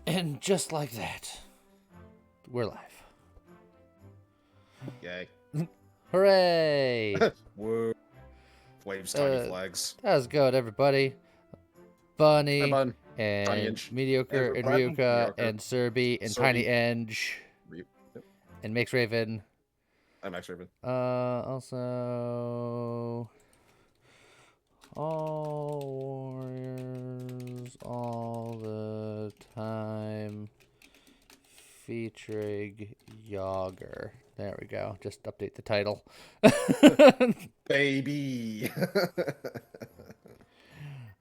And just like that, we're live. Yay. Hooray! Whoa. Waves tiny flags. How's it going, everybody? Bunny, Hi, bud. and Tiny Eng. Mediocre, and Everybody. Ryuka, Mediocre. and Serby, and Serby. Tiny Eng, Yep. and Makes Raven. I'm Max Raven. Also... All warriors, all the time, featuring Yogger. There we go. Just update the title. Baby.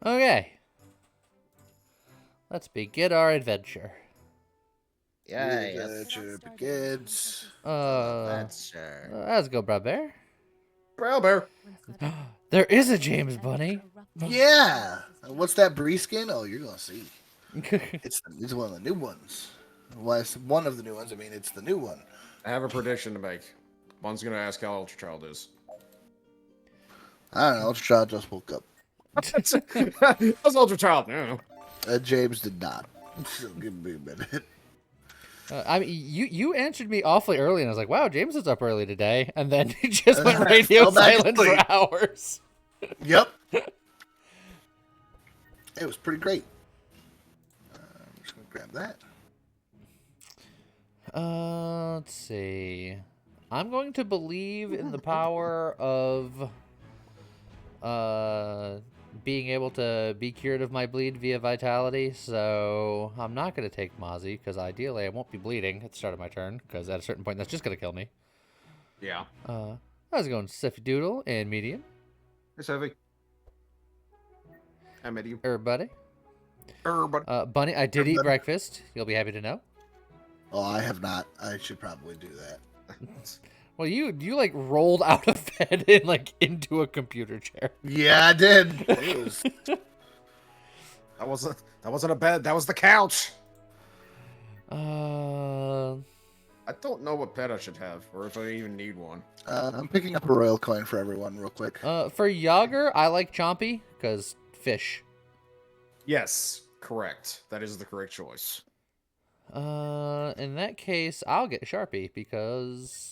Okay. Let's begin our adventure. Yay. Adventure begins. That's sure. Let's go, Bro Bear. Brow Bear. There is a James Bunny. Yeah. What's that Bree skin? Oh, you're gonna see. It's one of the new ones. Well, it's one of the new ones. I mean, it's the new one. I have a prediction to make. One's gonna ask how Ultra Child is. I don't know. Ultra Child just woke up. That's Ultra Child. I don't know. James did not. So give me a minute. I mean, you answered me awfully early, and I was like, "Wow, James is up early today," and then he just went radio silent for hours. Yep. It was pretty great. I'm just gonna grab that. Let's see. I'm going to believe in the power of being able to be cured of my bleed via vitality, so I'm not going to take Mozzie, because ideally I won't be bleeding at the start of my turn, because at a certain point that's just going to kill me. Yeah. How's it going, Siffy Doodle and Medium? It's heavy. I met you. Everybody. Everybody. Bunny, I did eat breakfast. You'll be happy to know. Oh, I have not. I should probably do that. Well, you like rolled out of bed and like into a computer chair. Yeah, I did. It was... That wasn't a bed. That was the couch. I don't know what pet I should have, or if I even need one. I'm picking up a royal coin for everyone real quick. For Yogger, I like Chompy because fish. Yes, correct. That is the correct choice. In that case, I'll get Sharpie because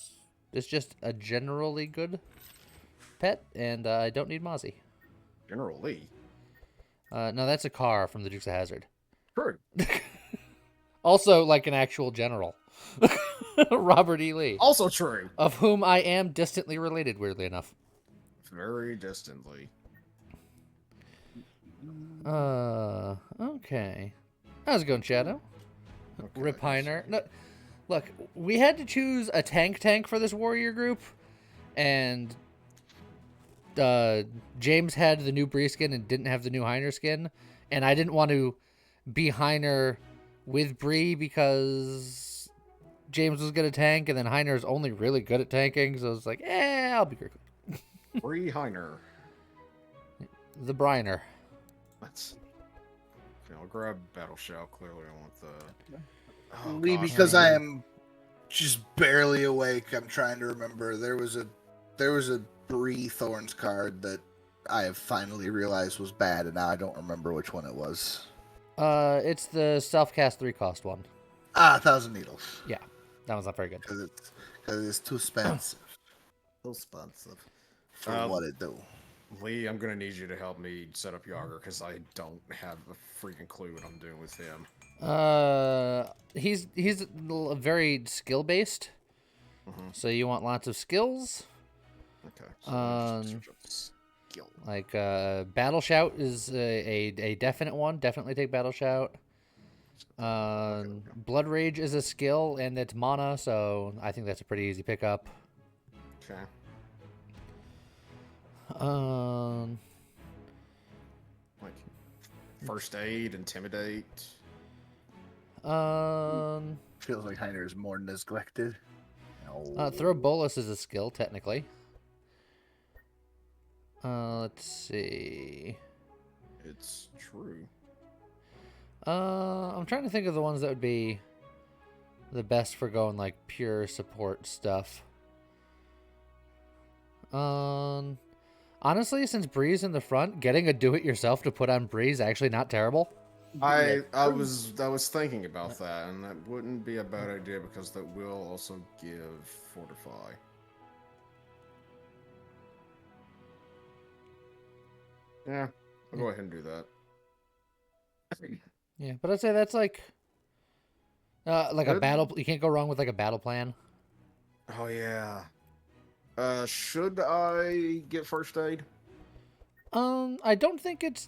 it's just a generally good pet, and I don't need Mozzie. General Lee. No, that's a car from the Dukes of Hazzard. True. Also, like an actual general. Robert E. Lee. Also true. Of whom I am distantly related, weirdly enough. Very distantly. Okay. How's it going, Shadow? Okay, Rip Heiner. No, look, we had to choose a tank for this warrior group, and James had the new Bree skin and didn't have the new Heiner skin, and I didn't want to be Heiner with Bree because James was good at tank, and then Heiner's only really good at tanking, so I was like, I'll be great. Bree Heiner. The Briner. Let's. Okay, I'll grab Battle Shout. Clearly, I want the. Oh, Lee, gosh, because I am just barely awake. I'm trying to remember. There was a Bree Thorns card that I have finally realized was bad, and now I don't remember which one it was. It's the self-cast 3-cost one. 1,000 Needles. Yeah, that one's not very good. Because it's too expensive. Too expensive for what it do. Lee, I'm gonna need you to help me set up Yogger because I don't have a freaking clue what I'm doing with him. He's very skill based. So you want lots of skills. Okay. So skill. Like Battle Shout is a definite one. Definitely take Battle Shout. Blood Rage is a skill and it's mana, so I think that's a pretty easy pickup. Okay. Like first aid, intimidate. Feels like Heiner is more neglected. No. Throw Bolus is a skill technically. Let's see. It's true. I'm trying to think of the ones that would be the best for going like pure support stuff. Honestly, since Bree's in the front, getting a do-it-yourself to put on Bree is actually not terrible. I was thinking about that, and that wouldn't be a bad idea because that will also give fortify. Yeah, I'll go ahead and do that. Yeah, but I'd say that's like a Good. battle. You can't go wrong with like a battle plan. Oh yeah. Should I get first aid? I don't think it's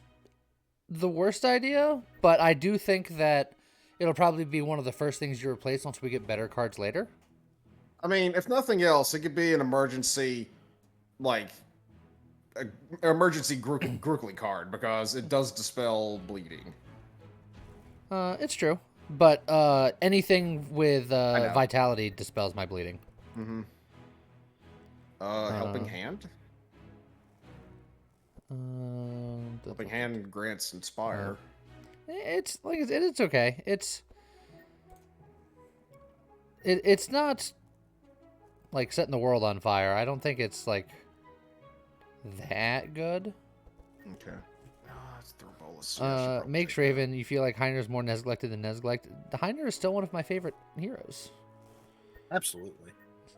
the worst idea, but I do think that it'll probably be one of the first things you replace once we get better cards later. I mean, if nothing else, it could be an emergency, like, an emergency Grookly card because it does dispel bleeding. It's true, but anything with know. vitality dispels my bleeding. Mm-hmm. Helping Hand? Helping Hand grants Inspire. It's like it's okay. It's not like setting the world on fire. I don't think it's like that good. Okay. Let's throw a bowl of Swish. Makes Raven, you feel like Heiner's more Nezglected than Nezglect. Heiner is still one of my favorite heroes. Absolutely.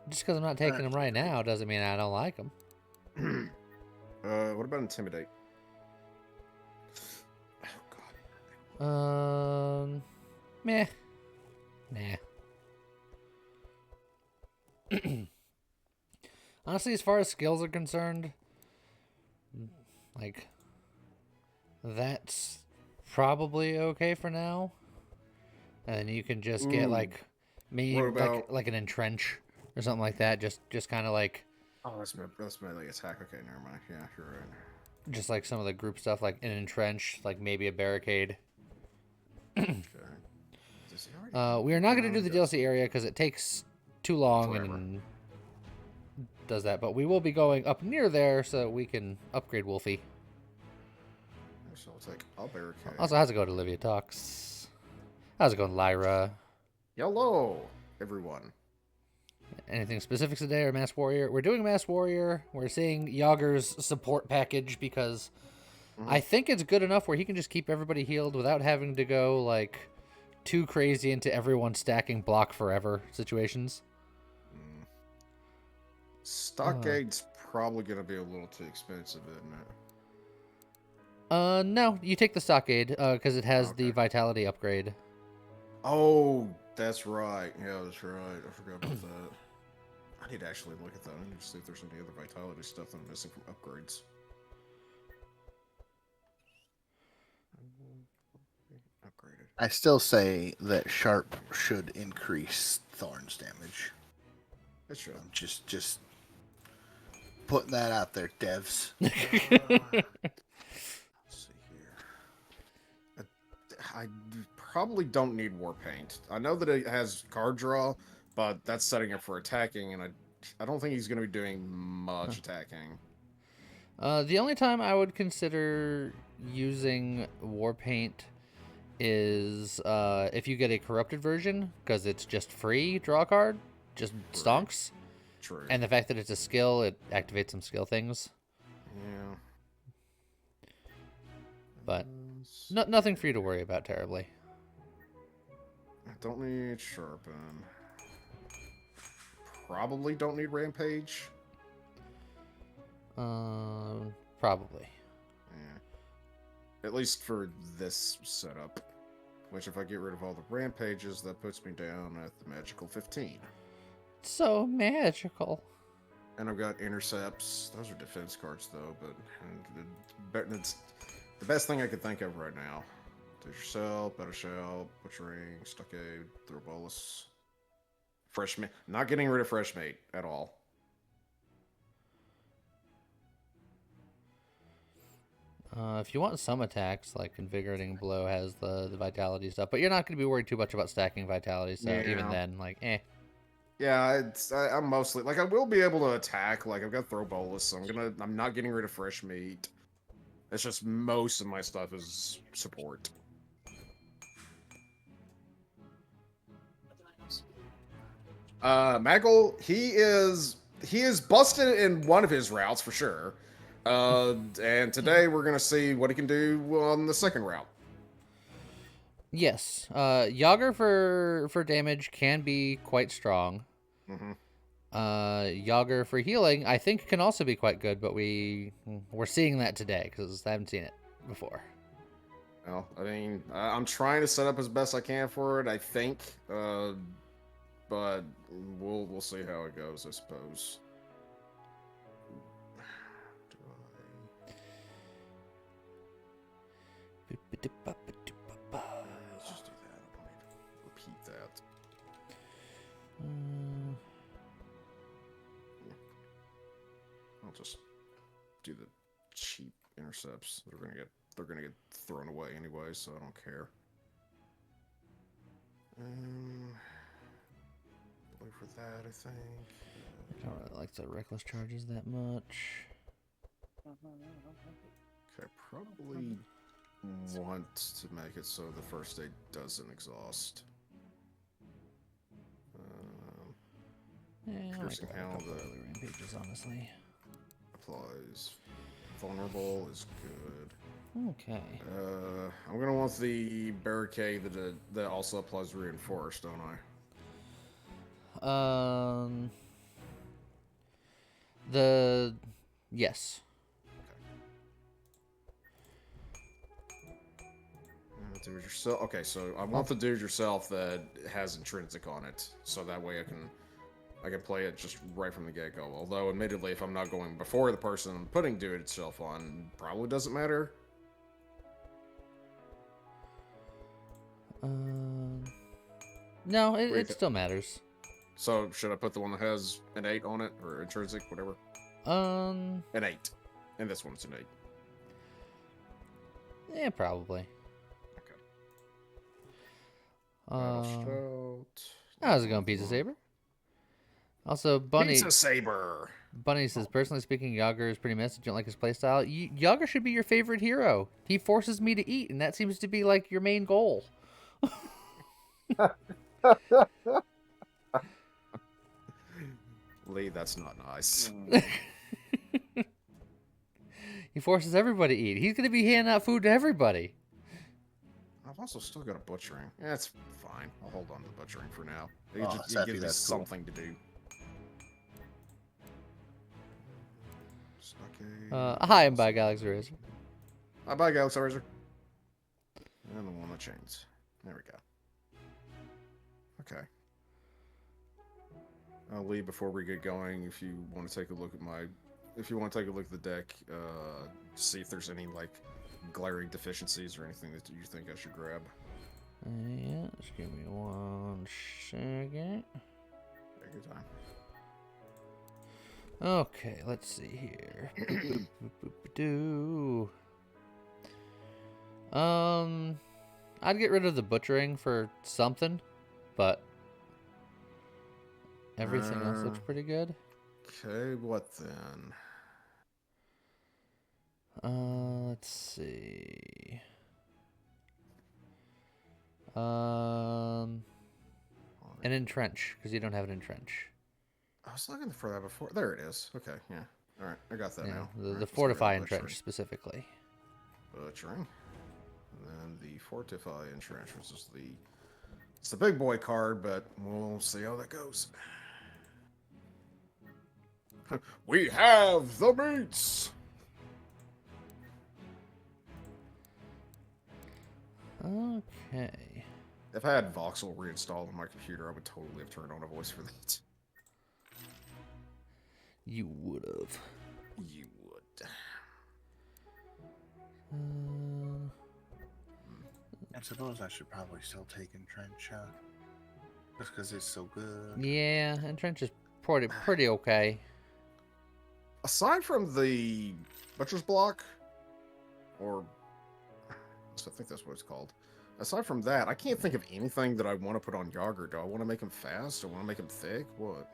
Just because I'm not taking him right now doesn't mean I don't like him. What about Intimidate? Oh, God. Meh. Nah. Honestly, as far as skills are concerned, like, that's probably okay for now. And then you can just get, like, maybe like an Entrench or something like that. Just kind of like... Oh, that's melee attack. Okay, never mind. Yeah, you're right. Just like some of the group stuff, like an Entrench, like maybe a Barricade. Okay. We are not going to do the DLC area because it takes too long Forever. and does that. But we will be going up near there so we can upgrade Wolfie. So it's like, I'll barricade. Also, how's it going, Olivia Talks? How's it going, Lyra? Hello, everyone. Anything specifics today or Mass Warrior? We're doing Mass Warrior. We're seeing Yogger's support package because I think it's good enough where he can just keep everybody healed without having to go, like, too crazy into everyone stacking block forever situations. Stockade's probably going to be a little too expensive, isn't it? No, you take the Stockade, because it has the Vitality upgrade. Oh, that's right. Yeah, that's right. I forgot about that. I need to actually look at that. I need to see if there's any other Vitality stuff that I'm missing from upgrades. Upgraded. I still say that Sharp should increase Thorn's damage. It should. Just putting that out there, devs. Let's see here. I probably don't need War Paint. I know that it has card draw, but that's setting up for attacking, and I don't think he's going to be doing much attacking. The only time I would consider using Warpaint is if you get a corrupted version, because it's just free draw a card, just stonks. True. And the fact that it's a skill, it activates some skill things. Yeah. But nothing for you to worry about terribly. I don't need Sharpen. Probably don't need Rampage. Probably. Yeah. At least for this setup. Which, if I get rid of all the Rampages, that puts me down at the magical 15. So magical. And I've got Intercepts. Those are defense cards, though, but it's the best thing I could think of right now. There's yourself, Better Shell, Butchering, Stockade, Throw Bolus. Fresh Mate. Not getting rid of Fresh Mate at all. If you want some attacks, like Invigorating Blow has the Vitality stuff, but you're not going to be worried too much about stacking Vitality, so even then, like, eh. Yeah, I'm mostly like I will be able to attack. Like I've got Throw Bolus, so I'm not getting rid of Fresh Meat. It's just most of my stuff is support. Maggle, he is busted in one of his routes for sure. And today we're gonna see what he can do on the second route. Yes. Yogger for damage can be quite strong. Mm-hmm. Yogger for healing, I think, can also be quite good, but we're seeing that today because I haven't seen it before. Well, I mean, I'm trying to set up as best I can for it. I think, but we'll see how it goes. I suppose. Let's just do that. I don't need to repeat that. I'll just do the cheap intercepts. They're gonna get thrown away anyway, so I don't care. Wait for that, I think. I don't really like the reckless charges that much. Okay, probably want to make it so the first aid doesn't exhaust. Yeah, I Piercing like a Hound, couple early rampages, honestly. applies. Vulnerable is good. Okay. I'm gonna want the barricade that also applies reinforced, don't I? Yes. Do it yourself. Okay, so I want the do it yourself that has intrinsic on it, so that way I can play it just right from the get-go. Although, admittedly, if I'm not going before the person I'm putting do it itself on, probably doesn't matter. No, it still matters. So, should I put the one that has an 8 on it, or intrinsic, whatever? Um, An 8. And this one's an 8. yeah, probably. Okay. How's it going, Pizza Saber? Also, Bunny. Pizza Saber! Bunny says, personally speaking, Yogger is pretty messy. Don't like his playstyle. Yogger should be your favorite hero. He forces me to eat, and that seems to be like your main goal. Lee, that's not nice. He forces everybody to eat. He's going to be handing out food to everybody. I've also still got a butchering. Yeah, it's fine. I'll hold on to the butchering for now. It Oh, just Seffy, gives me that's cool. something to do. Hi, I'm by Galaxy Razor. Bye, Galaxy Razor. And the one that chains. There we go. Okay. Lee, before we get going, if you want to take a look at the deck, see if there's any like glaring deficiencies or anything that you think I should grab. Yeah, just give me 1 second. Take your time. Okay, let's see here. I'd get rid of the butchering for something, but everything else looks pretty good. Okay, what then? Let's see. An entrench, because you don't have an entrench. I was looking for that before. There it is. Okay, yeah. All right, I got that now. The All right, fortify so entrench specifically. Butchering. And then the fortify entrench, which is it's the big boy card, but we'll see how that goes. We have the meats. Okay. If I had Voxel reinstalled on my computer, I would totally have turned on a voice for that. You would have. You would. I suppose I should probably still take Entrench, just because it's so good. Yeah, entrench is pretty okay. Aside from the Butcher's Block, or I think that's what it's called. Aside from that, I can't think of anything that I want to put on Yogger. Do I want to make him fast? Do I want to make him thick? What?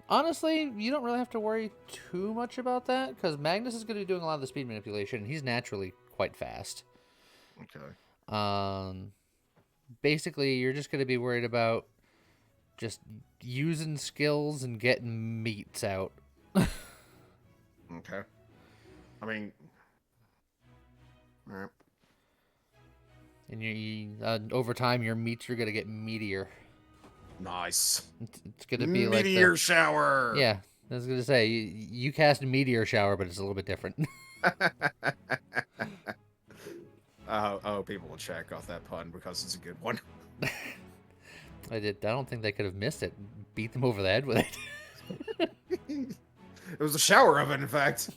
Honestly, you don't really have to worry too much about that, because Magnus is going to be doing a lot of the speed manipulation, and he's naturally quite fast. Okay. Basically, you're just going to be worried about just using skills and getting meats out. Okay. I mean, all right. And over time, your meats are gonna get meatier. Nice. It's gonna be Meteor like shower. yeah. I was gonna say you cast meteor shower, but it's a little bit different. Oh, people will check off that pun because it's a good one. I don't think they could have missed it. Beat them over the head with it. It was a shower oven, in fact.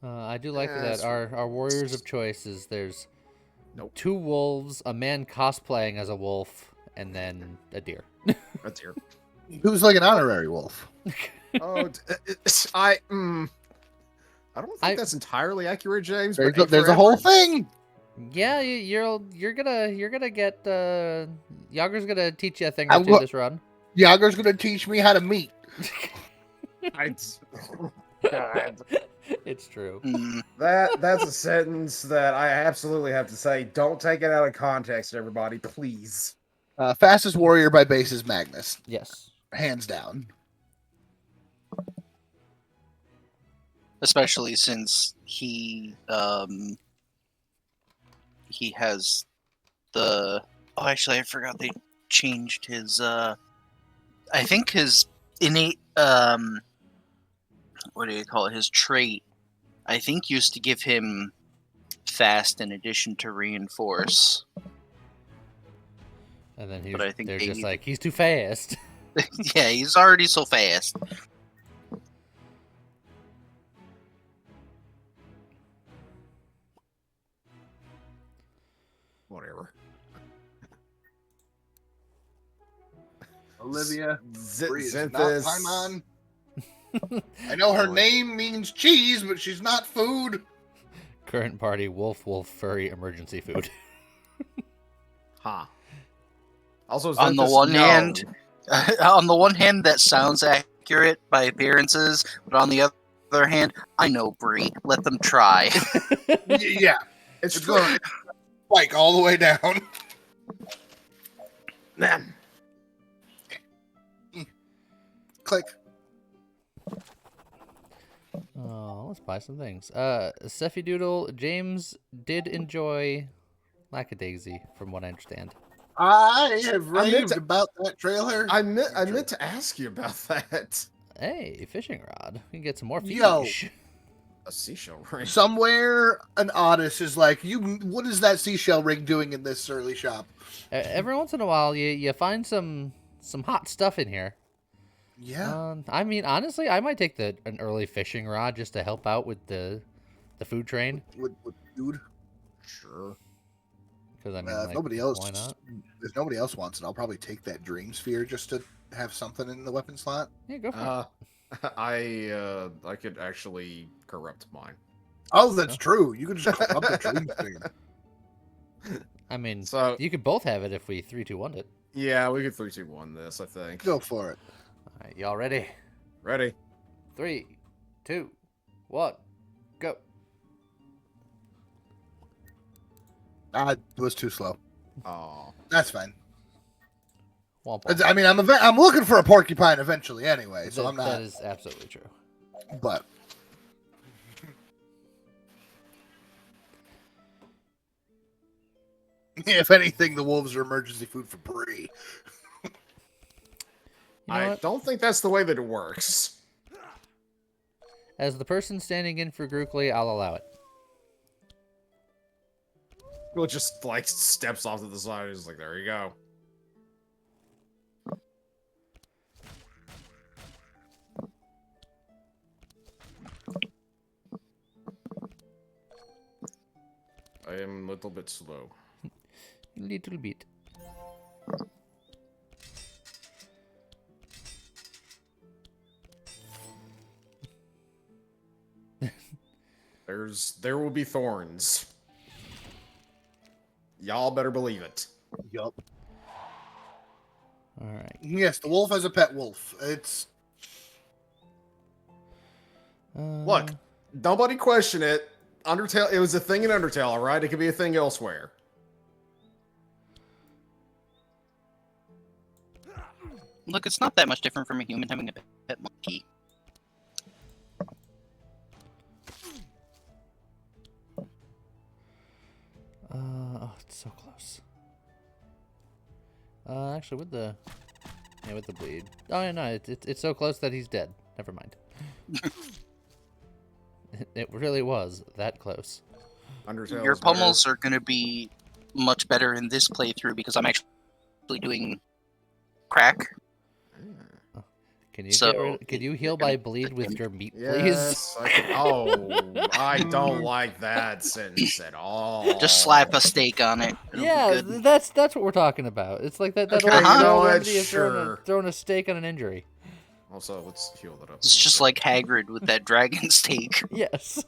I do like that our warriors of choice is there's Nope. 2 wolves, a man cosplaying as a wolf, and then a deer. A deer. Who's like an honorary wolf? Oh, I don't think that's entirely accurate, James. But There's a whole thing. Yeah, you're gonna get Yogger's gonna teach you a thing or two this run. Yogger's gonna teach me how to meet. God. It's true. That's a sentence that I absolutely have to say. Don't take it out of context, everybody, please. Fastest warrior by base is Magnus, Yes. hands down. Especially since he has the actually I forgot they changed his I think his innate what do you call it, his trait I think used to give him fast in addition to reinforce. And then But I think they're they just either- like, he's too fast. Yeah, he's already so fast. Whatever. Olivia, Bree is not Xanthus. Paimon. I know her name means cheese, but she's not food. Current party, wolf furry emergency food. Huh. Also, On the Xanthus, one no. hand, on the one hand, that sounds accurate by appearances, but on the other hand, I know Bree. Let them try. Yeah, It's it's true. going like all the way down. Man. Click. Oh, let's buy some things. Seffy Doodle, James did enjoy Lackadaisy, from what I understand. I have I meant raved to- about that trailer. I meant to ask you about that. Hey, fishing rod. We can get some more fish. Yo. A seashell ring. Somewhere an Odyssey is like, what is that seashell ring doing in this early shop? Every once in a while, you find some hot stuff in here. Yeah. I mean, honestly, I might take an early fishing rod just to help out with the food train. With dude. Sure. Because I mean, If like, nobody else, why not? if nobody else wants it, I'll probably take that dream sphere just to have something in the weapon slot. Yeah, go for it. I could actually corrupt mine. Oh, that's true. You can just corrupt the dream sphere. I mean, So you could both have it if we 3, 2, 1 it. yeah, we could 3-2-1 this. I think. Go for it. All right, y'all ready? Ready? 3, 2, 1, go. It was too slow. Oh. That's fine. Womp womp. I mean, I'm looking for a porcupine eventually anyway, so I'm That not. is absolutely true. But if anything, the wolves are emergency food for Bree. You know I what? don't think that's the way that it works. As the person standing in for Grookly, I'll allow it. Will just like steps off to the side. He's like, there you go. I am a little bit slow. Little bit. There will be thorns. Y'all better believe it. Yup. All right. Yes, the wolf has a pet wolf. It's Look, nobody question it. Undertale, it was a thing in Undertale, all right? It could be a thing elsewhere. Look, it's not that much different from a human having a pet monkey. It's so close. Actually, with the bleed. Oh yeah, no, it's so close that he's dead. Never mind. It really was that close. Undertale's Your better. pummels are going to be much better in this playthrough because I'm actually doing crack. Can you So, Can you heal you're by gonna- bleed with your meat, please? Yes, I can. Oh, I don't like that sentence at all. Just slap a steak on it. It'll Yeah, be good. that's what we're talking about. It's like that Okay, old you know what? remedy of Sure. throwing a steak on an injury. Also, let's heal that up. It's just like Hagrid with that dragon steak. Yes.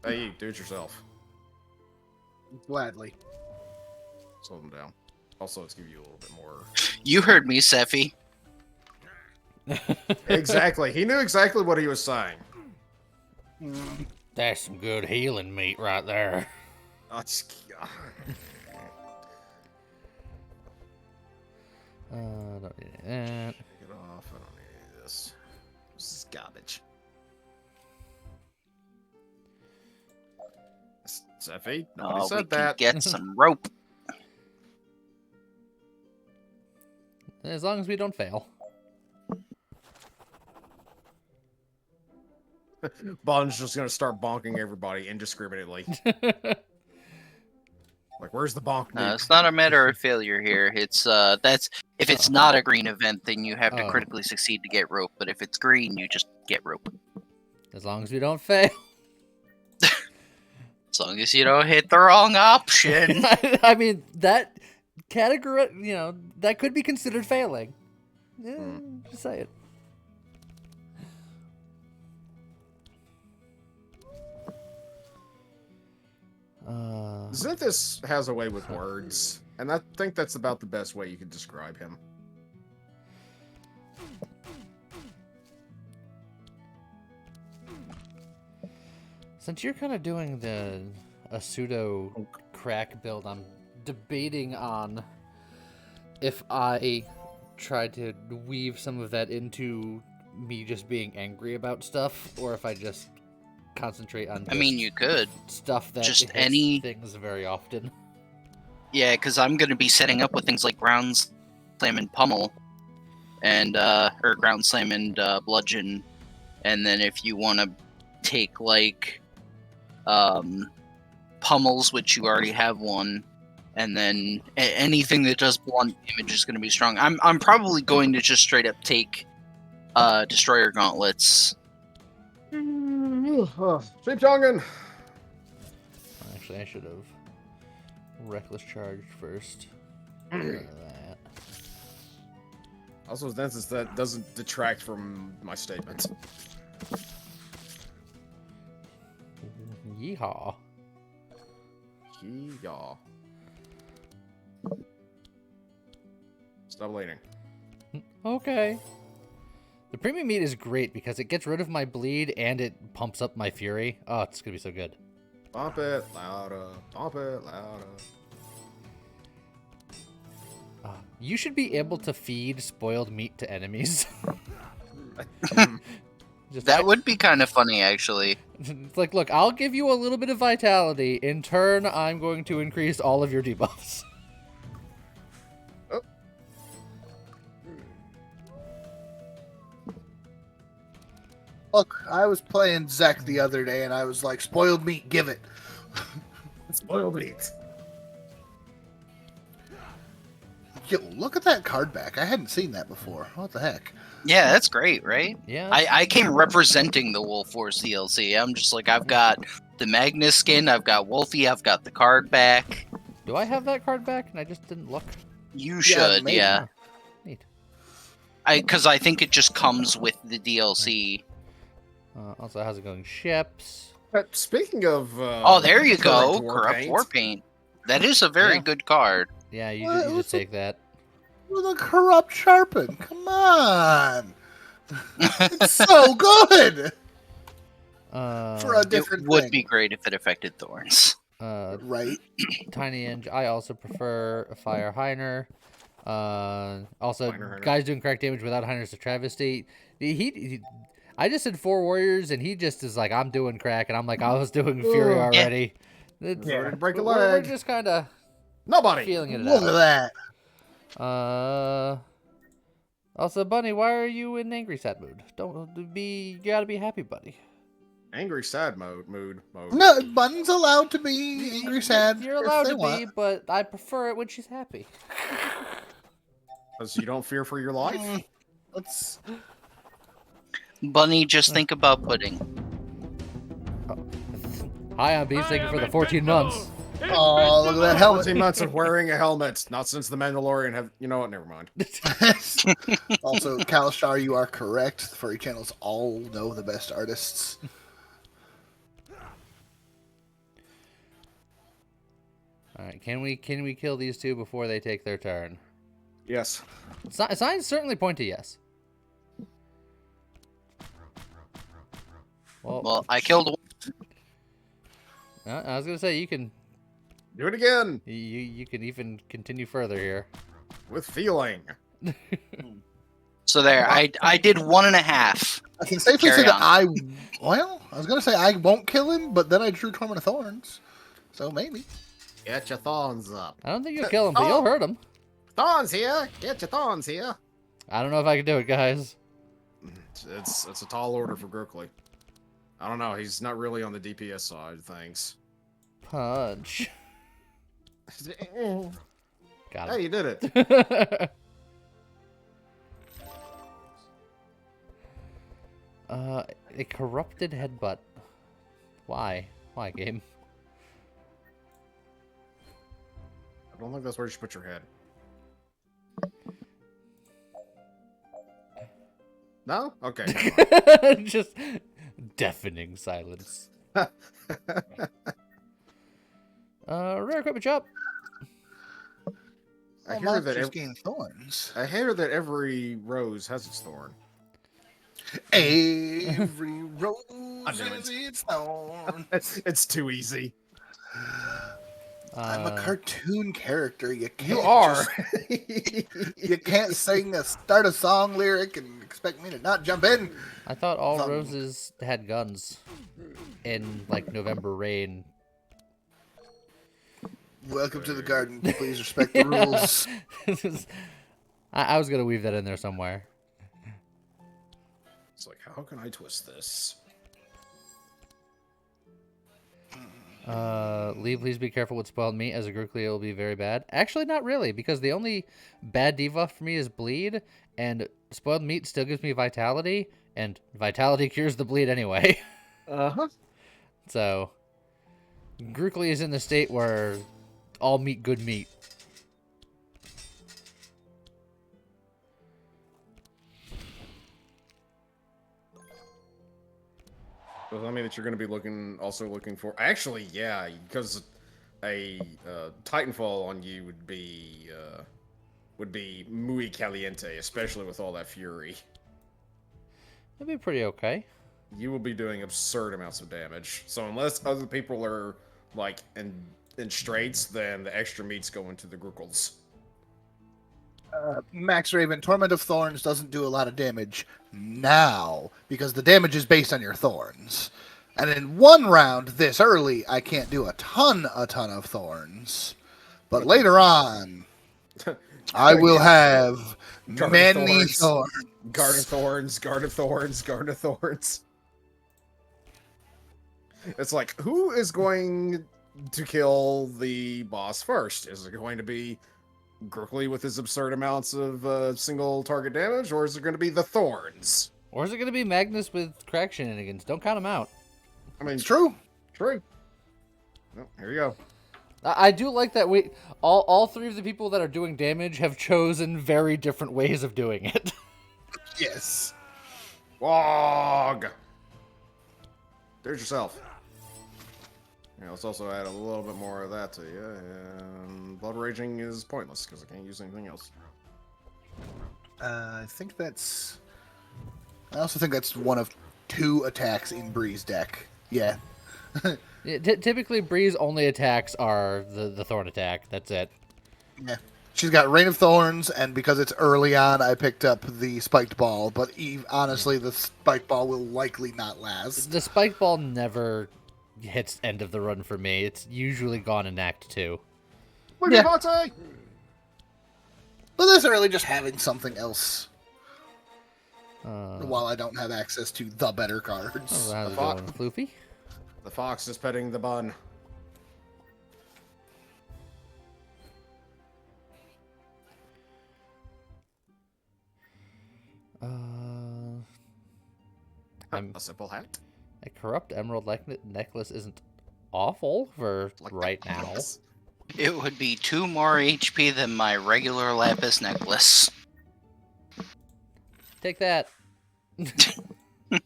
Hey, do it yourself. Gladly. Slow them down. Also, let's give you a little bit more. You heard me, Sephi. Exactly. He knew exactly what he was saying. That's some good healing meat right there. Don't need that. Take it off. I don't need any of this. This is garbage. Sephi, nobody Oh, we said can that. get some rope. As long as we don't fail. Bun's just gonna start bonking everybody indiscriminately. Like, where's the bonk? No, nuke? it's not a matter of failure here. It's that's if it's not a green event, then you have to Oh. critically succeed to get rope. But if it's green, you just get rope. As long as we don't fail. As long as you don't hit the wrong option. I mean, that category, that could be considered failing. Just say it. Zinthus has a way with words, and I think that's about the best way you could describe him. Since you're kind of doing a pseudo crack build, I'm debating on if I try to weave some of that into me just being angry about stuff, or if I just concentrate on. I mean, you could. Stuff that just hits any- things very often. Yeah, because I'm going to be setting up with things like ground slam and pummel, and or ground slam and bludgeon, and then if you want to take like pummels, which you already have one, and then anything that does blunt damage is going to be strong. I'm probably going to just straight up take destroyer gauntlets. Sheep Jongen! Actually, I should have reckless charged first. That. Also, Zinthus, that doesn't detract from my statement. Yeehaw. Y'all. Stop bleeding. Okay. The premium meat is great because it gets rid of my bleed and it pumps up my fury. Oh, it's gonna be so good. Bump it louder. Bump it louder. You should be able to feed spoiled meat to enemies. That would be kind of funny, actually. It's like, look, I'll give you a little bit of vitality. In turn, I'm going to increase all of your debuffs. Oh. Look, I was playing Zek the other day, and I was like, "Spoiled meat, give it." Spoiled meat. Yo, look at that card back. I hadn't seen that before. What the heck? Yeah, that's great, right? Yeah. I came representing the Wolf Force DLC. I'm just like, I've got the Magnus skin, I've got Wolfie, I've got the card back. Do I have that card back? And I just didn't look. You should, maybe. yeah. Neat. Because I think it just comes with the DLC. Also, how's it going? Ships. Speaking of... Oh, there you go. Corrupt Corrupt Warpaint. War Paint. That is a very Yeah. good card. Yeah, you What? just take that. With a corrupt sharpen. Come on. It's so good. For a It different would thing. be great if it affected Thorns. Right. Tiny Inch. I also prefer Fire Heiner. Also, Heiner. guys doing crack damage without Heiner's a travesty. I just said 4 warriors, and he just is like, I'm doing crack, and I'm like, I was doing Fury Ooh. already. Yeah, break a We're leg. just kind of Nobody. feeling it Look out. at that. Also, Bunny, why are you in angry sad mood? Don't be. You gotta be happy, buddy. Angry, sad mood. No, Bun's allowed to be angry, sad. You're if allowed they to want. be, but I prefer it when she's happy. Because you don't fear for your life. Let's. Bunny, just think about pudding. Hi, I'm Beef. Thank you for the 14 months. Oh, look at that helmet. 14 months of wearing a helmet. Not since the Mandalorian have. You know what? Never mind. Also, Kalishar, you are correct. The furry channels all know the best artists. All right, can we kill these two before they take their turn? Yes. Signs certainly point to yes. Well, I killed one. I was gonna say you can Do it again. you can even continue further here. With feeling. So there, I did 1.5. I can safely Carry say that on. I was going to say I won't kill him, but then I drew Torment of Thorns. So maybe. Get your thorns up. I don't think you'll kill him, but you'll hurt him. Thorns here. Get your thorns here. I don't know if I can do it, guys. It's a tall order for Grookley. I don't know. He's not really on the DPS side of things. Punch. Hey, Got you did it. it. A corrupted headbutt. Why? Why, game? I don't think that's where you should put your head. No? Okay. never mind. Just deafening silence. Rare equipment shop. I All hear that monsters gain thorns. I hear that every rose has its thorn. Every rose knew has its thorn. It's too easy. I'm a cartoon character. You can't. You are. You can't start a song lyric and expect me to not jump in. I thought all Thumb. roses had guns in like November rain. Welcome to the garden. Please respect the rules. I was gonna weave that in there somewhere. It's like, how can I twist this? Lee, please be careful with spoiled meat. As a Grookly, it will be very bad. Actually, not really, because the only bad debuff for me is bleed, and spoiled meat still gives me vitality, and vitality cures the bleed anyway. Uh-huh. So, Grookly is in the state where all meat, good meat. Does that mean that you're going to be also looking for... Actually, yeah, because a Titanfall on you would be muy caliente, especially with all that fury. That'd be pretty okay. You will be doing absurd amounts of damage. So unless other people are, like, in straights, then the extra meat's going to the Grookles. Max Raven, Torment of Thorns doesn't do a lot of damage now because the damage is based on your thorns. And in one round this early, I can't do a ton of thorns. But later on, I will have Garden many thorns. thorns. Guard of Thorns, Guard of Thorns, Guard of Thorns. It's like, who is going to kill the boss first? Is it going to be Grookly with his absurd amounts of single target damage, or is it going to be the Thorns? Or is it going to be Magnus with crack shenanigans? Don't count him out. I mean, It's true. true. Well, here you go. I do like that we all three of the people that are doing damage have chosen very different ways of doing it. Yes. Wog! There's yourself. Yeah, let's also add a little bit more of that to you. And Blood Raging is pointless, because I can't use anything else. I think that's... I also think that's one of 2 attacks in Bree's deck. Yeah. Yeah, typically, Bree's only attacks are the Thorn attack. That's it. Yeah. She's got Rain of Thorns, and because it's early on, I picked up the Spiked Ball. But honestly, the Spiked Ball will likely not last. The Spike Ball never hits end of the run for me. It's usually gone in Act 2. Look Yeah. at Vontae! But this is really just having something else Uh, while I don't have access to the better oh, cards. how's it fuck? going, Floofy? The fox is petting the bun. I'm A simple hat. a corrupt emerald necklace isn't awful for Like right that. now. Yes. It would be 2 more HP than my regular lapis necklace. Take that. I don't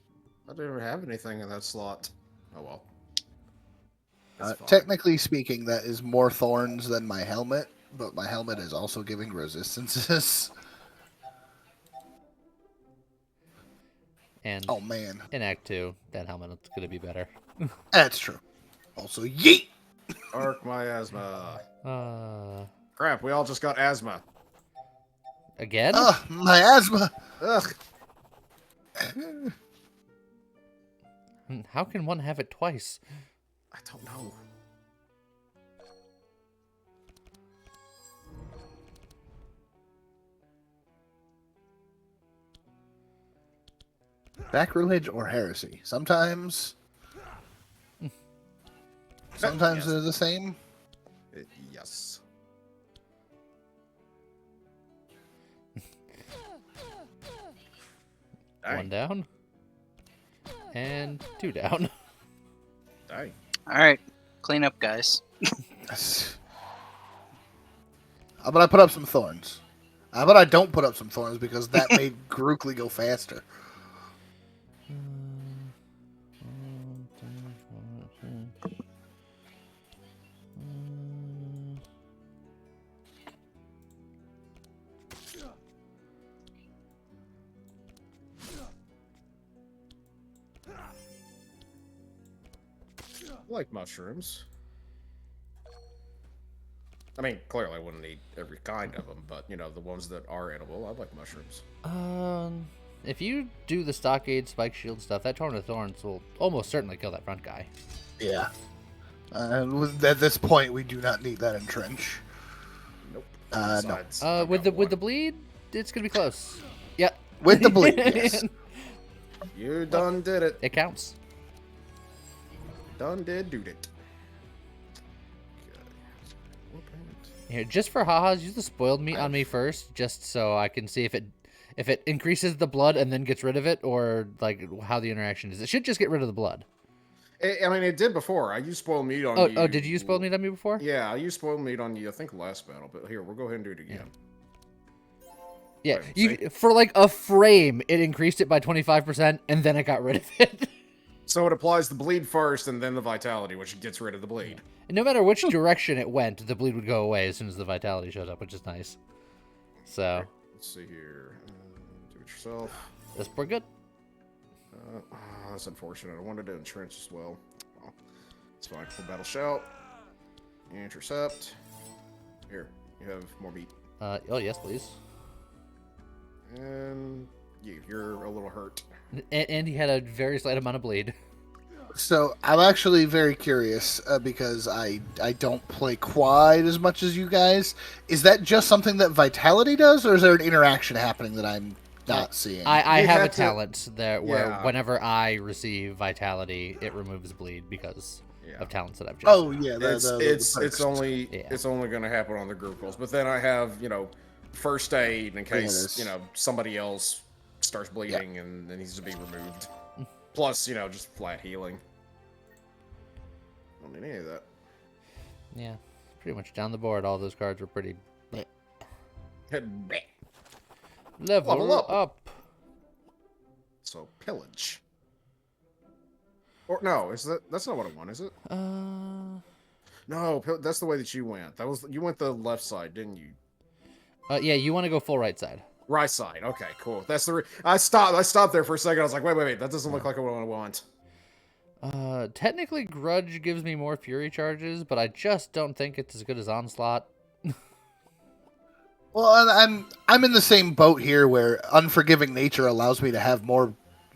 even have anything in that slot. Oh well. That's fine. Technically speaking, that is more thorns than my helmet, but my helmet is also giving resistances. And Oh man, in Act 2, that helmet's going to be better. that's true. Also, yeet! Arc miasma. Uh, Crap, we all just got asthma. again? Ugh, my asthma! Ugh. How can one have it twice? I don't know. Sacrilege or heresy? Sometimes Yes. they're the same. Yes. One Dang. down. And 2 down. Dang. Alright, clean up, guys. How about I put up some thorns? How about I don't put up some thorns because that made Grookly go faster. I like mushrooms. I mean, clearly I wouldn't eat every kind of them, but, you know, the ones that are edible, I like mushrooms. If you do the stockade spike shield stuff, that Torrent of Thorns will almost certainly kill that front guy. Yeah. At this point, we do not need that entrench. Nope. No. Besides, I've With got the one. bleed, it's gonna be close. Yep. With the bleed, yes. You done did it. It counts. Done did do it. Here, just for ha-has, use the spoiled meat on me first, just so I can see if it increases the blood and then gets rid of it, or like how the interaction is. It should just get rid of the blood. I mean, it did before. I used spoiled meat on you. Oh, did you use spoiled meat on me before? Yeah, I used spoiled meat on you, I think, last battle. But here, we'll go ahead and do it again. Yeah, Right, you for like a frame, it increased it by 25%, and then it got rid of it. So it applies the bleed first and then the vitality, which gets rid of the bleed. And no matter which direction it went, the bleed would go away as soon as the vitality showed up, which is nice. So, Let's see here. Do it yourself. that's pretty good. That's unfortunate. I wanted to entrench as well. Well, it's fine. Full battle shout. Intercept. Here, you have more meat. Oh, yes, please. And you're a little hurt. And he had a very slight amount of bleed. So I'm actually very curious because I don't play quite as much as you guys. Is that just something that Vitality does, or is there an interaction happening that I'm not seeing? I You have a had to- talent there where Yeah. whenever I receive vitality, it removes bleed because Yeah. of talents that I've chosen. Oh yeah, It's perks. only Yeah. it's only going to happen on the group goals. But then I have first aid in case Yes. somebody else starts bleeding and needs to be removed. Plus just flat healing. Don't need any of that. Yeah, pretty much down the board. All those cards were pretty. Level up. So pillage. Or no, that's not what I want, is it? No, that's the way that you went. You went the left side, didn't you? Yeah, you want to go full right side. Right side. Okay, cool. That's I stopped there for a second. I was like, wait. That doesn't look like what I want. Technically, Grudge gives me more Fury charges, but I just don't think it's as good as Onslaught. Well, and I'm in the same boat here where Unforgiving Nature allows me to have more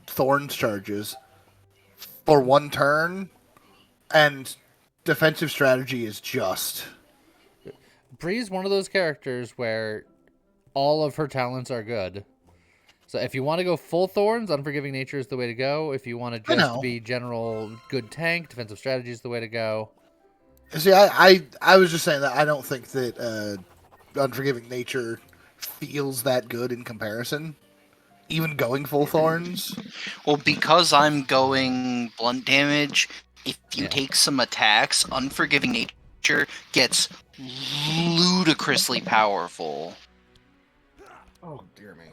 Thorns charges for one turn, and Defensive Strategy is just Bree's one of those characters where all of her talents are good. So if you want to go full Thorns, Unforgiving Nature is the way to go. If you want to I just know. be general good tank, Defensive Strategy is the way to go. See, I was just saying that I don't think that Unforgiving Nature feels that good in comparison. Even going full Thorns. Well, because I'm going blunt damage, if you Yeah. take some attacks, Unforgiving Nature gets ludicrously powerful. Oh dear me.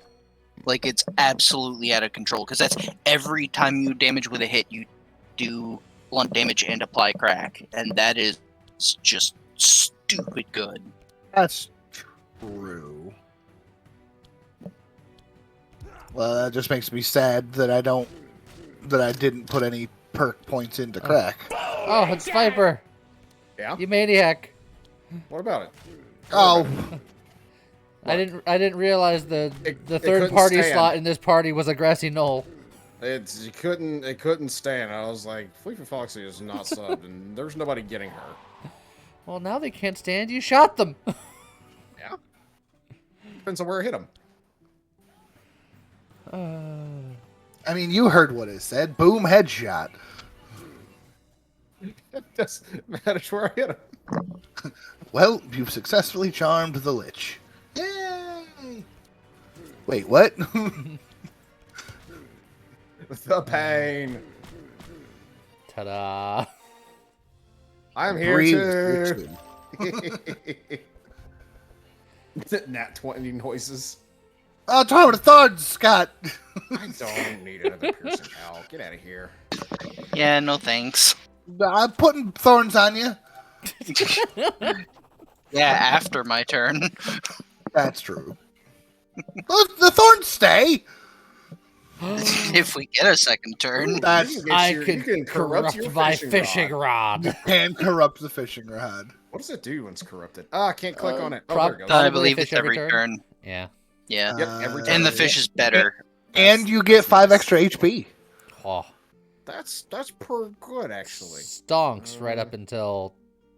Like, it's absolutely out of control, because that's every time you damage with a hit, you do blunt damage and apply crack, and that is just stupid good. That's true. Well, that just makes me sad that I didn't put any perk points into crack. Oh, it's Viper! Yeah. You maniac! What about it? Oh, I didn't realize the It third couldn't party stand. slot in this party was a grassy knoll. It couldn't stand. I was like, Fleetfoot Foxy is not subbed, and there's nobody getting her. Well, now they can't stand. You shot them. Yeah. Depends on where I hit them. I mean, you heard what it said. Boom, headshot. It doesn't matter where I hit them. Well, you've successfully charmed the Lich. Yay! Wait, what? The pain. Ta-da! I'm here Breathe, too. Nat 20 noises. Oh, talk with the thorns, Scott. I don't need another piercing hell. Get out of here. Yeah, no thanks. I'm putting thorns on you. Yeah, after my turn. That's true. The thorns stay. If we get a second turn. That's You can I you could can corrupt your my fishing rod. can corrupt the fishing rod. What does it do when it's corrupted? Ah, I can't click on it. Oh, prop- there it goes. Probably I believe fish it's every every turn. turn. Yeah. Yeah. Yep, every time. And the fish is better. And you get 5 extra HP. Oh, That's per good actually. stonks right up until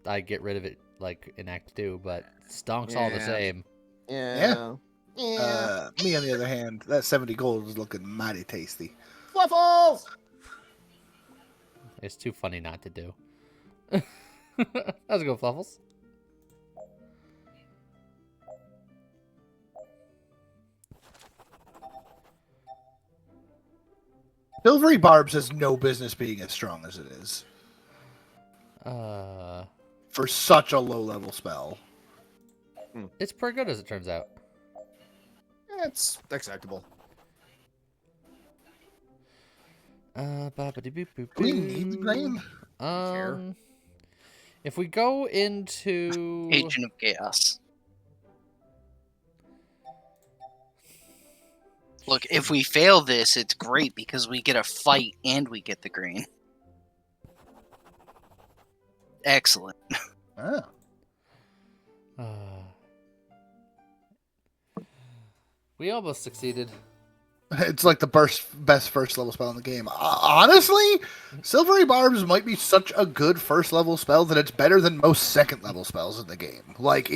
I get rid of it, like in Act 2, but stonks all the Yeah. same. Yeah. Me, on the other hand, that 70 gold is looking mighty tasty. Fluffles! It's too funny not to do. How's it go, Fluffles? Silvery Barbs has no business being as strong as it is for such a low-level spell. It's pretty good as it turns out. It's acceptable. Do we need the grain? Care. If we go into Agent of Chaos. Look, if we fail this, it's great because we get a fight and we get the green. Excellent. Oh. We almost succeeded. It's like the best first level spell in the game. Honestly, Silvery Barbs might be such a good first level spell that it's better than most second level spells in the game. Like,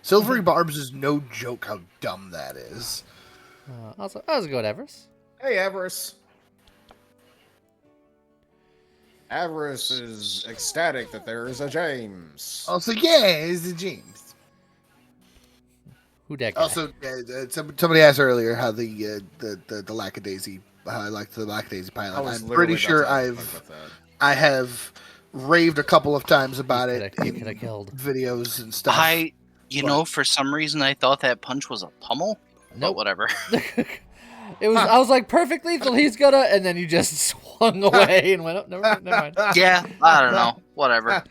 Silvery Barbs is no joke how dumb that is. Also, how's it go, Everest? Hey, Avarice. Avarice is ecstatic that there is a James. Also, yeah, it's a James. Who that guy? Also, somebody asked earlier how the Lackadaisy, how I liked the Lackadaisy pilot. I'm pretty sure I have raved a couple of times about it You in could have killed. videos and stuff. You know, for some reason I thought that punch was a pummel. But Nope. whatever. It was. I was like, perfect lethal. He's gonna, and then you just swung away and went. Oh, never mind. Yeah, I don't know. Whatever.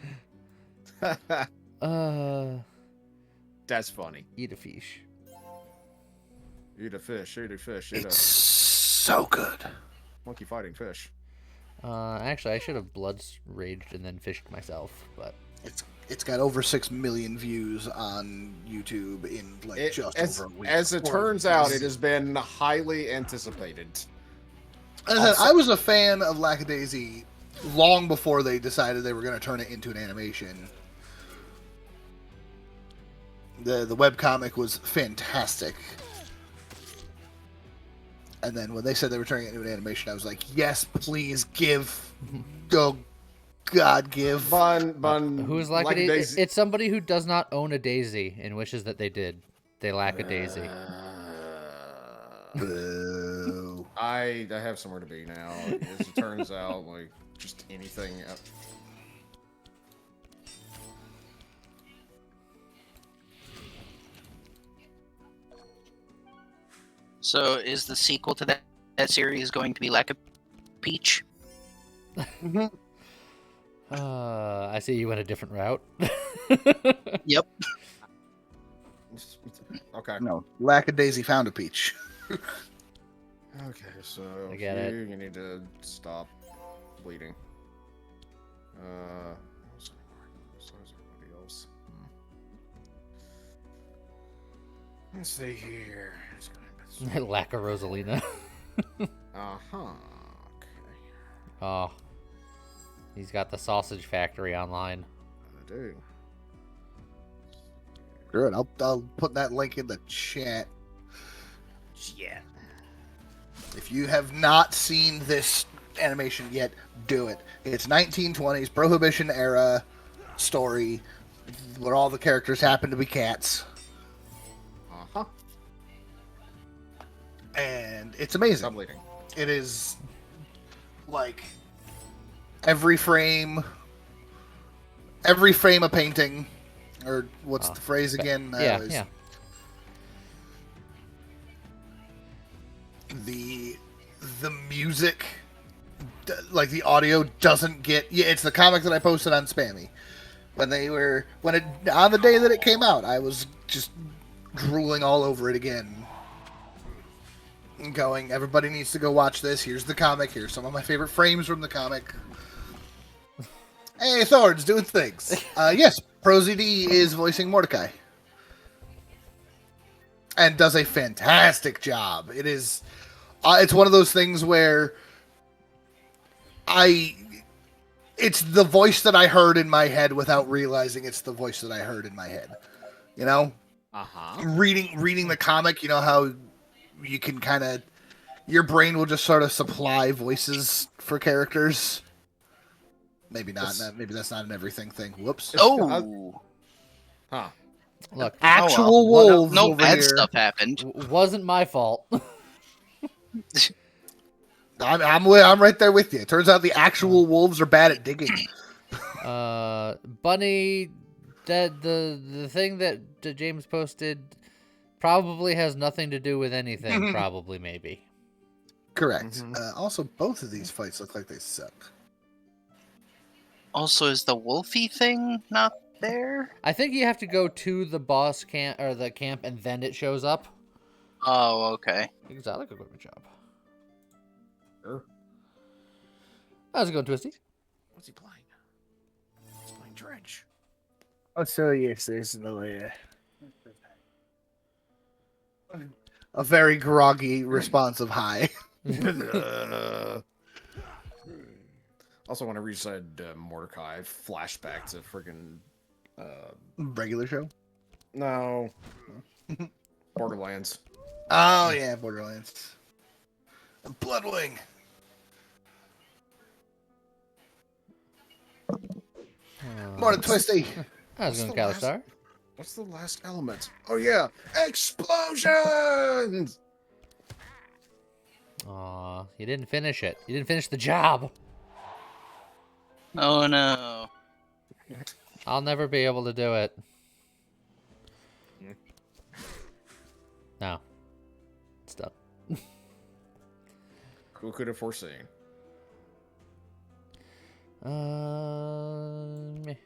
That's funny. Eat a fish. Eat a fish, eat a fish, eat It's a so good. monkey fighting fish. Actually, I should have blood raged and then fished myself, but It's got over 6 million views on YouTube in over a week. As it turns out, it has been highly anticipated. As I said, I was a fan of Lackadaisy long before they decided they were going to turn it into an animation. The webcomic was fantastic. And then when they said they were turning it into an animation, I was like, yes, please give. Oh, God, give. Bun. Who is like a Lackadaisy- daisy? It's somebody who does not own a daisy and wishes that they did. They lack a daisy. Boo. I have somewhere to be now. As it turns out, like just anything. So is the sequel to that series going to be Lack of Peach? I see you went a different route. Yep. Okay. No, Lackadaisy found a peach. Okay, so I get it. you need to stop bleeding. So is everybody else. Let's see here. Lack of Rosalina. Uh-huh. Okay. Oh. He's got the sausage factory online. I do. Good. I'll put that link in the chat. Yeah. If you have not seen this animation yet, do it. It's 1920s Prohibition era story where all the characters happen to be cats, Uh-huh. and it's amazing. Stop bleeding. It is like every frame a painting, or what's the phrase again? Yeah, Is yeah. The music, like the audio doesn't get. Yeah, it's the comic that I posted on Spammy on the day that it came out. I was just drooling all over it again, and going, everybody needs to go watch this. Here's the comic. Here's some of my favorite frames from the comic. Hey, Thorn's doing things. Yes, ProZD is voicing Mordecai, and does a fantastic job. It is. It's one of those things where it's the voice that I heard in my head without realizing it's the voice that I heard in my head. You know, reading the comic, you know how you can kind of, your brain will just sort of supply voices for characters. Maybe not. Maybe that's not an everything thing. Whoops. Oh. Huh. Look, Actual Well, wolves no over bad here. stuff happened. wasn't my fault. I'm right there with you. It turns out the actual wolves are bad at digging. Bunny, that the thing that James posted probably has nothing to do with anything. Probably, maybe. Correct. Also, both of these fights look like they suck. Also, is the Wolfie thing not there? I think you have to go to the boss camp or the camp, and then it shows up. Oh, okay. Exotic equipment shop. Sure. How's it going, Twisty? What's he playing? He's playing Dredge. Oh, so yes, there's no a very groggy response of hi. Also, whenever you said Mordecai, flashback to freaking Regular show? no Borderlands. Oh yeah, Borderlands. Bloodwing. Morning, Twisty. How's it going, What's the Calistar? What's the last element? Oh yeah, explosions! Aw, you didn't finish it. You didn't finish the job. Oh no. I'll never be able to do it. No. It's done. Who could have foreseen? Me.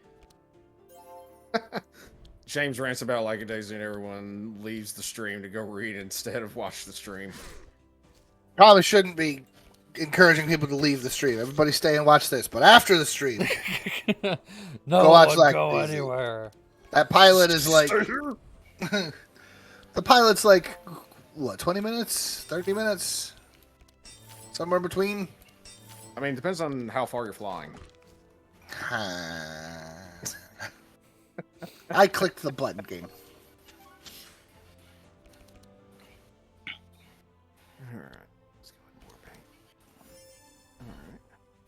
James rants about like a daisy and everyone leaves the stream to go read instead of watch the stream. Probably shouldn't be encouraging people to leave the stream. Everybody stay and watch this. But after the stream, No Go watch one Lack go Daisy. anywhere. that pilot is like... The pilot's like, what, 20 minutes? 30 minutes? Somewhere between? I mean, depends on how far you're flying. I clicked the button game.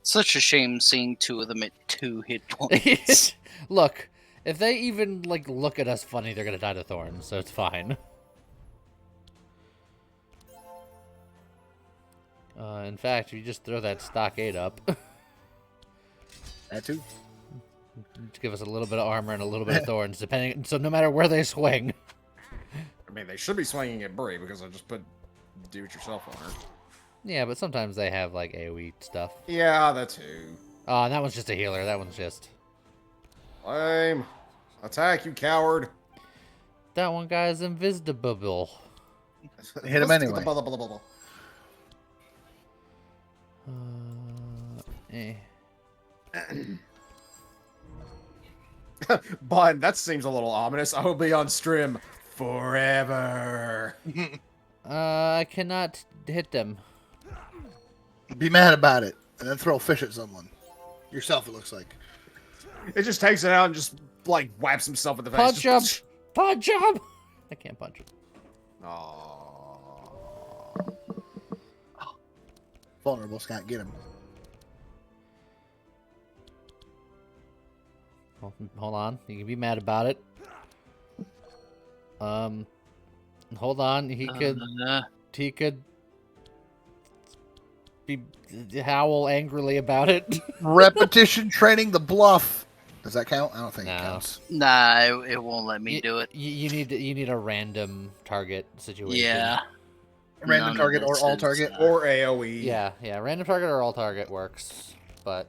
Such a shame seeing two of them at 2 hit points. Look, if they even look at us funny, they're gonna die to thorns, so it's fine. In fact, if you just throw that stockade up, That too. to give us a little bit of armor and a little bit of thorns, depending. So no matter where they swing. I mean, they should be swinging at Brie because I just put do-it-yourself on her. Yeah, but sometimes they have AoE stuff. Yeah, that too. Oh, and that one's just a healer. That one's just. Lame. Attack, you coward. That one guy's invisible. Hit him anyway. Eh. But that seems a little ominous. I will be on stream forever. I cannot hit them. Be mad about it, and then throw a fish at someone. Yourself, it looks like. It just takes it out and just whaps himself in the face. Punch him! Punch him! I can't punch him. Aww. Vulnerable, Scott, get him. Hold on. You can be mad about it. Hold on. He could be howl angrily about it. Repetition training the bluff. Does that count? I don't think No. it counts. Nah, it won't let me do it. You need a random target situation. Yeah. Random None target of or this all is, target? Or AoE. Yeah. Random target or all target works, but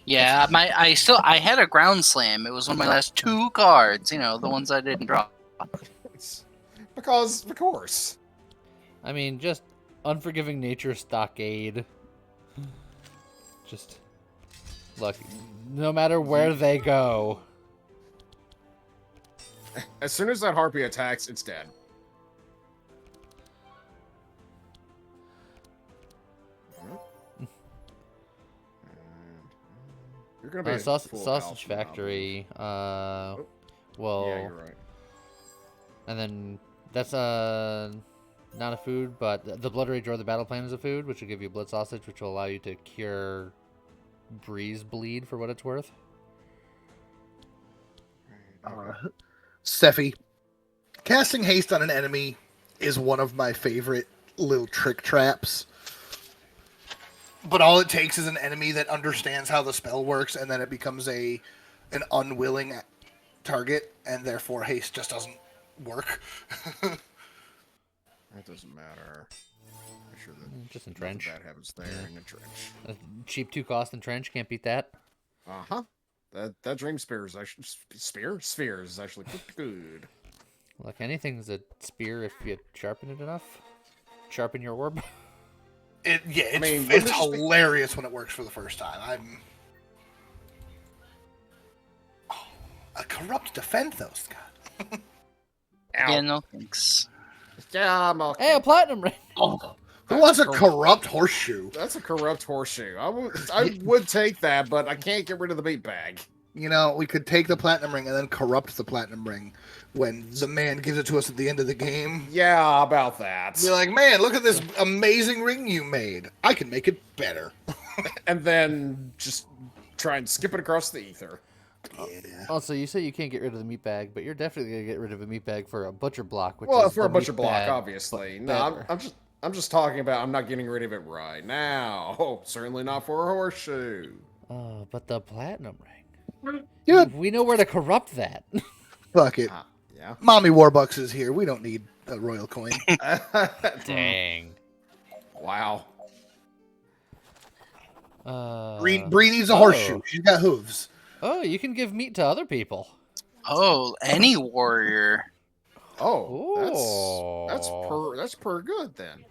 Yeah, I had a ground slam. It was one of my last 2 cards. The ones I didn't draw. Because, of course. I mean, just unforgiving nature stockade. Just look, no matter where they go. As soon as that harpy attacks, it's dead. You're gonna be at full Sausage health now. factory. Well, Yeah, you're right. and then that's not a food, but the blood rage or the battle plan is a food, which will give you blood sausage, which will allow you to cure Breeze bleed for what it's worth. Steffi, casting haste on an enemy is one of my favorite little trick traps. But all it takes is an enemy that understands how the spell works, and then it becomes an unwilling target, and therefore haste just doesn't work. It doesn't matter. I'm sure that Just nothing entrench. bad happens there in the trench. A cheap 2-cost entrench, can't beat that. Uh-huh. That dream spear is actually sphere is actually pretty good. Look, anything's a spear if you sharpen it enough. Sharpen your orb. It's hilarious when it works for the first time. A corrupt defend though, Scott. Yeah, no thanks. Yeah, I'm okay. Hey, a platinum ring. Who wants a corrupt horseshoe? That's a corrupt horseshoe. I would take that, but I can't get rid of the meat bag. We could take the platinum ring and then corrupt the platinum ring when the man gives it to us at the end of the game. Yeah, about that. Be like, man, look at this amazing ring you made. I can make it better. And then just try and skip it across the ether. Yeah. Also, you say you can't get rid of the meat bag, but you're definitely gonna get rid of a meat bag for a butcher block. Which Well, is for a the butcher meat block, bag, obviously. but No, better. I'm just talking about I'm not getting rid of it right now. Oh, certainly not for a horseshoe. Oh, but the platinum ring. Good. We know where to corrupt that. Fuck it. Yeah. Mommy Warbucks is here. We don't need a royal coin. Dang. Wow. Bree needs a horseshoe. She's got hooves. Oh, you can give meat to other people. Oh, any warrior. Oh, that's per good then.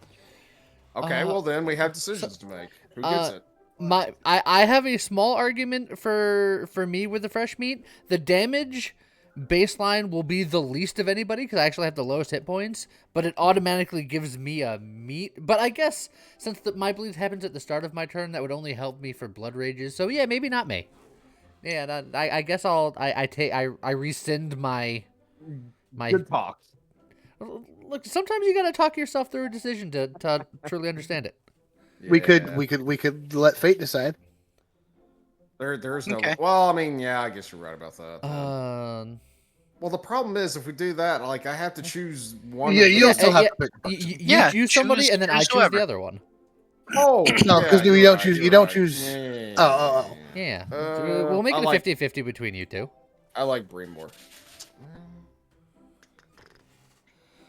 Okay, well then we have decisions to make. Who gets it? I have a small argument for me with the fresh meat. The damage baseline will be the least of anybody because I actually have the lowest hit points, but it automatically gives me a meat. But I guess since my bleed happens at the start of my turn, that would only help me for blood rages. So yeah, maybe not me. Yeah, I guess I rescind my Good talk. Look, sometimes you gotta talk yourself through a decision to truly understand it. We Yeah. could let fate decide. There's no. Okay. Well, I mean, yeah, I guess you're right about that. then. Uh, Well, the problem is if we do that, like I have to choose one. Yeah, of the- you'll still have yeah, to pick a person. Yeah, you choose somebody, choose and then I choose whoever. the other one. Oh No, because yeah, you you're don't right, choose. you're You don't right. choose. Yeah. Oh. Yeah, Uh, we'll make I it a like- 50-50 between you two. I like Bree more.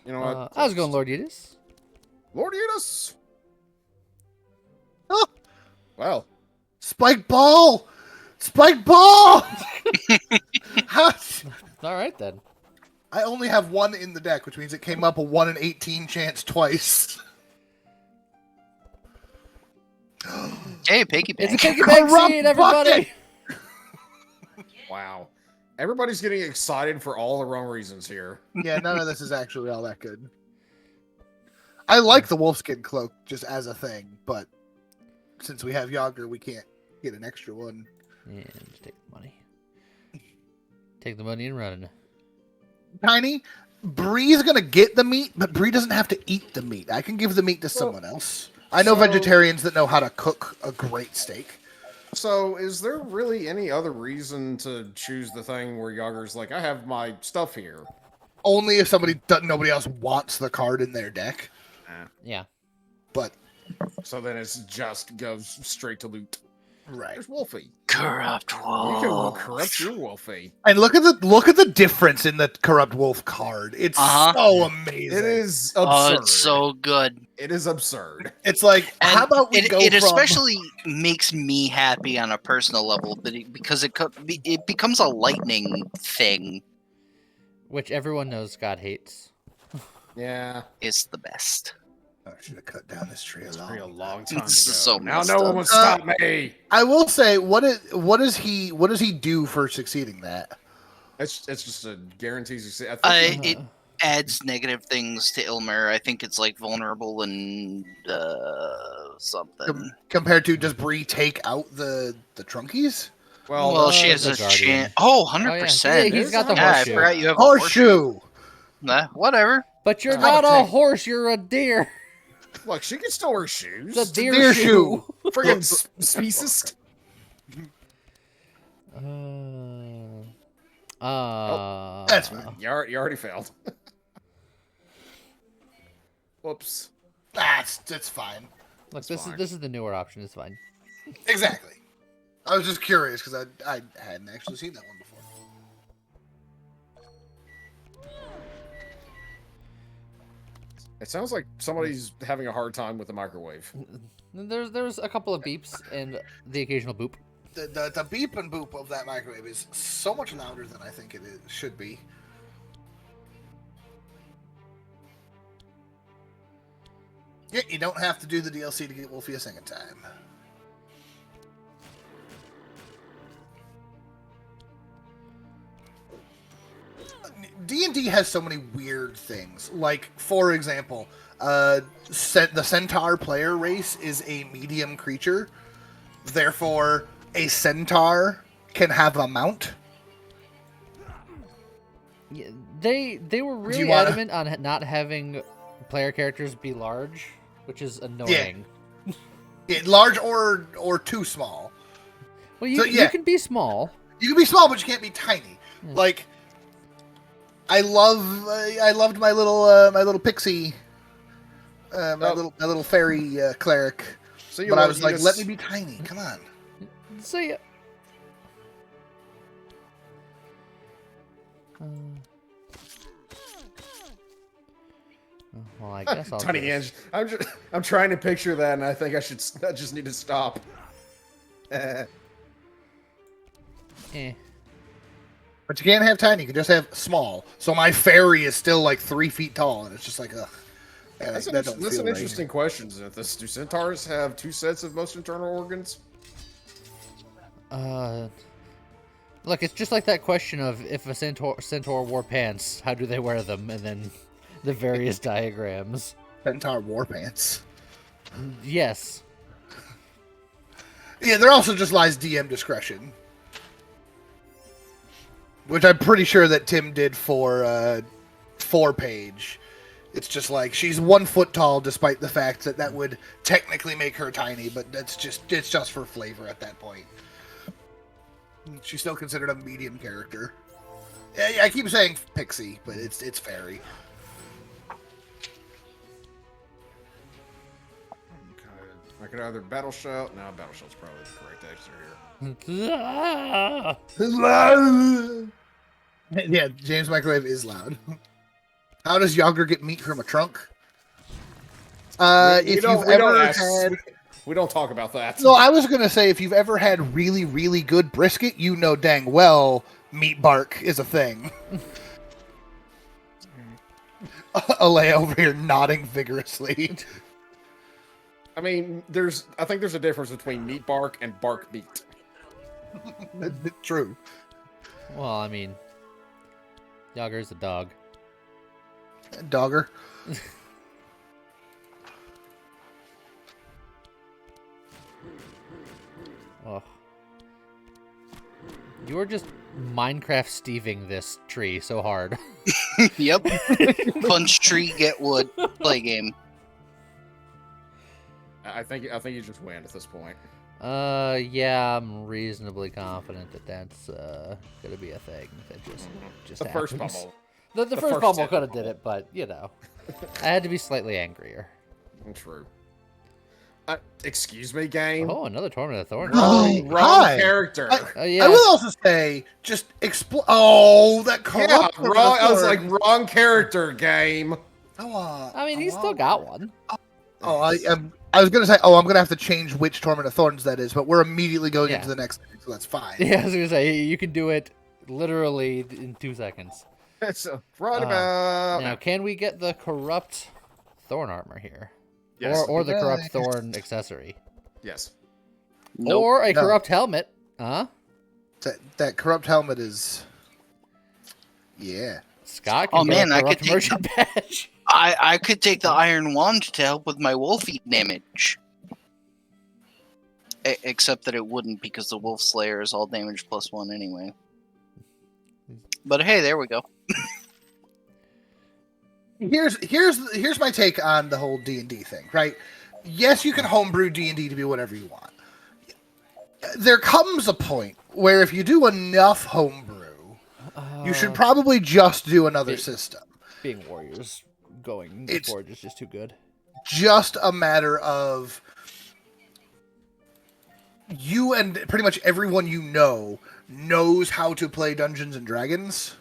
You know what? I was going Lord Yudis. Lord Eunice. Oh, Well, spike ball! Spike ball! How? All right then. I only have one in the deck, which means it came up a 1 in 18 chance twice. Hey, piggy It's a bank. piggy bank Corrupt scene, everybody. bucket! wow. Everybody's getting excited for all the wrong reasons here. Yeah, none of this is actually all that good. I like the wolfskin cloak just as a thing, but since we have Yogger, we can't get an extra one. And just take the money. Take the money and run. Tiny, Bree's gonna get the meat, but Bree doesn't have to eat the meat. I can give the meat to someone else. I know so- vegetarians that know how to cook a great steak. So, is there really any other reason to choose the thing where Yager's like, I have my stuff here? Only if nobody else wants the card in their deck. Yeah. But So then it's just goes straight to loot. right. There's Wolfie. Corrupt You wolf. can corrupt your Wolfie. And look at the difference in the corrupt wolf card. It's so amazing. It is Oh, absurd. it's so good. It is absurd. It's like, And how about we it, go it from... especially makes me happy on a personal level, but because it becomes a lightning thing. Which everyone knows God hates. Yeah. It's the best. I should have cut down this tree It's a pretty a long long time ago. This is so now messed no one up. will stop me. I will say, what does he do for succeeding that? It's just a guarantee success. I think It adds negative things to Ilmer. I think it's like vulnerable and something. Compared to, does Bree take out the trunkies? Well, she has the a Guardian. chance. Oh, Oh, yeah. 100%. Yeah, he's got the Yeah, I horseshoe. forgot you have a horseshoe. Horseshoe. Nah, whatever. But you're I'm not a a tank. horse, you're a deer. look, she can still wear shoes. It's a deer, deer shoe. Friggin' speciesist. That's fine. You already failed. Whoops. That's fine. Look, fine. this is the newer option. It's fine. Exactly. I was just curious because I hadn't actually seen that one before. It sounds like somebody's having a hard time with the microwave. There's a couple of beeps and the occasional boop. The beep and boop of that microwave is so much louder than I think should be. Yeah, you don't have to do the DLC to get Wolfie a second time. D&D has so many weird things. Like, for example, the centaur player race is a medium creature. Therefore, a centaur can have a mount. Yeah, they were really wanna- adamant on not having player characters be large, which is annoying. Large or too small. Well, you So, yeah. you can be small. You can be small, but you can't be tiny. Yeah. Like, I loved my little pixie, my little fairy cleric. So But I was like, let me be tiny. Come on. So yeah. Well, I guess I'll Tiny just- Ange. I'm trying to picture that, and I think I just need to stop. Eh. But you can't have tiny. You can just have small. So my fairy is still like 3 feet tall, and it's just like, ugh. Man, That's that don't an feel right. interesting question. Do centaurs have 2 sets of most internal organs? Look, it's just like that question of if a centaur wore pants, how do they wear them, and then the various diagrams. Centaur war pants. Yes. Yeah, there also just lies DM discretion. Which I'm pretty sure that Tim did for 4-page. It's just like she's 1 foot tall, despite the fact that that would technically make her tiny, but it's just for flavor at that point. She's still considered a medium character. I keep saying pixie, but it's fairy. I could either Battle Shell. No, Battle Shell's probably the correct answer here. Yeah, James Microwave is loud. How does Yogger get meat from a trunk? If you've ever had... We don't talk about that. No, I was going to say, if you've ever had really, really good brisket, you know dang well meat bark is a thing. Alea over here nodding vigorously. I mean, I think there's a difference between meat bark and bark meat. True. Well, I mean, Yogger's a dog. Dogger. Oh. You are just Minecraft Steving this tree so hard. Yep. Punch tree, get wood. Play game. I think you just win at this point. Yeah, I'm reasonably confident that that's gonna be a thing that just The first happens. pummel. The first pummel could have did it, but you know, I had to be slightly angrier. True. Excuse me, game. Oh, another Tournament of Thorns. Oh, Wrong hi. character. Yeah. I will also say, just Oh, that corrupt. Yeah, wrong. I was like, wrong character, game. I mean, he's still got one. I was gonna say, I'm gonna have to change which Torment of Thorns that is, but we're immediately going into the next thing, so that's fine. Yeah, I was gonna say you can do it literally in 2 seconds. So right about Now, can we get the corrupt thorn armor here? Yes. Or the corrupt thorn accessory? Yes. Nope. Or a corrupt helmet? Huh? That corrupt helmet is, yeah. Scott can Oh, get man, a I corrupt could take merchant badge. I could take the iron wand to help with my wolf eat damage. Except that it wouldn't, because the wolf slayer is all damage +1 anyway. But hey, there we go. Here's my take on the whole D&D thing, right? Yes, you can homebrew D&D to be whatever you want. There comes a point where if you do enough homebrew, you should probably just do another system. Being warriors going forward is just too good. Just a matter of you and pretty much everyone you know knows how to play Dungeons and Dragons,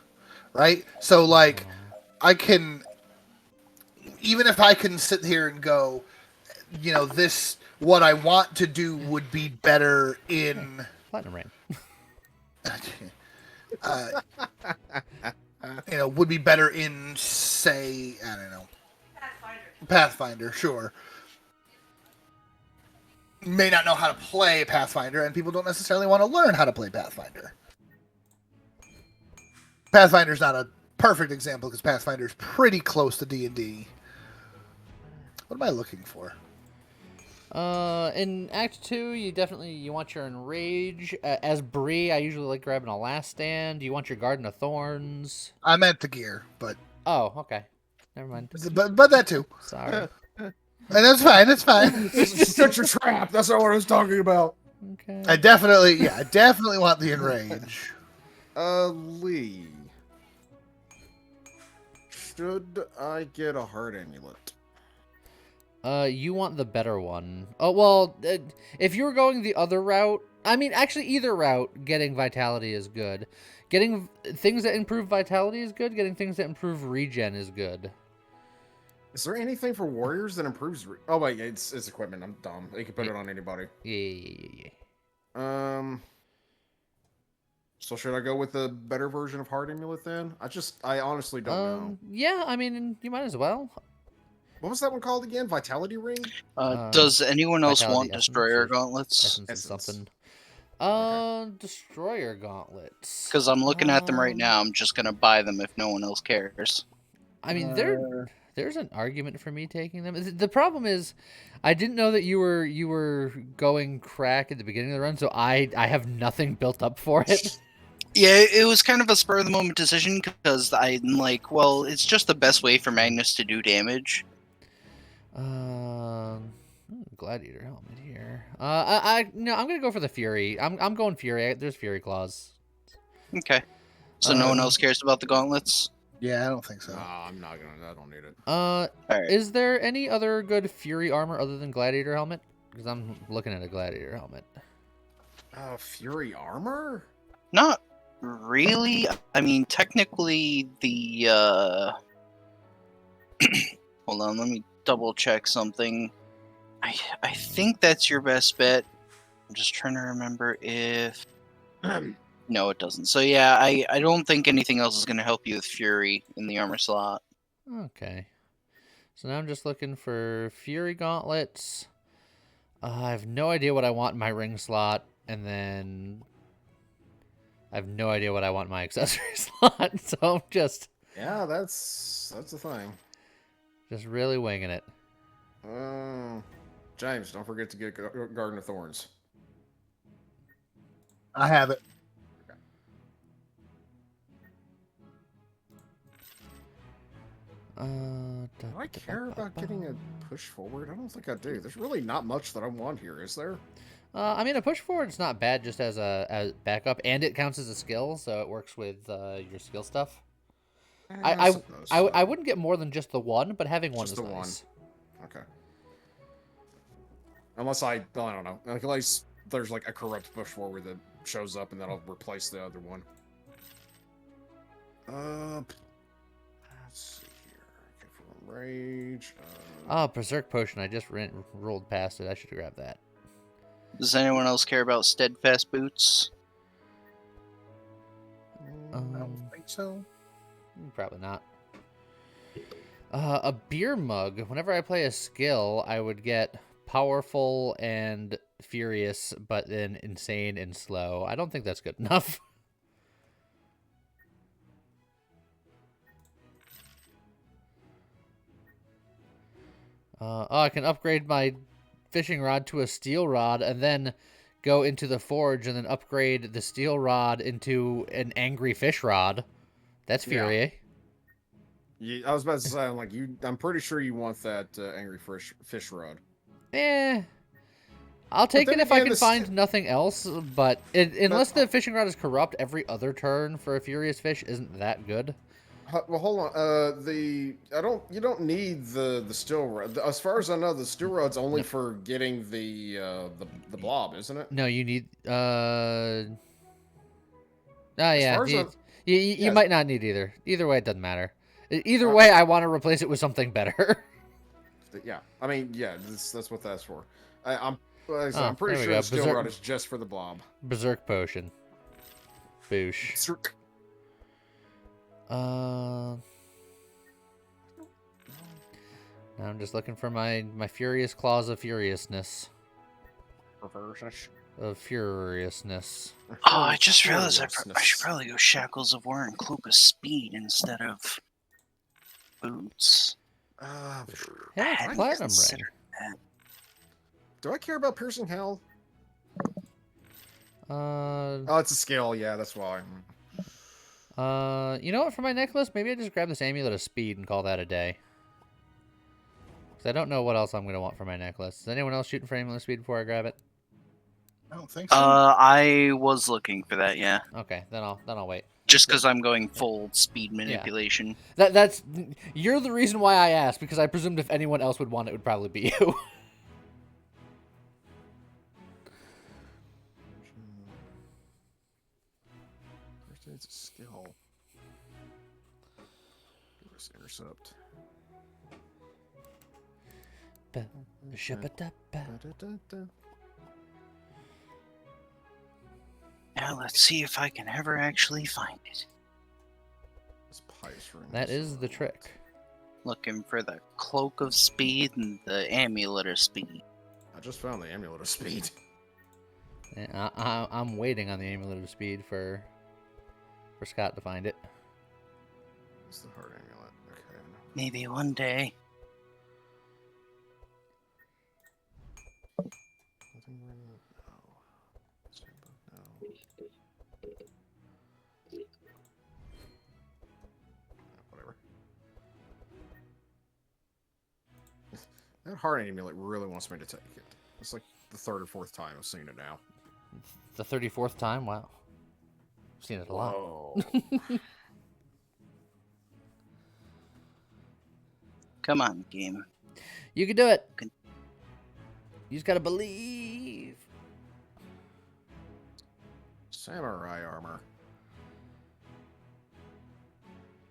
right? So, like, even if I can sit here and go, you know, what I want to do would be better in Platinum Rain. would be better in, say, I don't know, Pathfinder, sure. May not know how to play Pathfinder, and people don't necessarily want to learn how to play Pathfinder. Pathfinder's not a perfect example, because Pathfinder's pretty close to D&D. What am I looking for? In Act 2, you want your Enrage. As Bree, I usually like grabbing a Last Stand. You want your Garden of Thorns. I meant the gear, but... Oh, okay. Never mind. But that too. Sorry. And that's fine, that's fine. Shut your trap. That's not what I was talking about. Okay. I definitely want the Enrage. Lee. Should I get a heart amulet? You want the better one. Oh, well, if you were going the other route, I mean, actually, either route, getting Vitality is good. Getting things that improve Vitality is good. Getting things that improve Regen is good. Is there anything for warriors that improves? Oh wait, it's equipment. I'm dumb. You can put it on anybody. Yeah. So should I go with the better version of heart amulet then? I honestly don't know. Yeah, I mean, you might as well. What was that one called again? Vitality ring? Does anyone else Vitality want essence Destroyer or Gauntlets? Essence of something. Destroyer Gauntlets. Because I'm looking at them right now. I'm just going to buy them if no one else cares. I mean, there's an argument for me taking them. The problem is, I didn't know that you were going crack at the beginning of the run, so I have nothing built up for it. Yeah, it was kind of a spur of the moment decision because I'm like, well, it's just the best way for Magnus to do damage. Gladiator helmet here. No, I'm gonna go for the Fury. I'm going Fury. There's Fury claws. Okay. So no one Um, else cares about the gauntlets? Yeah, I don't think so. Nah, I'm not gonna. I don't need it. Alright. Is there any other good Fury armor other than Gladiator helmet? Because I'm looking at a Gladiator helmet. Fury armor? Not really. I mean, technically, the hold on, let me double check something. I think that's your best bet. I'm just trying to remember if no, it doesn't. So yeah, I don't think anything else is going to help you with Fury in the armor slot. Okay. So now I'm just looking for Fury gauntlets. I have no idea what I want in my ring slot, and then I have no idea what I want in my accessory slot. So I'm just Yeah, that's the thing. really winging it. James, don't forget to get Garden of Thorns. I have it. Do I care about getting a push forward? I don't think I do. There's really not much that I want here, is there? I mean, a push forward is not bad just as a backup, and it counts as a skill, so it works with your skill stuff. suppose I so. wouldn't get more than just the one, but having one Just is the one. nice. Okay. Unless I don't know. Like, at least there's like a corrupt push forward that shows up and that'll replace the other one. Let's see here. Okay, for rage. Oh, Berserk Potion. I just rolled past it. I should have grabbed that. Does anyone else care about steadfast boots? I don't think so. Probably not. A beer mug. Whenever I play a skill, I would get powerful and furious, but then insane and slow. I don't think that's good enough. I can upgrade my fishing rod to a steel rod and then go into the forge and then upgrade the steel rod into an angry fish rod. That's Yeah. Fury. I was about to say, I'm pretty sure you want that angry fish rod. I'll take then it if I again, can find nothing else, but unless the fishing rod is corrupt, every other turn for a furious fish isn't that good. Well, hold on. You don't need the steel rod. As far as I know, the steel rod's only for getting the blob, isn't it? No, you need As yeah, far as you yeah. might not need either. Either way, it doesn't matter. Either Uh, way, I want to replace it with something better. Yeah, I mean, yeah, that's what that's for. I'm Oh, pretty there we sure go. the steel rod is just for the blob. Berserk Potion. Boosh. Berserk. Now I'm just looking for my Furious Claws of Furiousness. Of Furiousness. Oh, I just realized I should Furiousness. probably go Shackles of War and Cloak of Speed instead of boots. Hey, I it's hadn't Platinum Ring. considered that. Do I care about piercing hell? Uh, Oh, it's a skill. Yeah, that's why. you know what? For my necklace, maybe I just grab this Amulet of Speed and call that a day. Because I don't know what else I'm going to want for my necklace. Is anyone else shooting for Amulet of Speed before I grab it? I don't think so. I was looking for that, yeah. Okay, then I'll wait. Just because I'm going full speed manipulation. That's you're the reason why I asked, because I presumed if anyone else would want it, would probably be you. First aid's a skill. Intercept. Now let's see if I can ever actually find it. That is the trick. Looking for the Cloak of Speed and the Amulet of Speed. I just found the Amulet of Speed. I'm waiting on the Amulet of Speed for Scott to find it. It's the heart amulet. Okay. Maybe one day. Nothing right now. No. That heart amulet really wants me to take it. It's like the third or fourth time I've seen it now. The 34th time? Wow. I've seen it a lot. Whoa. Come on, game. You can do it. Can- You just gotta believe. Samurai armor.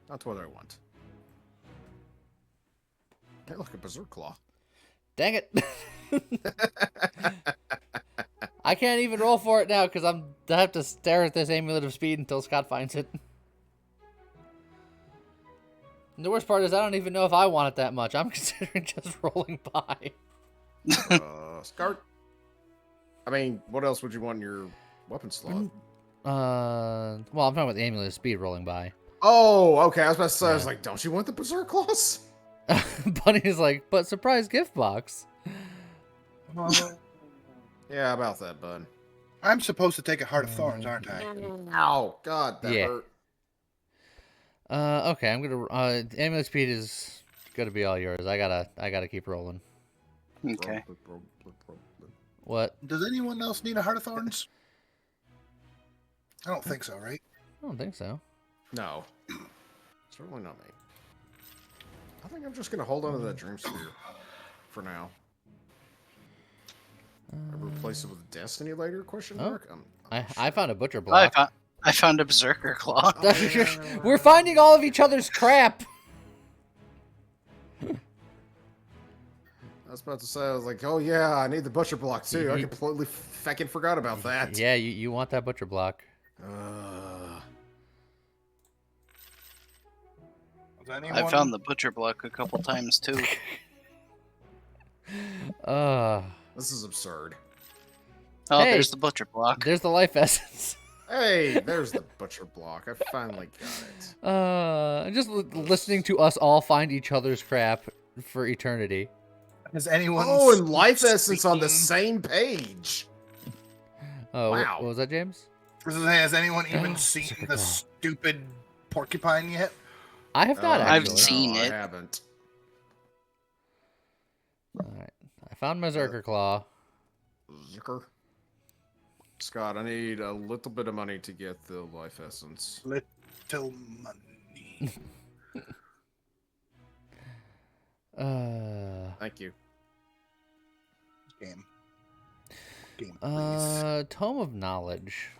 That's what I want. Hey, look, a berserk claw. Dang it. I can't even roll for it now because I have to stare at this amulet of speed until Scott finds it. And the worst part is I don't even know if I want it that much. I'm considering just rolling by. Scart. I mean, what else would you want in your weapon slot? Well, I'm talking about the amulet of speed rolling by. Oh, okay. I was about to say, I was Yeah. like, don't you want the berserk claws? Bunny's like, but surprise gift box. Yeah, about that, bud. I'm supposed to take a Heart of Thorns, aren't I? Ow, God, that Yeah. hurt. Okay, I'm gonna. Amulet speed is gonna be all yours. I gotta keep rolling. Okay. What? Does anyone else need a Heart of Thorns? I don't think so, right? I don't think so. No. Certainly not me. I think I'm just going to hold on to that Dream Sphere for now. Replace it with Destiny later? Question Oh. mark? I found a butcher Oh, block. I found a berserker claw. We're finding all of each other's crap. I was about to say, I was like, oh yeah, I need the butcher block too. I Ye- completely fucking forgot about that. Yeah, you want that butcher block. Does anyone... I found the butcher block a couple times too. This is absurd. Oh, Hey. there's the butcher block. There's the life essence. Hey, there's the butcher block. I finally got it. Just listening to us all find each other's crap for eternity. Has anyone... Oh, and life essence on the speaking- same page. Oh, Wow. what was that, James? Has anyone even seen Super the cool. stupid porcupine yet? I have not I've actually. seen no, it. I haven't. All right, I found my Zerker Claw. Zucker. Scott, I need a little bit of money to get the life essence. Little money. Thank you. Game, please. Tome of Knowledge.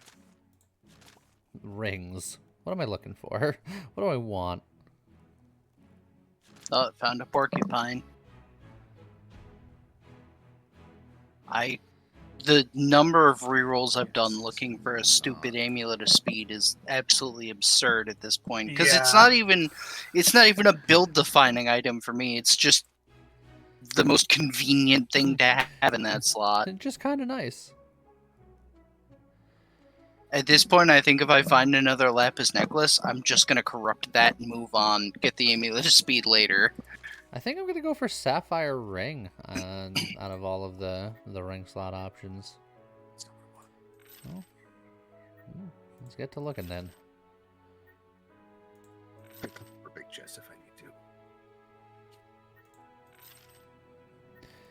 Rings. What am I looking for? What do I want? Oh, I found a porcupine. The number of rerolls I've done looking for a stupid amulet of speed is absolutely absurd at this point. Because it's Yeah. not even a build defining item for me. It's just the most convenient thing to have in that slot. It's just kind of nice. At this point, I think if I find another lapis necklace, I'm just gonna corrupt that and move on. Get the amulet of speed later. I think I'm gonna go for Sapphire Ring out of all of the ring slot options. Well, let's get to looking then. Pick up for big chest if I need to.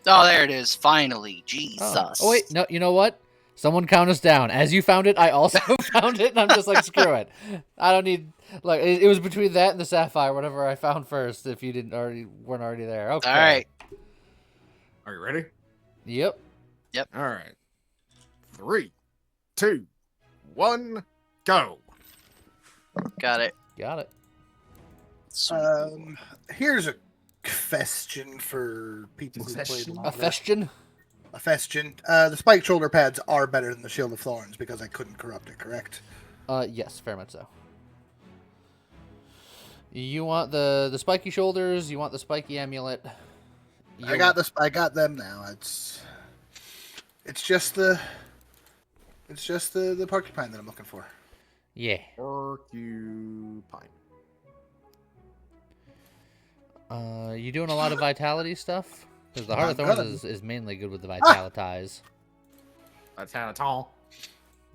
Oh, there it is. Finally, Jesus. Oh wait, no, you know what? Someone count us down. As you found it, I also found it, and I'm just like, screw it. I don't need like it was between that and the sapphire, whatever I found first. If you weren't already there, okay. All right. Are you ready? Yep. All right. 3, 2, 1, go. Got it. Got it. Sweet. Here's a question for people who played Question? A longer. festion. A question. The spiked shoulder pads are better than the Shield of Thorns because I couldn't corrupt it, correct? Yes, very much so. You want the spiky shoulders? You want the spiky amulet? I got this. I got them now. It's just the porcupine that I'm looking for. Yeah. Porcupine. You doing a lot of vitality stuff? Because the Heart of I'm Thorns gonna. is mainly good with the vitalitize. That's how tall.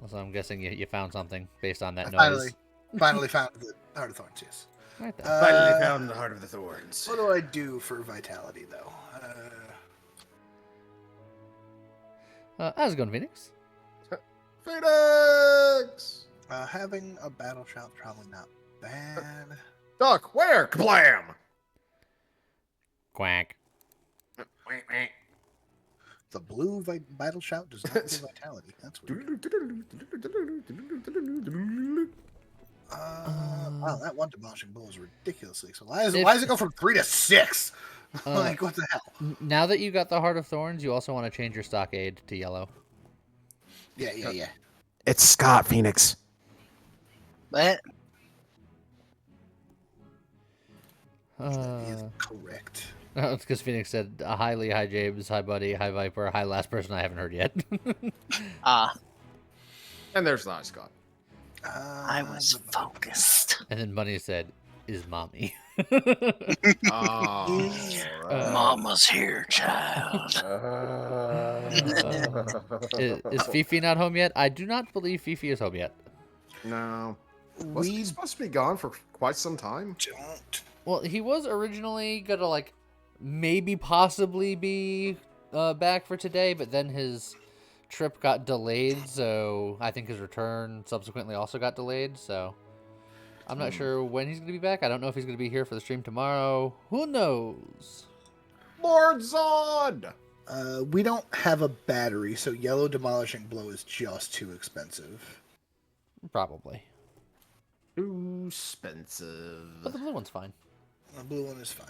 So I'm guessing you found something based on that I noise. finally found the Heart of Thorns. Yes. Right there. Finally found the heart of the thorns. What do I do for vitality though? How's it going, Phoenix? Phoenix! Having a battle shout probably not bad. Duck, where? Kablam! Quack. The blue battle shout does not give vitality. That's weird. Wow, that one demolishing blow is ridiculously. So why does it go from 3 to 6? Like, what the hell? Now that you got the Heart of Thorns, you also want to change your stockade to yellow. Yeah. It's Scott, Phoenix. But That is correct. It's because Phoenix said, hi Lee, hi James, hi Buddy, hi Viper, hi last person I haven't heard yet. And there's the high Scott. I was focused. And then Bunny said, is mommy. Oh, Mama's here, child. Is Fifi not home yet? I do not believe Fifi is home yet. No. Wasn't he supposed to be gone for quite some time? Don't. Well, he was originally going to, like, maybe possibly be back for today, but then his trip got delayed, so I think his return subsequently also got delayed, so I'm not sure when he's going to be back. I don't know if he's going to be here for the stream tomorrow. Who knows? Lord Zod! We don't have a battery, so yellow demolishing blow is just too expensive. Probably. Too expensive. But the blue one's fine. The blue one is fine.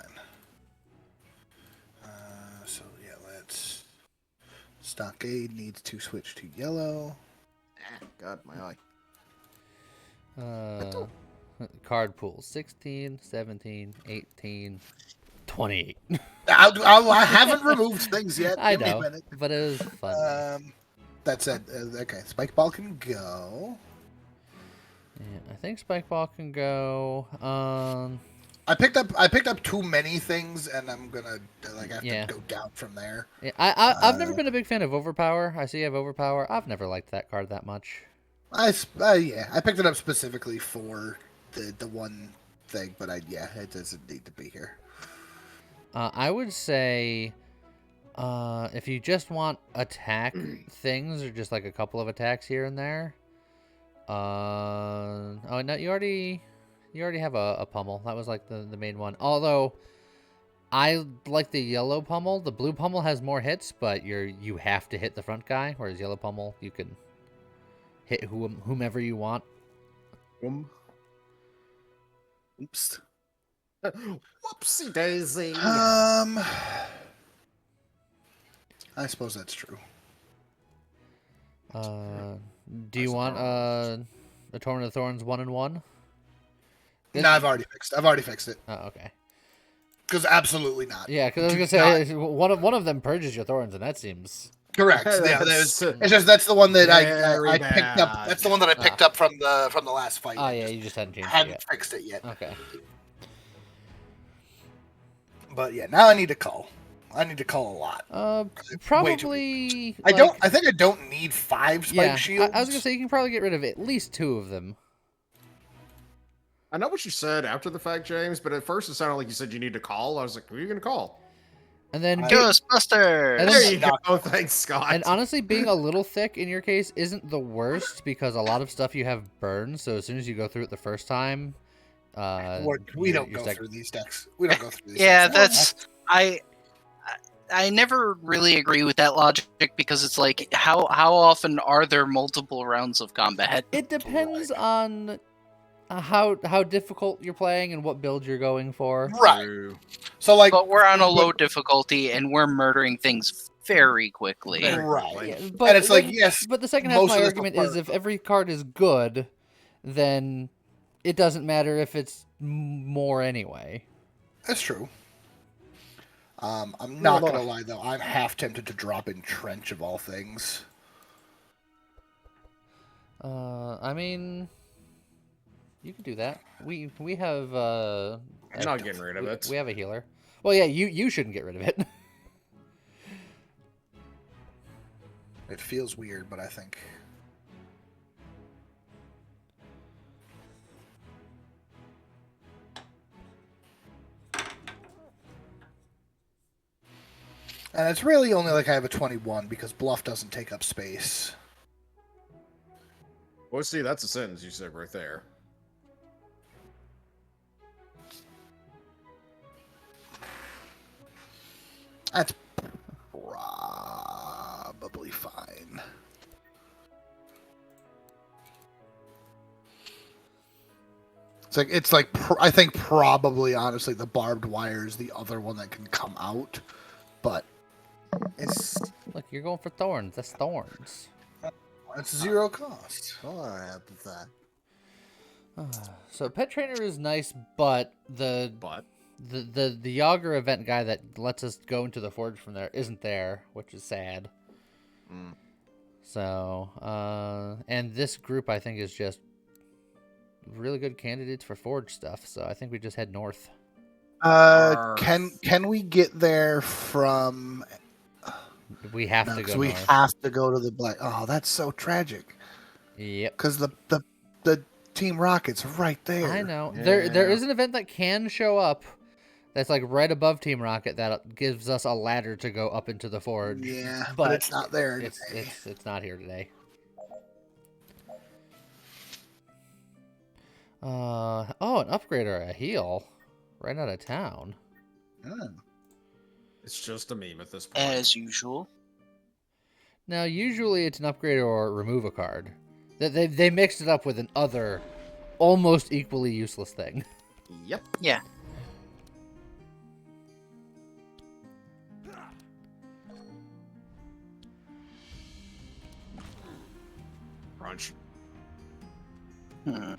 So yeah, let's... Stockade needs to switch to yellow. God, my eye. Card pool 16, 17, 18, 28. I haven't removed things yet. I Give me a know, minute. but it was fun. That said, okay, Spike Ball can go. Yeah, I think Spike Ball can go. I picked up too many things, and I'm gonna have to go down from there. Yeah, I've never been a big fan of Overpower. I see you have Overpower. I've never liked that card that much. I picked it up specifically for the one thing, but it doesn't need to be here. I would say, if you just want attack things, or just like a couple of attacks here and there. Oh no, you already have a pummel. That was like the main one. Although I like the yellow pummel. The blue pummel has more hits, but you have to hit the front guy. Whereas yellow pummel, you can hit whomever you want. Oops. Whoopsie daisy. I suppose that's true. Do you want a Torment of Thorns 1-1? No, I've already fixed it. Oh, okay. Because absolutely not. Yeah, because I was gonna say one of them purges your thorns, and that seems correct. Yeah, it's just that's the one that I picked up. That's the one that I picked up from the last fight. Oh yeah, you just hadn't changed it hadn't yet. fixed it yet. Okay. But yeah, now I need to call. I need to call a lot. Probably. I don't. I think I don't need 5 spike shields. I was gonna say you can probably get rid of at least 2 of them. I know what you said after the fact, James, but at first it sounded like you said you need to call. I was like, who are you going to call? And then Ghostbusters! And There you go. Oh, thanks, Scott. And honestly, being a little thick in your case isn't the worst because a lot of stuff you have burns. So as soon as you go through it the first time, we don't go through these decks. We don't go through these. Yeah, decks. that's I never really agree with that logic because it's like how often are there multiple rounds of combat? It depends on how difficult you're playing and what build you're going for. Right. So but we're on a low difficulty and we're murdering things very quickly. Right. Yeah, and it's yes. But the second half of my argument is if every card is good, then it doesn't matter if it's more anyway. That's true. I'm not gonna lie though. I'm half tempted to drop in Trench of all things. I mean, you could do that. We have I'm not getting rid of it. We have a healer. Well, yeah, you shouldn't get rid of it. It feels weird, but I think. And it's really only like I have a 21 because bluff doesn't take up space. Well, see, that's a sentence you said right there. That's probably fine. I think probably honestly the barbed wire is the other one that can come out, but it's Look, you're going for thorns. That's thorns. 0 cost. Oh, I have that. So pet trainer is nice, but the Yogger event guy that lets us go into the forge from there isn't there, which is sad. Mm. So, and this group I think is just really good candidates for forge stuff. So I think we just head north. Can we get there from? We have No, to 'cause go we north. have to go to the black. Oh, that's so tragic. Yep. Because the Team Rocket's right there. I know. Yeah. There is an event that can show up that's like right above Team Rocket that gives us a ladder to go up into the forge. Yeah, but it's not there. It's not here today. Oh, an upgrade or a heal right out of town. It's just a meme at this point. As usual. Now, usually it's an upgrade or remove a card. They mixed it up with an other, almost equally useless thing. Yep. Yeah. Crunch. Hmm.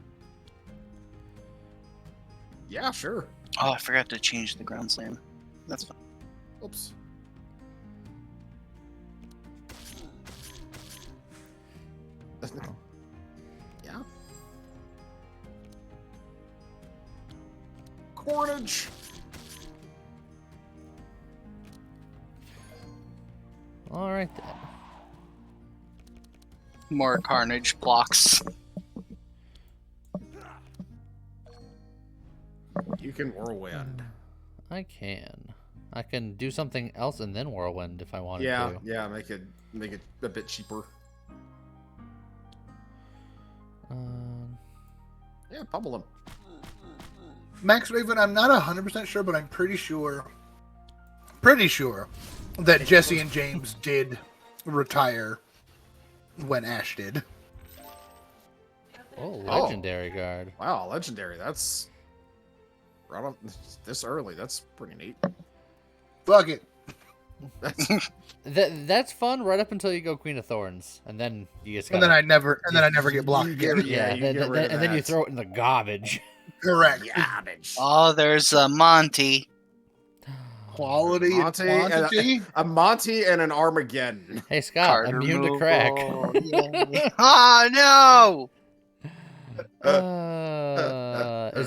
Yeah, sure. Oh, I forgot to change the ground slam. That's fine. Oops. Yeah. Cornage. All right then. More carnage blocks. You can whirlwind. I can do something else and then whirlwind if I wanted to. Yeah, make it a bit cheaper. Yeah, pummel him. Max Raven, I'm not 100% sure, but I'm pretty sure that Jesse and James did retire when Ash did. Oh, legendary guard. Wow, legendary. That's right on this early. That's pretty neat. Fuck it. That's, That's fun right up until you go Queen of Thorns, and then you just And then I never get blocked again. Yeah, you get rid of and then you that. throw it in the garbage. Correct. garbage. Oh, there's Monty. Quality and Monty quantity. A Monty and an Armageddon. Hey Scott, Card immune to crack. Oh, no!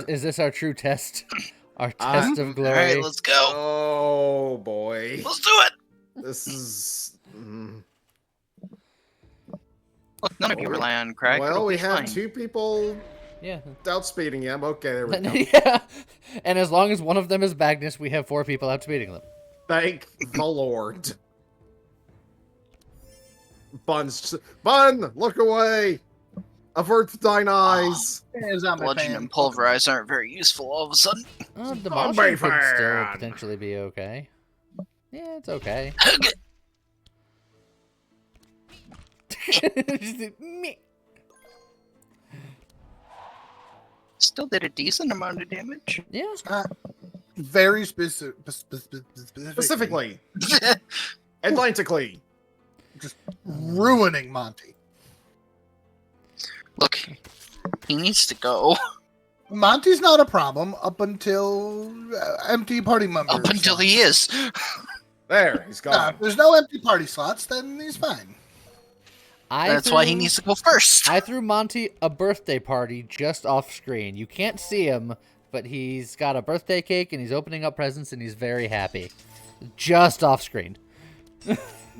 Is this our true test? Our test of glory? All right, let's go. Oh boy, Let's do it. this is. Look, none of you rely on crack. Well, It'll we be have fine. 2 people Yeah. outspeeding him. Okay, there we go. Yeah. And as long as one of them is Magnus, we have 4 people outspeeding them. Thank the Lord. Bun, look away. Avert thine eyes. Bludgeon and pulverize aren't very useful all of a sudden. Demolition could still fan. potentially be okay. Yeah, it's okay. Meh. Still did a decent amount of damage. Yeah. Very Specifically. Atlantically. just ruining Monty. Look, he needs to go. Monty's not a problem up until empty party members. Up until he is. There, he's If gone. there's no empty party slots, then he's fine. That's why he needs to go first. I threw Monty a birthday party just off screen. You can't see him, but he's got a birthday cake and he's opening up presents and he's very happy. Just off screen.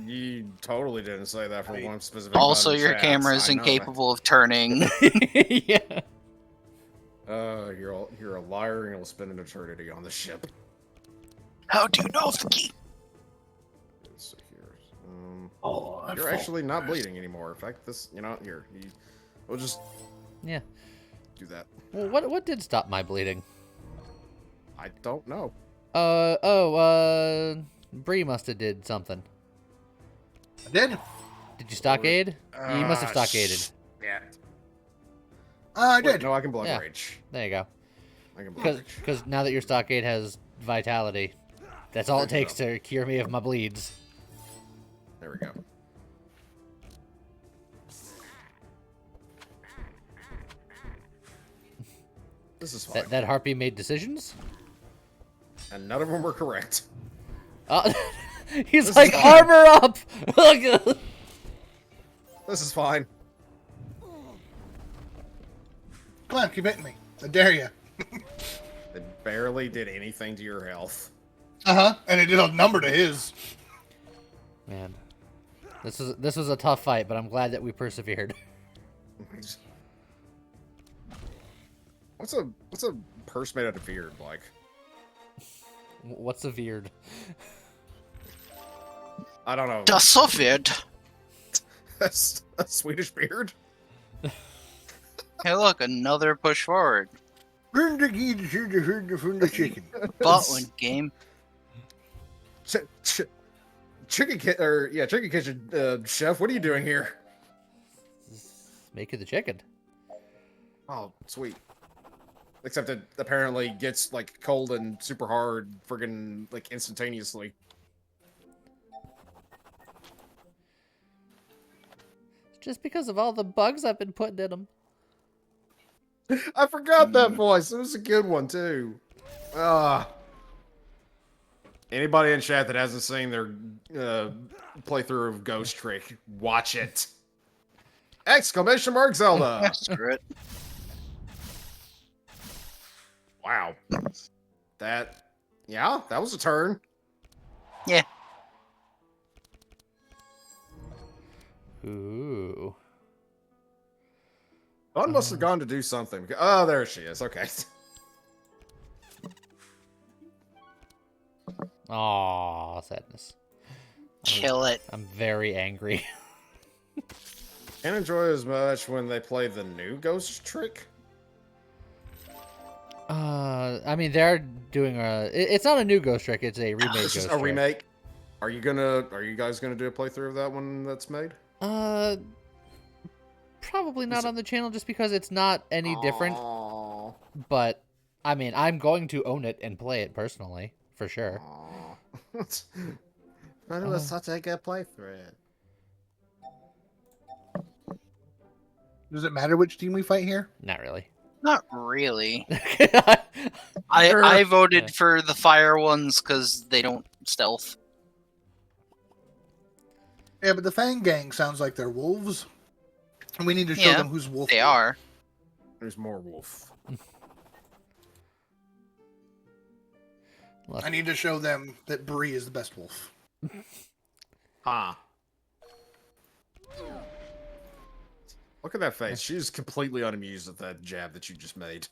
You totally didn't say that for one specific. Also, button your chats. camera is I know incapable of turning. Yeah. that. You're a liar and you'll spend an eternity on the ship. How do you know the key? Oh, You're actually not bleeding anymore. In fact, this, here, we'll just Yeah. do that. Well, what did stop my bleeding? I don't know. Bree must have did something. I did. Did you stockade? You must have stockaded. Yeah. I Wait, did. no, I can blood Yeah. rage. There you go. I can blood rage. Because now that your stockade has vitality, that's all it There you takes to cure me of my bleeds. There we go. This is fine. That harpy made decisions? And none of them were correct. He's This like, is fine. armor up! This is fine. Come on, keep hitting me. I dare you. It barely did anything to your health. And it did a number to his. Man, this was a tough fight, but I'm glad that we persevered. What's a purse made out of beard like? What's a veered? I don't know. Das so weird. That's a Swedish beard. Hey, look, another push forward. From the chicken. Botland game. Chicken kitchen chef. What are you doing here? Making the chicken. Oh, sweet. Except it apparently gets like cold and super hard, friggin' like instantaneously. Just because of all the bugs I've been putting in them. I forgot that voice. It was a good one too. Anybody in chat that hasn't seen their playthrough of Ghost Trick, watch it. Exclamation mark Zelda. Screw it. Wow. That was a turn. Yeah. Ooh. Dawn must have gone to do something. Oh, there she is. Okay. Aw, sadness. Kill it. I'm very angry. Can't enjoy as much when they play the new Ghost Trick. I mean, they're doing it's not a new Ghost Trick, it's a remake It's just Ghost a Trick. remake. Are you guys gonna do a playthrough of that one that's made? Probably not on the channel just because it's not any different. Aww. But, I mean, I'm going to own it and play it personally, for sure. But it was such a good playthrough. Does it matter which team we fight here? Not really. Not really. I voted for the fire ones because they don't stealth. Yeah, but the Fang Gang sounds like they're wolves. And we need to show Yeah, them who's wolf. They are. There's more wolf. I need to show them that Bree is the best wolf. Ha. Look at that face. She's completely unamused at that jab that you just made.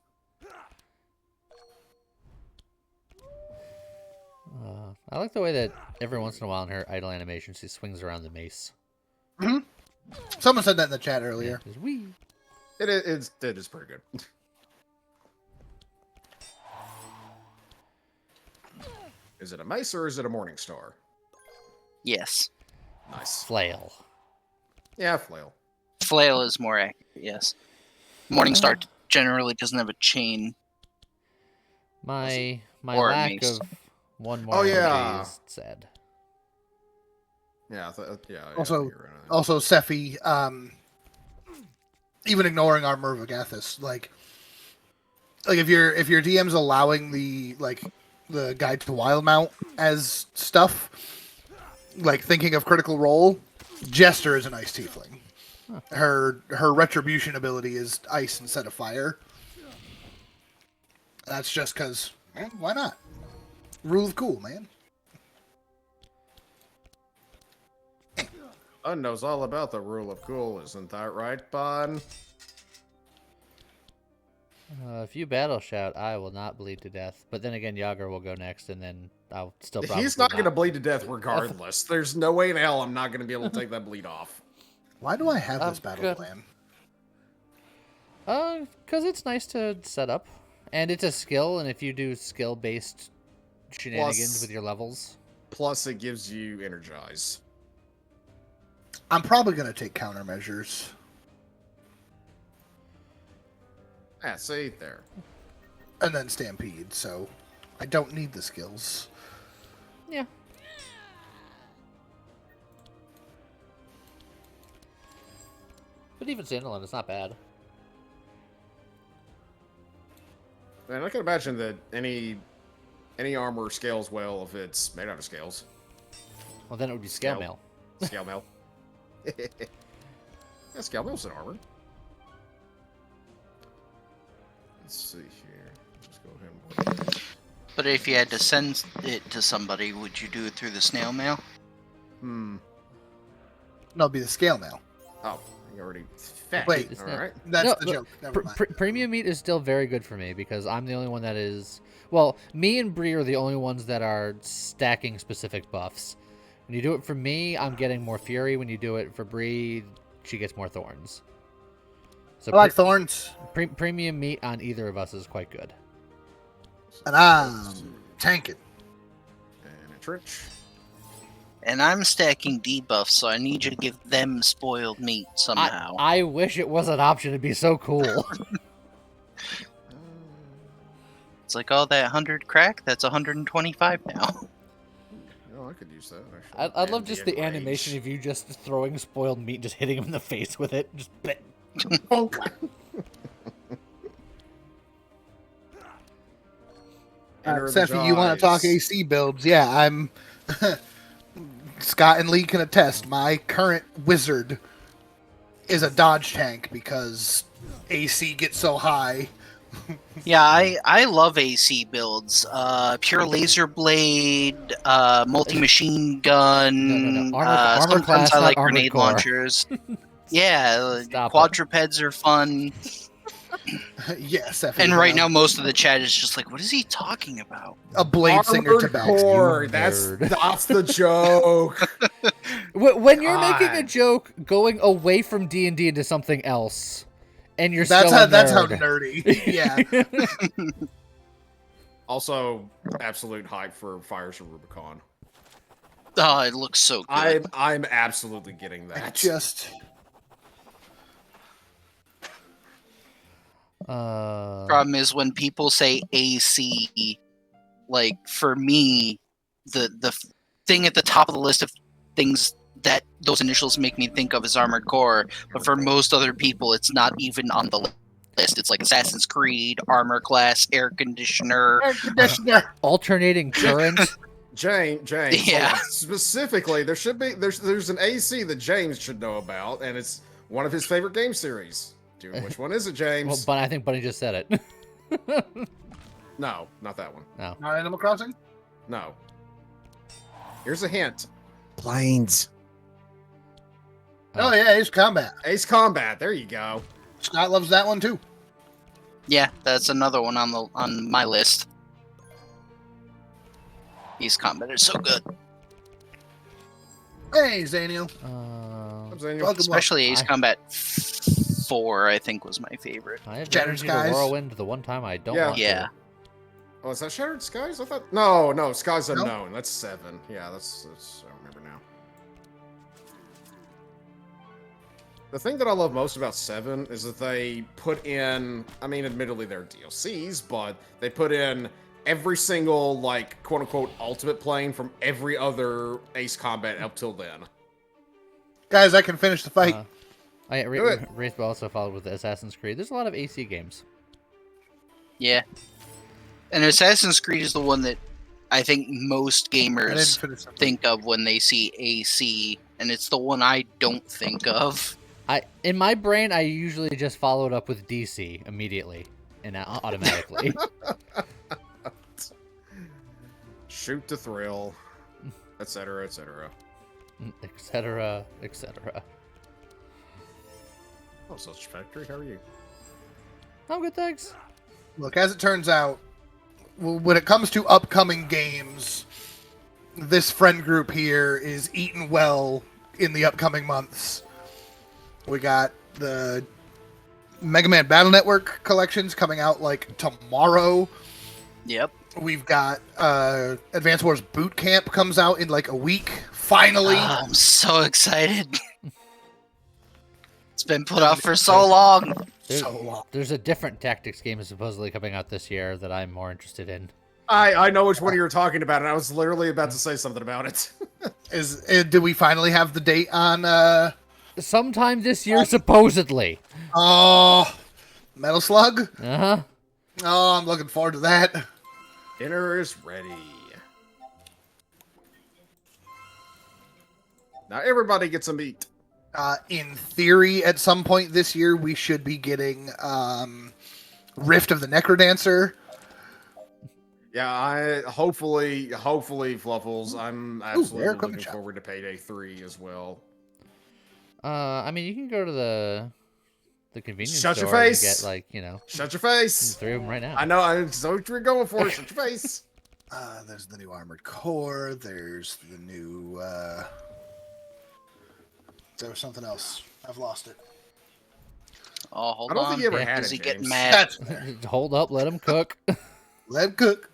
I like the way that every once in a while in her idle animation she swings around the mace. Mm-hmm. Someone said that in the chat earlier. Just wee. It is pretty good. Is it a mace or is it a morning star? Yes. Nice. Flail. Yeah, flail. Flail is more accurate, yes. Morningstar generally doesn't have a chain. My Or a lack mace. of one more Oh, emoji yeah. is sad. Yeah, yeah. Also- you're right. Also, Sephi, even ignoring our Mervagathis, like if your DM's allowing the guide to wild mount as stuff, like thinking of Critical Role, Jester is an ice tiefling. Huh. Her retribution ability is ice instead of fire. That's just because, why not? Rule of cool, man. Un knows all about the rule of cool, isn't that right, Bun? If you battle shout, I will not bleed to death. But then again, Yogger will go next, and then I'll still probably He's not going to bleed to death regardless. There's no way in hell I'm not going to be able to take that bleed off. Why do I have I'm this battle good. plan? Because it's nice to set up. And it's a skill, and if you do skill-based shenanigans with your levels. Plus, it gives you energize. I'm probably going to take countermeasures. See, there. And then Stampede, so I don't need the skills. Yeah. But even standalone, it's not bad. Man, I can imagine that any armor scales well if it's made out of scales. Well, then it would be scale mail. Scale mail. Yeah, scale mail's an armor. Let's see here. Just go ahead and... But if you had to send it to somebody, would you do it through the snail mail? No, it'd be the scale mail. Oh, you already... Fat. Wait, all right. That's No, the joke. Never mind. Premium meat is still very good for me because I'm the only one that is... Well, me and Bree are the only ones that are stacking specific buffs. When you do it for me, I'm getting more fury. When you do it for Bree, she gets more thorns. So I like thorns. Premium meat on either of us is quite good. And I'm tanking. And a trench. And I'm stacking debuffs, so I need you to give them spoiled meat somehow. I wish it was an option. It'd be so cool. It's like, oh, that 100 crack, that's 125 now. Oh, I could use that, actually. I'd love just the animation of you just throwing spoiled meat, just hitting him in the face with it. Just bit. Sephi, you want to talk AC builds? Yeah, I'm... Scott and Lee can attest, my current wizard is a dodge tank because AC gets so high. Yeah, I love AC builds. Pure laser blade, multi-machine gun. No. Armor class, sometimes I not like armored grenade core. launchers. Yeah, Stop quadrupeds are fun. Yes, Sephi. And right now, most of the chat is just like, what is he talking about? a blade singer to bags. Core. you That's nerd. the joke. When you're making a God. joke going away from D&D into something else, and you're That's still how a that's how nerd. nerdy. Yeah. Also, absolute hype for Fires of Rubicon. Oh, it looks so good. I'm absolutely getting I that. just Problem is when people say AC, like for me, the thing at the top of the list of things that those initials make me think of is Armored Core, but for most other people, it's not even on the list. It's like Assassin's Creed, Armor Class, Air Conditioner. alternating current. James. Yeah. hold on. Specifically, there's an AC that James should know about, and it's one of his favorite game series. Dude, which one is it, James? Well, but I think Bunny just said it. No, not that one. No. Not Animal Crossing? No. Here's a hint. Planes. Oh yeah, Ace Combat. Ace Combat. There you go. Scott loves that one too. Yeah, that's another one on my list. Ace Combat is so good, Hey, Zaniel. I'm saying Welcome. especially Ace I- Combat 4. I think was my favorite. I have Shattered Energy to Skies? Whirlwind the one time I don't Yeah. want Yeah. to. Oh, is that Shattered Skies? I thought. No, Skies No? Unknown. That's 7. Yeah, that's. I don't remember now. The thing that I love most about 7 is that they put in. I mean, admittedly, they're DLCs, but they put in every single like quote unquote ultimate plane from every other Ace Combat up till then. Guys, I can finish the fight. Do it. Wraith also followed with Assassin's Creed. There's a lot of AC games. Yeah. And Assassin's Creed is the one that I think most I didn't gamers finish the fight. think of when they see AC, and it's the one I don't think of. In my brain, I usually just follow it up with DC immediately and automatically. Shoot to thrill, etc., etc. etc., etc. Oh, Sausage Factory, how are you? Oh, good, thanks. Look, as it turns out, when it comes to upcoming games, this friend group here is eating well in the upcoming months. We got the Mega Man Battle Network collections coming out like tomorrow. Yep. We've got Advance Wars Boot Camp comes out in like a week. Finally. Oh, I'm so excited. It's been put off for so long. There's a different tactics game supposedly coming out this year that I'm more interested in. I know which one you're talking about, and I was literally about to say something about it. Did we finally have the date on? Sometime this year, supposedly. Oh, Metal Slug. Uh-huh. Oh, I'm looking forward to that. Dinner is ready. Now everybody gets a meat. In theory, at some point this year, we should be getting Rift of the Necrodancer. Yeah, hopefully, Fluffles. I'm absolutely looking forward to Payday 3 as well. I mean, you can go to the convenience Shut your store and face. get, like, you know, Shut your face. 3 of them right now. I know. I know what you're going for. Shut your face. There's the new Armored Core. There's the new. There was something else. I've lost it. Oh, hold I don't on. think you ever had Is it, he getting James. mad? Hold up, let him cook. Let him cook.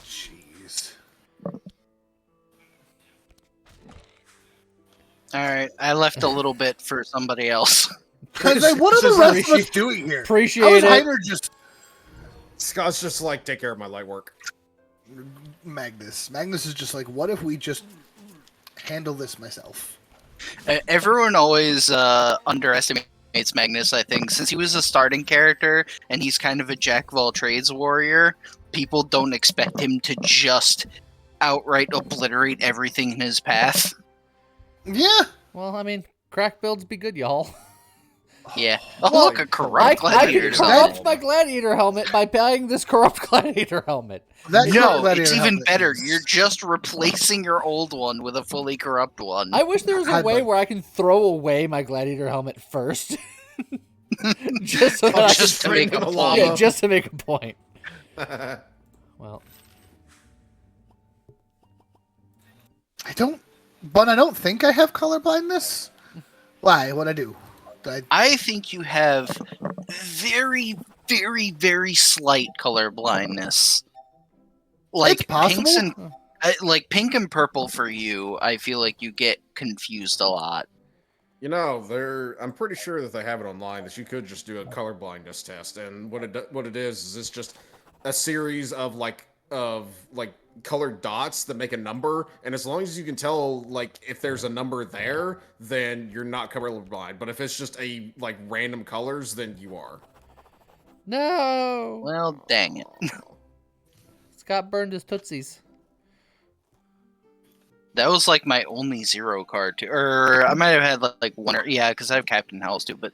Jeez. All right, I left a little bit for somebody else. What are the rest of us doing here? How Appreciate is it. Heiner just Scott's just like, take care of my light work. Magnus? Magnus is just like, what if we just handle this myself? Everyone always underestimates Magnus, I think. Since he was a starting character and he's kind of a jack of all trades warrior, people don't expect him to just outright obliterate everything in his path. Yeah. Well, I mean, crack builds be good, y'all. Yeah. Oh, look, a corrupt I gladiator. can corrupt my gladiator helmet by buying this corrupt gladiator helmet. That No, gladiator it's even helmet better. is- You're just replacing your old one with a fully corrupt one. I wish there was a I'd way like- where I can throw away my gladiator helmet first. Just so that I Just to can make a the point. lava. Yeah, just to make a point. Well, I don't think I have color blindness. Why? What'd I do? I think you have very, very, very slight color blindness. Like It's possible. pinks and like pink and purple for you. I feel like you get confused a lot. You know, I'm pretty sure that they have it online that you could just do a color blindness test, and what it is it's just a series of like colored dots that make a number, and as long as you can tell like if there's a number there, then you're not colorblind. But if it's just a like random colors, then you are. no. Well, dang it. Scott burned his tootsies. That was like my only zero card too, or I might have had like one or yeah, because I have Captain House too. But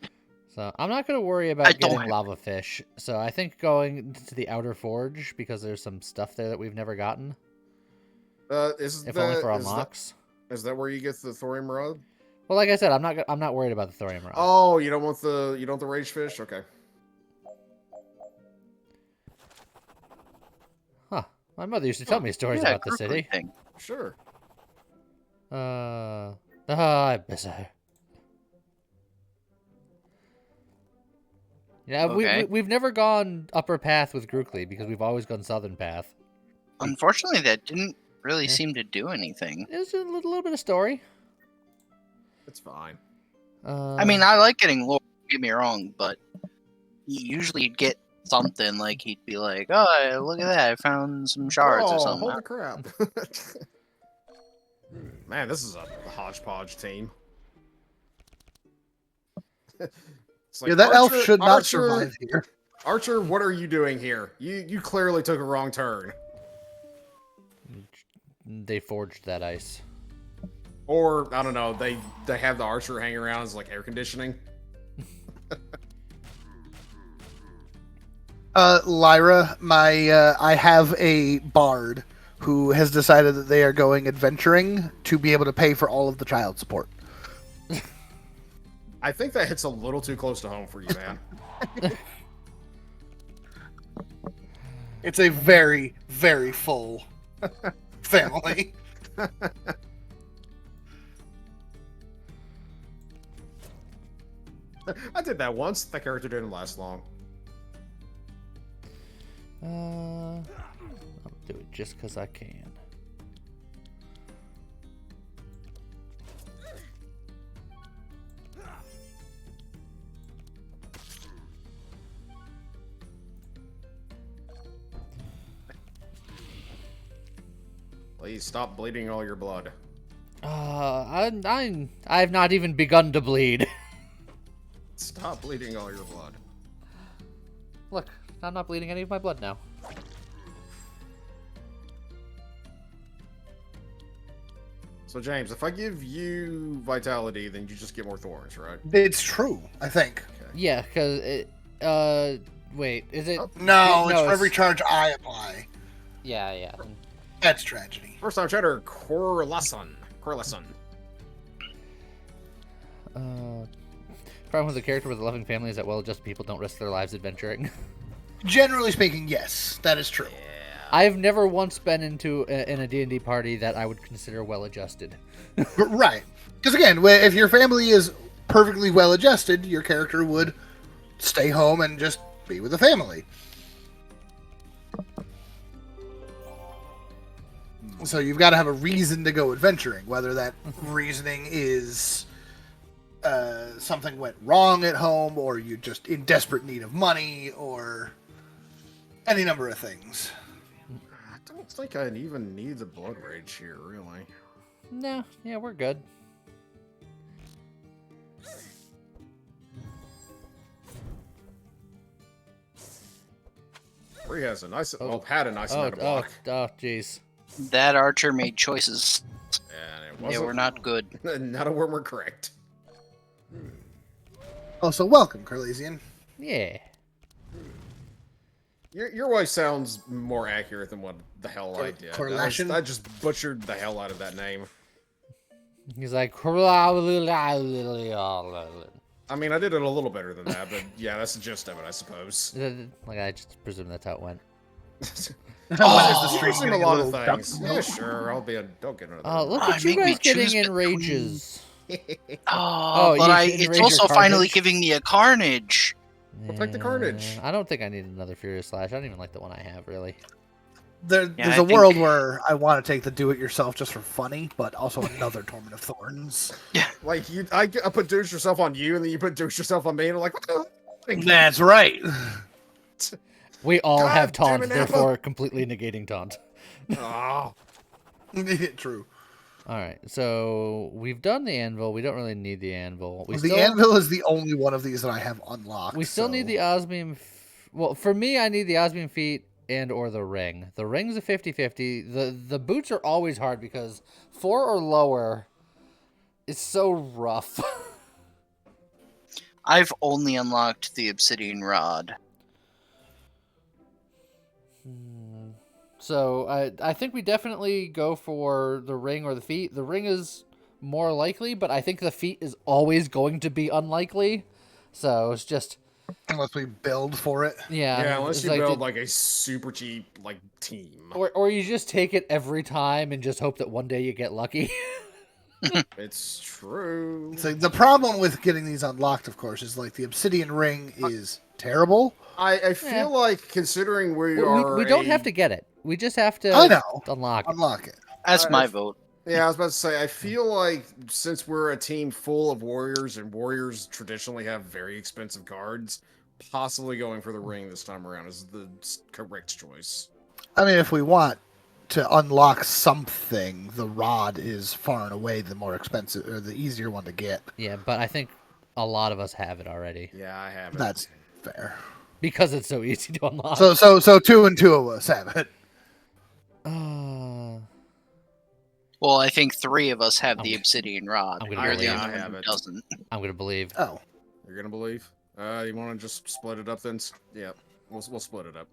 So I'm not going to worry I about don't getting have- lava fish. So I think going to the outer forge because there's some stuff there that we've never gotten. Is If that, only for is that- unlocks. Is that where you get the thorium rod? Well, like I said, I'm not worried about the thorium rod. Oh, you don't want the rage fish? Okay. Huh. My mother used to tell me stories yeah, about the Grouply city. thing. Sure. I miss her. Yeah, Okay. we've never gone upper path with Grookly because we've always gone southern path. Unfortunately, that didn't really Yeah. seem to do anything. It's a little bit of story. It's fine. I mean, I like getting lore. Don't get me wrong, but usually you'd get something like he'd be like, "Oh, look at that! I found some shards or something." Holy crap. Man, this is a hodgepodge team. It's like, Yeah, that elf Archer- should not Archer- survive here. Archer, what are you doing here? You clearly took a wrong turn. They forged that ice. Or, I don't know, they have the Archer hanging around as like air conditioning. Lyra, I have a bard who has decided that they are going adventuring to be able to pay for all of the child support. I think that hits a little too close to home for you, man. It's a very, very full family. I did that once. That character didn't last long. I'll do it just because I can. Please stop bleeding all your blood. I've not even begun to bleed. Stop bleeding all your blood. Look, I'm not bleeding any of my blood now. So, James, if I give you vitality, then you just get more thorns, right? It's true, I think. Okay. Yeah, because wait, is it? No, it's for it's- every charge I apply. Yeah. That's tragedy. First time cheddar, Corleson. Problem with a character with a loving family is that well-adjusted people don't risk their lives adventuring. Generally speaking, yes, that is true. I've never once been in a D&D party that I would consider well-adjusted. Right. Because again, if your family is perfectly well adjusted, your character would stay home and just be with the family. So you've got to have a reason to go adventuring, whether that reasoning is something went wrong at home, or you're just in desperate need of money, or any number of things. I don't think I even need the blood rage here, really. No, yeah, we're good. Bree has a nice, had a nice amount of block. Jeez. That archer made choices. And it They wasn't. were not good. None of them were correct. Also, welcome, Carlesian. Yeah. Your wife sounds more accurate than what the hell I did. Correlation? I just butchered the hell out of that name. He's like, I mean, I did it a little better than that, but yeah, that's the gist of it, I suppose. like I just presume that's how it went. Oh, You're using a lot of things. Yeah, sure, I'll be a... Don't get another. Oh, look Ah, at you make me guys getting choose in rages. Oh, you but should enrage it's your also finally carnage? giving me a carnage. We'll take the carnage. I don't think I need another Furious Slash. I don't even like the one I have, really. There's Yeah, a I world think- where I want to take the do-it-yourself just for funny, but also another Torment of Thorns. Like, I put douche yourself on you, and then you put douche yourself on me, and I'm like, what the hell? That's right. We all God have damn taunt, it, therefore completely negating taunt. Oh. True. All right, so we've done the anvil. We don't really need the anvil. The anvil is the only one of these that I have unlocked. We still need the osmium. Well, for me, I need the osmium feet and or the ring. The ring's a 50-50. The boots are always hard because 4 or lower is so rough. I've only unlocked the obsidian rod. So I think we definitely go for the ring or the feet. The ring is more likely, but I think the feet is always going to be unlikely. So it's just Unless we build for it. Yeah, unless it's you like build, the- like, a super cheap, like, team. or you just take it every time and just hope that one day you get lucky. It's true. So the problem with getting these unlocked, of course, is like the obsidian ring is terrible. I feel like, considering we we don't have to get it. We just have to I know. unlock it. Unlock it. That's my vote. Yeah, I was about to say, I feel like since we're a team full of warriors, and warriors traditionally have very expensive cards, possibly going for the ring this time around is the correct choice. I mean, if we want to unlock something, the rod is far and away the more expensive, or the easier one to get. Yeah, but I think a lot of us have it already Yeah, I have it. That's fair. because it's so easy to unlock. So 2 and 2 of us have it. Well, I think 3 of us have the Okay. obsidian rod. I'm gonna You're the believe only I one have who it. doesn't. I'm gonna believe. Oh, You're gonna believe? You want to just split it up then? Yeah, we'll split it up.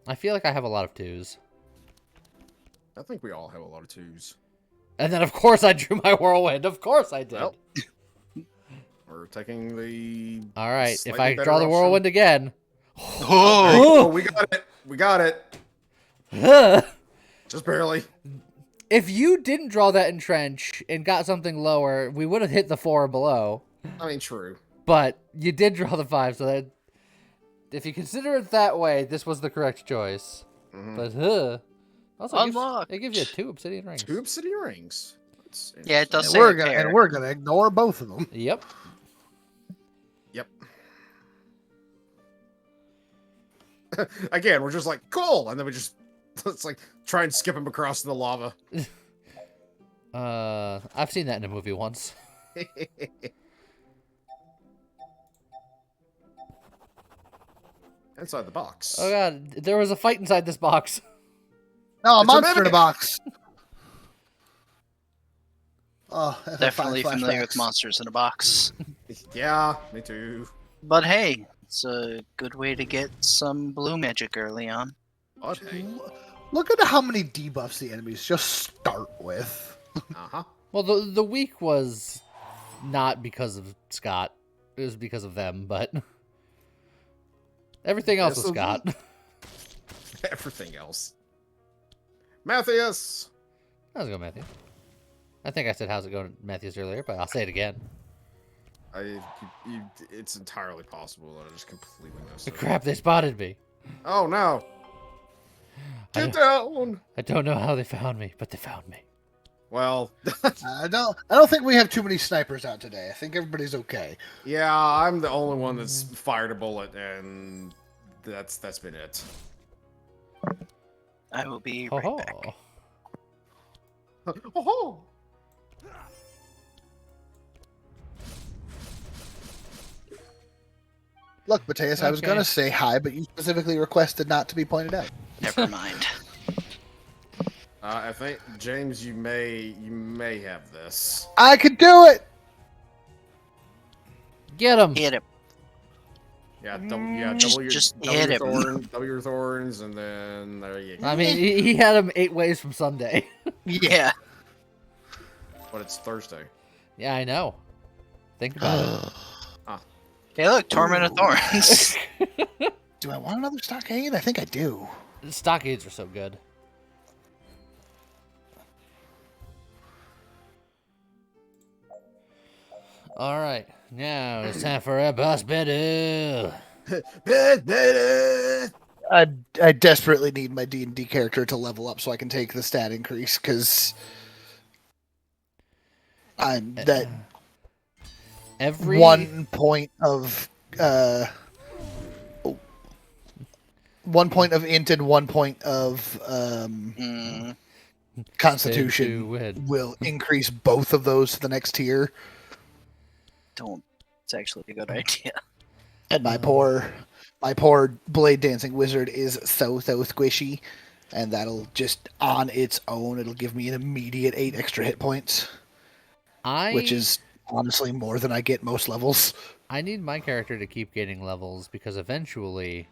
I feel like I have a lot of 2s. I think we all have a lot of 2s. And then, of course, I drew my whirlwind. Of course I did. Well, we're taking the. All right, if slightly I better draw the option. whirlwind again. Oh, Oh, we got it. We got it. Just barely. If you didn't draw that entrench and got something lower, we would have hit the 4 below. I mean, true. But you did draw the 5, so that if you consider it that way, this was the correct choice. Mhm. But also Unlocked. it gives you 2 obsidian rings. 2 obsidian rings. That's Yeah, it does And say we're a gonna pair. and we're gonna ignore both of them. Yep. Yep. Again, we're just like, cool, and then we just let's like try and skip him across the lava. I've seen that in a movie once. Inside the box. Oh god, there was a fight inside this box. No, a It's a monster in a mimic. box. Oh, Definitely familiar with flashbacks. monsters in a box. Yeah, me too. But hey, it's a good way to get some blue magic early on. But hey. Look at how many debuffs the enemies just start with. Uh-huh. Well, the week was not because of Scott. It was because of them, but everything else was Yes, Scott. Everything else. Matthias! How's it going, Matthew? I think I said how's it going, Matthews, earlier, but I'll say it again. It's entirely possible that I just completely missed it. Crap, they spotted me. Oh no! I Get down! I don't know how they found me, but they found me. Well, I don't think we have too many snipers out today. I think everybody's okay. yeah, I'm the only one that's fired a bullet, and that's been it. I will be Ho right ho. back. Oh! Look, Mateus, I was Okay. gonna say hi, but you specifically requested not to be pointed out. Never mind. I think James, you may have this. I could do it. Get him! Hit him. Yeah, double your Just double hit your him. thorn, double your thorns, and then there you go. I mean, he had him 8 ways from Sunday. Yeah. But it's Thursday. Yeah, I know. Think about Hey, look, Torment of Thorns. Do I want another stockade? I think I do. it. Stockades are so good. Alright, now it's time for a boss battle. I desperately need my D&D character to level up so I can take the stat increase because I'm that Every 1 point of 1 point of int and 1 point of Mm, constitution to win. will increase both of those to the next tier. don't. It's actually a good idea. And my poor blade dancing wizard is so squishy, and that'll just on its own it'll give me an immediate 8 extra hit points, which is honestly more than I get most levels. I need my character to keep gaining levels because eventually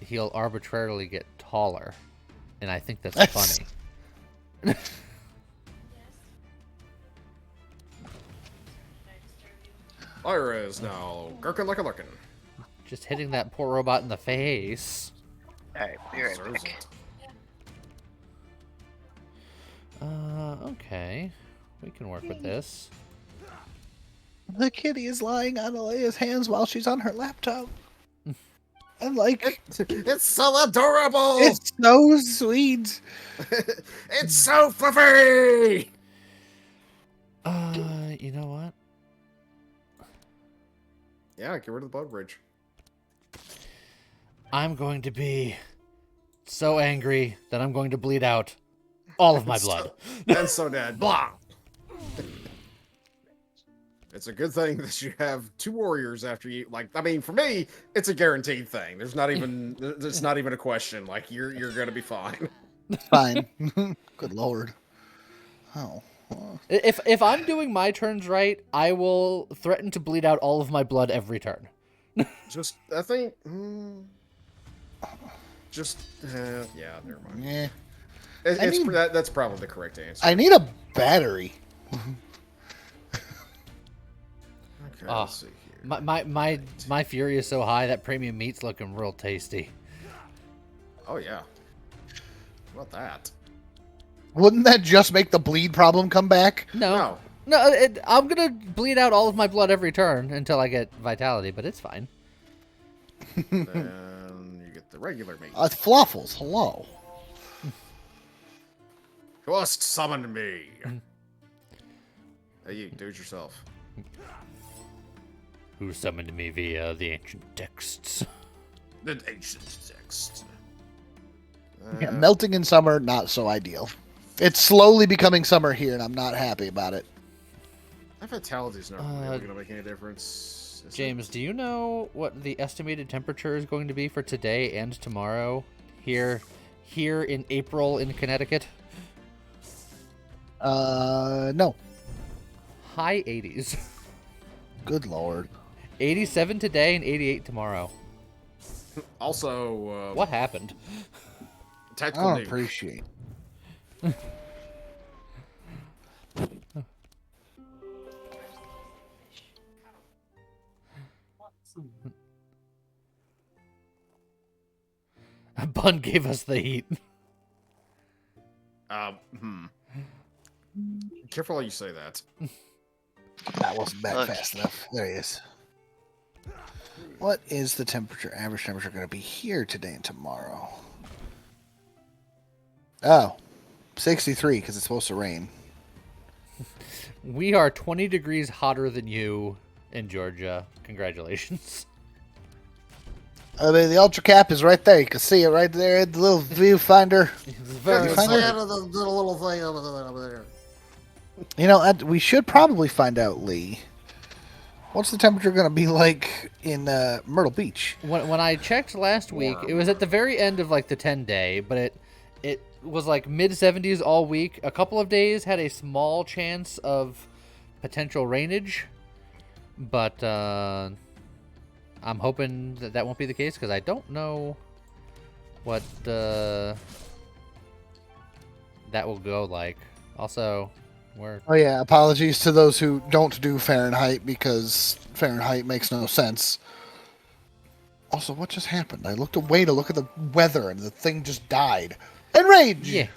he'll arbitrarily get taller. And I think that's funny. Lyra is now gherkin like a lurkin. Just hitting that poor robot in the face. Alright, be right Deserves back. it. Okay. We can work with this. The kitty is lying on Alea's hands while she's on her laptop. And like, It's so adorable! it's so sweet. It's so fluffy! You know what? Yeah, get rid of the blood bridge. I'm going to be so angry that I'm going to bleed out all of my blood. And so dead. Blah! It's a good thing that you have 2 warriors after you. Like, I mean, for me, it's a guaranteed thing. There's not even. It's not even a question. Like, you're gonna be fine. Fine. Good lord. Oh. If I'm doing my turns right, I will threaten to bleed out all of my blood every turn. Just, I think. Just, yeah, never mind. Yeah. That's probably the correct answer. I need a battery. Okay, Ah, let's see here. My fury is so high that premium meat's looking real tasty. Oh, yeah. How about that? Wouldn't that just make the bleed problem come back? No, I'm gonna bleed out all of my blood every turn until I get vitality, but it's fine. Then you get the regular meat. Fluffles, hello. Who else summoned me? Hey, you, do it yourself. Who summoned me via the ancient texts? The ancient text. Yeah, melting in summer, not so ideal. It's slowly becoming summer here, and I'm not happy about it. My vitality's not really going to make any difference. James, do you know what the estimated temperature is going to be for today and tomorrow here in April in Connecticut? No. High 80s. Good lord. 87 today and 88 tomorrow. Also, What happened? I tactical don't nuke. appreciate. Bun gave us the heat. Careful how you say that. That wasn't back Look. fast enough. There he is. What is the average temperature going to be here today and tomorrow? Oh, 63 because it's supposed to rain. We are 20 degrees hotter than you in Georgia. Congratulations. I mean, the ultra cap is right there. You can see it right there in the little viewfinder. Very find funny. it? the little thing over there. You know, we should probably find out, Lee. What's the temperature going to be like in Myrtle Beach? When I checked last week, it was at the very end of like the 10-day, but it was like mid 70s all week. A couple of days had a small chance of potential rainage, but I'm hoping that won't be the case because I don't know what that will go like. Also, we're Oh, yeah. Apologies to those who don't do Fahrenheit because Fahrenheit makes no sense. Also, what just happened? I looked away to look at the weather and the thing just died. Enrage! yeah.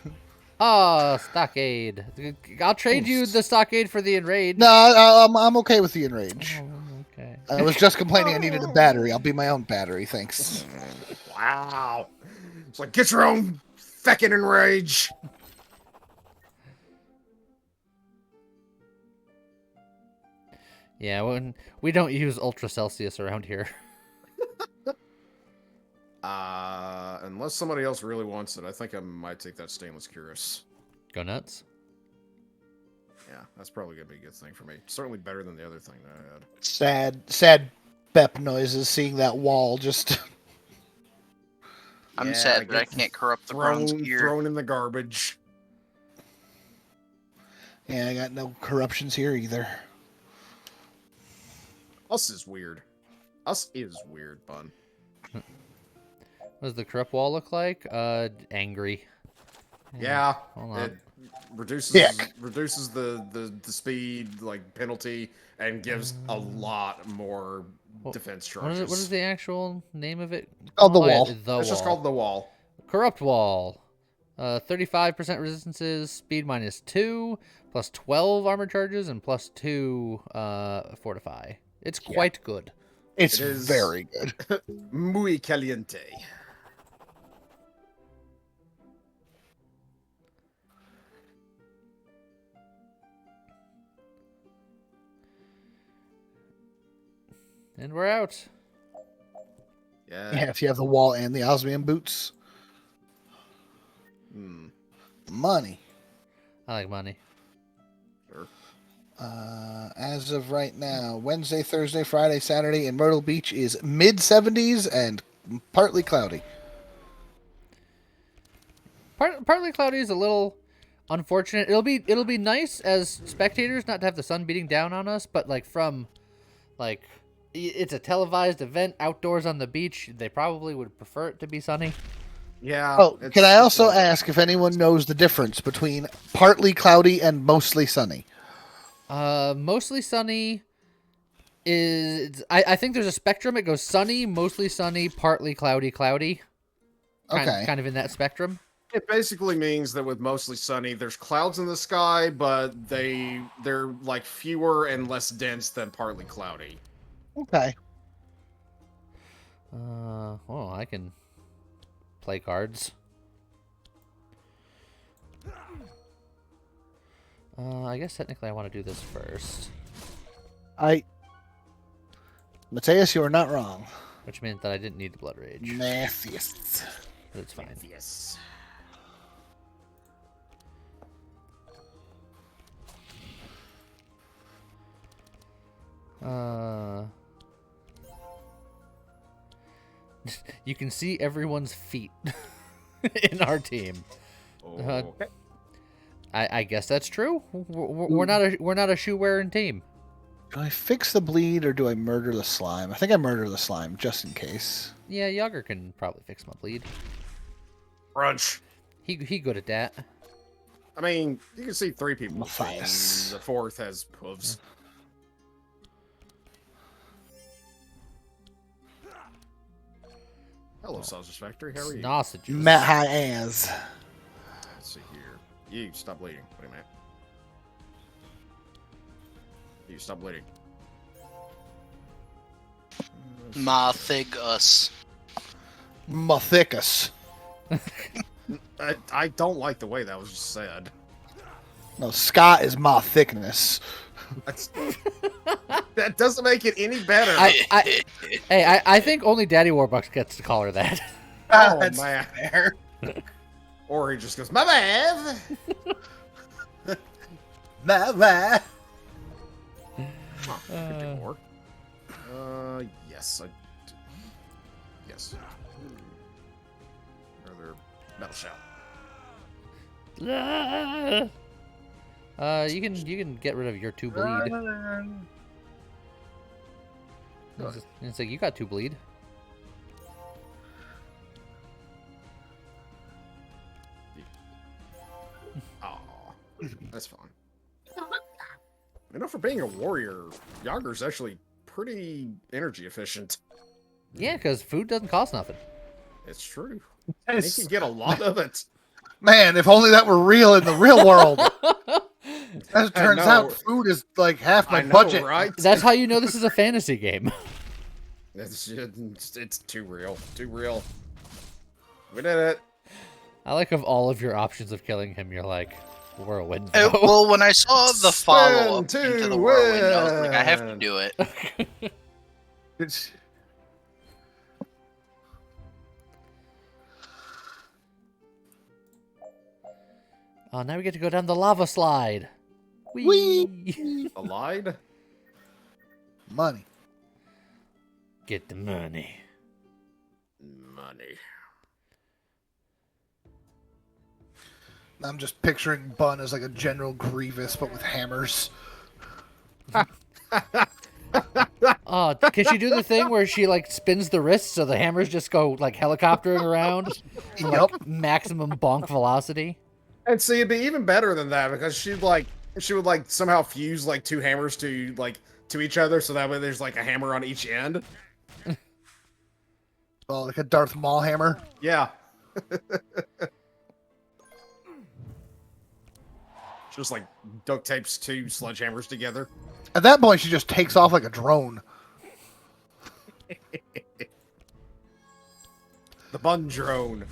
Oh, stockade! I'll trade you the stockade for the enrage. No, I'm okay with the enrage. Oh, okay. I was just complaining I needed a battery. I'll be my own battery, thanks. Wow. It's like, get your own feckin' enrage. Yeah, when we don't use Ultra Celsius around here. Unless somebody else really wants it, I think I might take that stainless cuirass. Go nuts. Yeah, that's probably gonna be a good thing for me. Certainly better than the other thing that I had. Sad Bep noises seeing that wall just... I'm Yeah, sad that I get can't corrupt the bronze gear. Thrown in the garbage. Yeah, I got no corruptions here either. Us is weird. Us is weird, bun. What does the corrupt wall look like? Angry. Yeah, Hold on. it reduces Dick. reduces the speed like penalty and gives a lot more defense charges. What is the actual name of it? Called the Oh, yeah, wall. the It's wall. just called the wall. Corrupt wall. 35% resistances, speed -2, plus 12 armor charges, and plus 2 fortify. It's quite good. It's It is- very good. Muy caliente. And we're out. Yeah. Yeah, if you have the wall and the Osmium boots. Hmm. Money. I like money. Sure. As of right now, Wednesday, Thursday, Friday, Saturday in Myrtle Beach is mid 70s and partly cloudy. Partly cloudy is a little unfortunate. It'll be nice as spectators not to have the sun beating down on us, but it's a televised event outdoors on the beach. They probably would prefer it to be sunny. Yeah. Oh, can I it's also well done. ask if anyone knows the difference between partly cloudy and mostly sunny? Mostly sunny is I think there's a spectrum. It goes sunny, mostly sunny, partly cloudy, cloudy. Okay. Kind of in that spectrum. It basically means that with mostly sunny, there's clouds in the sky, but they're like fewer and less dense than partly cloudy. Okay. Well, I can play cards. I guess technically I want to do this first, Mateus, you are not wrong. which meant that I didn't need the Blood Rage. Mathias. But it's fine. Yes. You can see everyone's feet in our team. Okay. I guess that's true. We're not a shoe wearing team. Do I fix the bleed or do I murder the slime? I think I murder the slime just in case. Yeah, Yogger can probably fix my bleed. Crunch. He good at that. I mean, you can see 3 people. Matthias. And the 4th has hooves. Hello, Sausage Factory. How are you? Sausages. Matt High as. Let's see here. You stop bleeding. Wait a minute. You stop bleeding. Mathigus. Mathicus. I don't like the way that was just said. No, Scott is my thickness. That's, that doesn't make it any better. I think only Daddy Warbucks gets to call her that. Oh, That's man. fair. Or he just goes, my bad. Bye. Oh, could do more. Yes, yes. Another metal shout. You can get rid of your 2 bleed. It's like you got 2 bleed. Oh, that's fine. You know, for being a warrior, Yogger's actually pretty energy efficient. Yeah, because food doesn't cost nothing. It's true. He can get a lot of it. Man, if only that were real in the real world. As it turns know. out, food is like half my I know, budget. right? That's how you know this is a fantasy game. It's too real. Too real. We did it. I like of all of your options of killing him, you're like, whirlwind. though. Well, when I saw the follow-up Spin to into the whirlwind, I was like, I have to win. do it. It's- Oh, now we get to go down the lava slide. Whee! Allied? Money. Get the money. Money. I'm just picturing Bun as like a General Grievous, but with hammers. Oh, can she do the thing where she like spins the wrist so the hammers just go like helicoptering around? to, Yup. Like, maximum bonk velocity. And see, it'd be even better than that because she would like somehow fuse like 2 hammers to each other, so that way there's like a hammer on each end. Oh, like a Darth Maul hammer. Yeah. Just like duct tapes 2 sledgehammers together. At that point, she just takes off like a drone. The bun drone.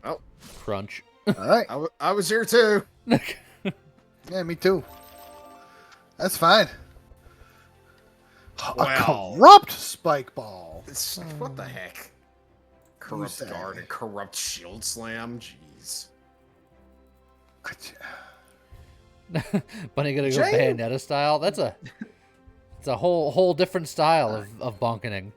Oh, Crunch. All right. I was here too. Yeah, me too. That's fine. A Wow. corrupt spike ball. What the heck? Corrupt say? guard and corrupt shield slam. Jeez. Bunny gonna go Jane- Bayonetta style. It's a whole different style of bonkening.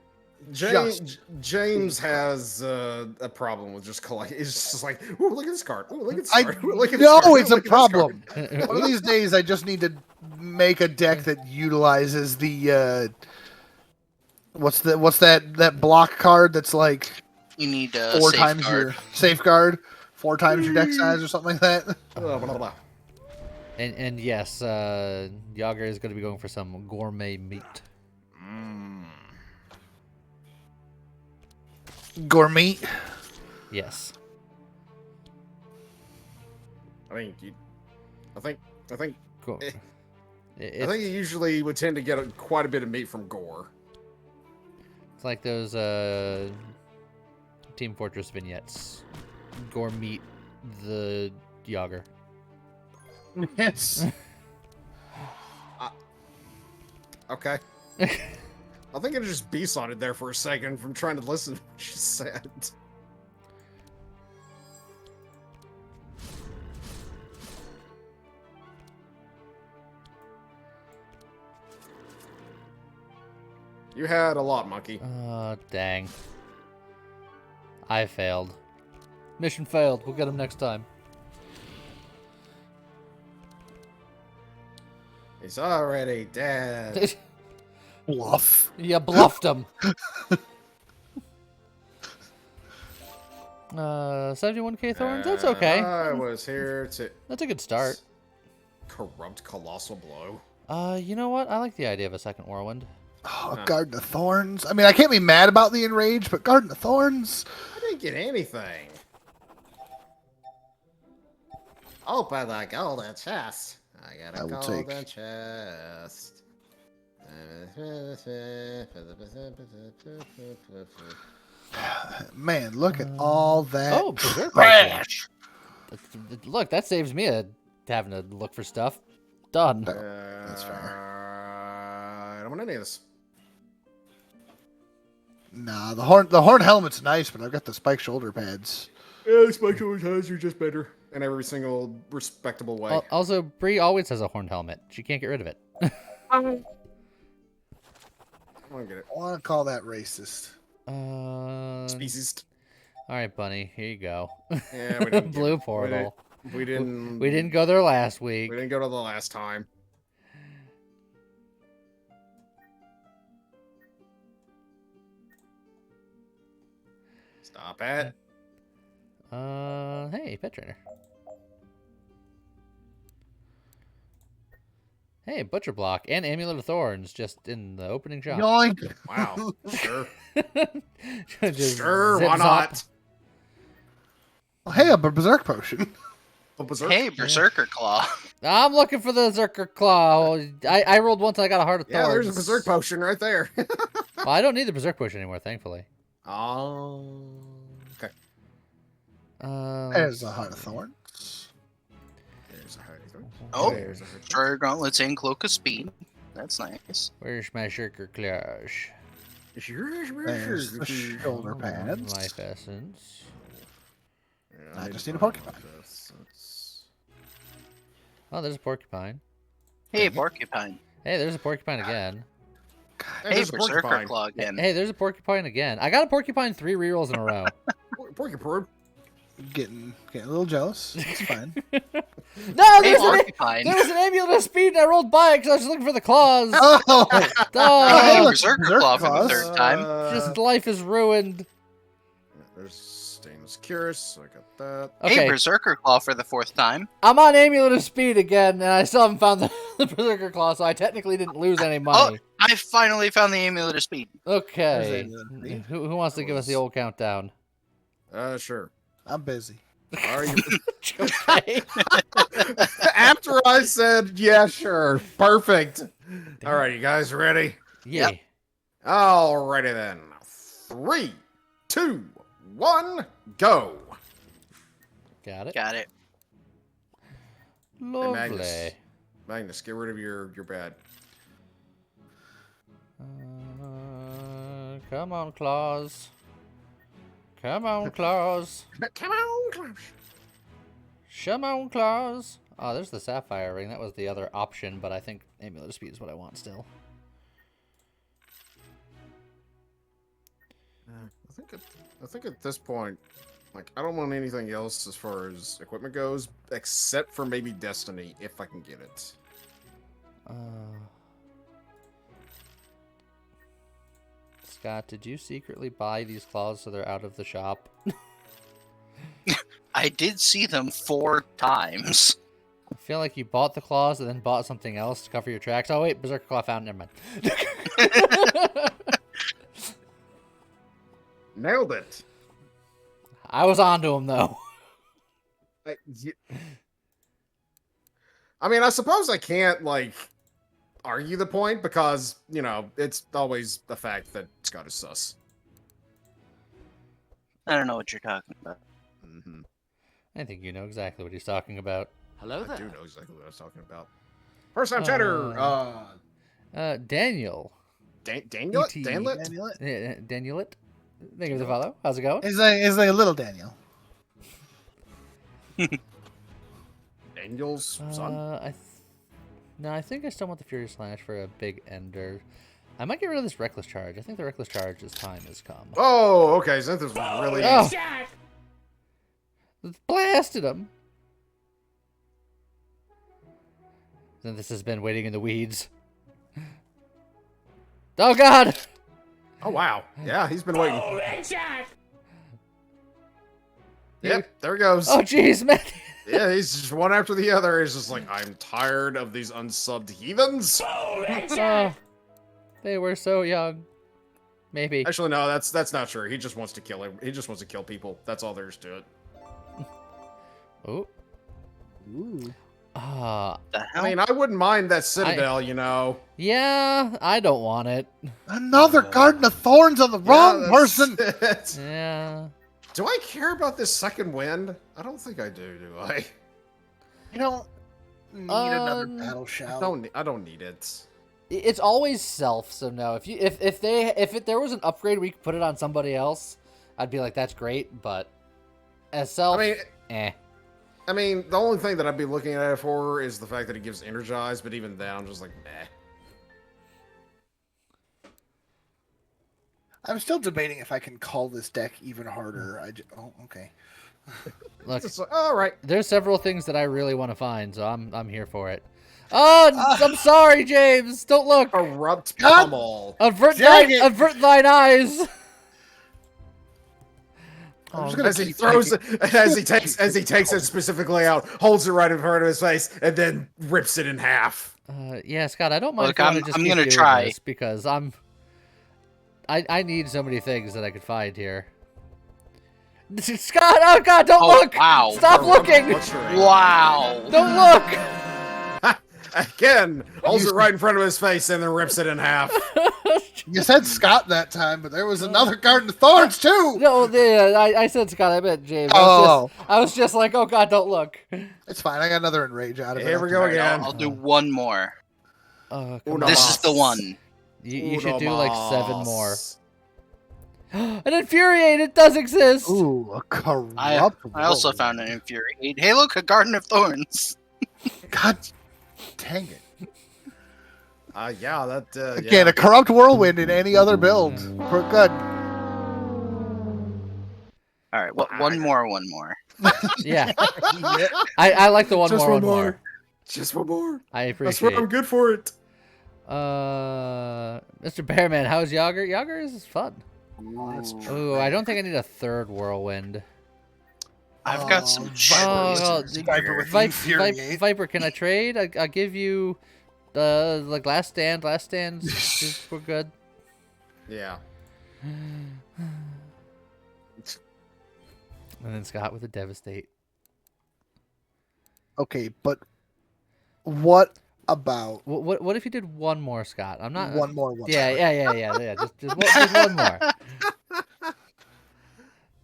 James has a problem with just collecting. It's just like, ooh, look at this card. Ooh, look at this card. Ooh, look at this No, card. it's Ooh, a look at this problem. card. One of these days, I just need to make a deck that utilizes the what's that block card that's like You need four times safeguard. your safeguard, 4 times your deck size or something like that. Blah, blah, blah. And yes, Yogger is going to be going for some gourmet meat. Gourmet. Yes. I think Cool. I think you usually would tend to get quite a bit of meat from gore. It's like those Team Fortress vignettes. Gore meat the Yogger. Yes. Okay. I think I just B-sounded there for a second from trying to listen to what she said. You had a lot, monkey. Oh, dang. I failed. Mission failed. We'll get him next time. He's already dead. Bluff. You bluffed him. 71k thorns? That's okay. I was here to That's a good start. corrupt colossal blow. You know what? I like the idea of a second Whirlwind. Oh, Garden of Thorns. I mean, I can't be mad about the Enrage, but Garden of Thorns. I didn't get anything. Open the golden chest. I got a I will golden take. chest. Man, look at all that Oh, Berserk trash. Look, that saves me having to look for stuff. Done. That's fair. I don't want any of this. Nah, the horn helmet's nice, but I've got the spike shoulder pads. Yeah, spike shoulder pads are just better in every single respectable way. Also, Bree always has a horned helmet. She can't get rid of it. I want to get it. I want to call that racist. Speciesist. All right, Bunny. Here you go. Yeah, we didn't Blue get- portal. We didn't. We didn't go there last week. We didn't go to the last time. Stop it. Hey, pet trainer. Hey, Butcher Block and Amulet of Thorns just in the opening shot. Yoink! Wow. Sure. Just Sure. zip Why zop. not? Oh, hey, a berserk potion. A berserk? Hey, Berserker Claw. I'm looking for the Zerker Claw. I rolled once and I got a Heart of Yeah, Thorns. there's a berserk potion right there. Well, I don't need the Berserk Potion anymore, thankfully. Oh. Okay. There's a heart of thorns. There's a heart of thorns. Oh, There's a heart of thorns. Destroyer Gauntlets and Cloak of Speed. That's nice. Where's my Zerker Clash? There's the shoulder pads. Life Essence. Yeah, I need just to need a find Porcupine. this. Oh, there's a Porcupine. Hey, Porcupine. Hey, there's a Porcupine again. Hey, there's a Berserker porcupine. Claw again. Hey, there's a Porcupine again. I got a Porcupine 3 rerolls in a row. Porcupine. Getting a little jealous. It's fine. No, Hey, there's an, Porcupine. there was an Amulet of Speed and I rolled by it because I was looking for the claws. Oh, Hey, Oh, Berserker Berserker Claw for the Claws. third time. just life is ruined. There's Stainless Curious, so I got that. Okay, Hey, Berserker Claw for the fourth time. I'm on Amulet of Speed again, and I still haven't found the Berserker Claw, so I technically didn't lose any money. I finally found the Amulet of Speed. Okay, There's Amulet of Speed. who wants to give us the old countdown? Sure. I'm busy. Are you? Okay. After I said, yeah, sure. Perfect. All right, you guys ready? Yeah. Yep. Alrighty then. 3, 2, 1, go. Got it. Got it. Lovely. Magnus. Magnus, get rid of your bad. Come on, Claws. Come on, Claws. Come on, Klaus. Come on, Claws. Oh, there's the Sapphire Ring. That was the other option, but I think Amulet of Speed is what I want still. I think at this point, like, I don't want anything else as far as equipment goes, except for maybe Destiny, if I can get it. Scott, did you secretly buy these claws so they're out of the shop? I did see them 4 times. I feel like you bought the claws and then bought something else to cover your tracks. Oh wait, Berserker Claw found. Never mind. Nailed it. I was onto him though. I mean, I suppose I can't, like, argue the point because, you know, it's always the fact that Scott is sus. I don't know what you're talking about. Mm-hmm. I think you know exactly what he's talking about. Hello I there. do know exactly what I was talking about. First time chatter. Daniel. Daniel? E.T.. Danlet? Danielit. Thank you for the follow. How's it going? It's like a little Daniel. Daniel's son? No, I think I still want the Fury Slash for a big ender. I might get rid of this Reckless Charge. I think the Reckless Charge's time has come. Oh, okay. So this was really. Oh! Blasted him! Then this has been waiting in the weeds. Oh god! Oh wow. Yeah, he's been waiting. Yep, there goes. Oh jeez, man! Yeah, he's just one after the other. He's just like, I'm tired of these unsubbed heathens. Oh, they were so young. Maybe. Actually, no, that's not true. He just wants to kill him. He just wants to kill people. That's all there is to it. Oh. Ooh. Ah. The I hell? mean, I wouldn't mind that citadel, you know. Yeah, I don't want it. Another Garden of Thorns on the wrong Yeah, person. that's- Yeah. Do I care about this second wind? I don't think I do I? You don't need another Um, battle I shout. don't need it. It's always self, so no. If there was an upgrade we could put it on somebody else, I'd be like, that's great, but as self, I mean, the only thing that I'd be looking at it for is the fact that it gives energize, but even then, I'm just like, meh. I'm still debating if I can call this deck even harder. Oh, okay. Look, It's just like, all right. there's several things that I really want to find, so I'm here for it. Oh, I'm sorry, James. Don't look. Corrupt God. pummel. Avert Dang it. thine eyes. I'm just Oh, gonna As he keep throws taking- it, as he takes it specifically out, holds it right in front of his face, and then rips it in half. yeah, Scott, I don't mind Look, if you want I'm- to just I'm keep gonna doing try. this because I need so many things that I could find here. Scott, oh god, don't Oh, look! wow. Stop looking! What's your name? Wow. Don't look! Again, holds it right in front of his face and then rips it in half. You said Scott that time, but there was another Garden of Thorns too. No, I said Scott, I meant James. Oh. I was just like, oh god, don't look. It's fine. I got another enrage out of it. Here we go Alright, again. I'll do one more. Come Uno on. This is the one. You should do like 7 more. Unomas. An Infuriate, it does exist! Ooh, a corrupt. I also roll. found an Infuriate. Hey, look, a Garden of Thorns. God dang it. Yeah, that, Again, yeah. a corrupt whirlwind in any other build. For good. All right, one more. Yeah, I like the one Just more, one one more. more. Just one more. I I appreciate swear I'm good for it. Mr. Bearman, how's Yogger? Yogger is fun. Ooh, I don't think I need a third whirlwind. I've got some Oh, Viper with Infuriate. Viper, can I trade? I'll give you like last stand. Last stand, we're good. Yeah. And then Scott with a devastate. Okay, but what about What if you did one more, Scott? I'm not one more? Yeah. Just one more.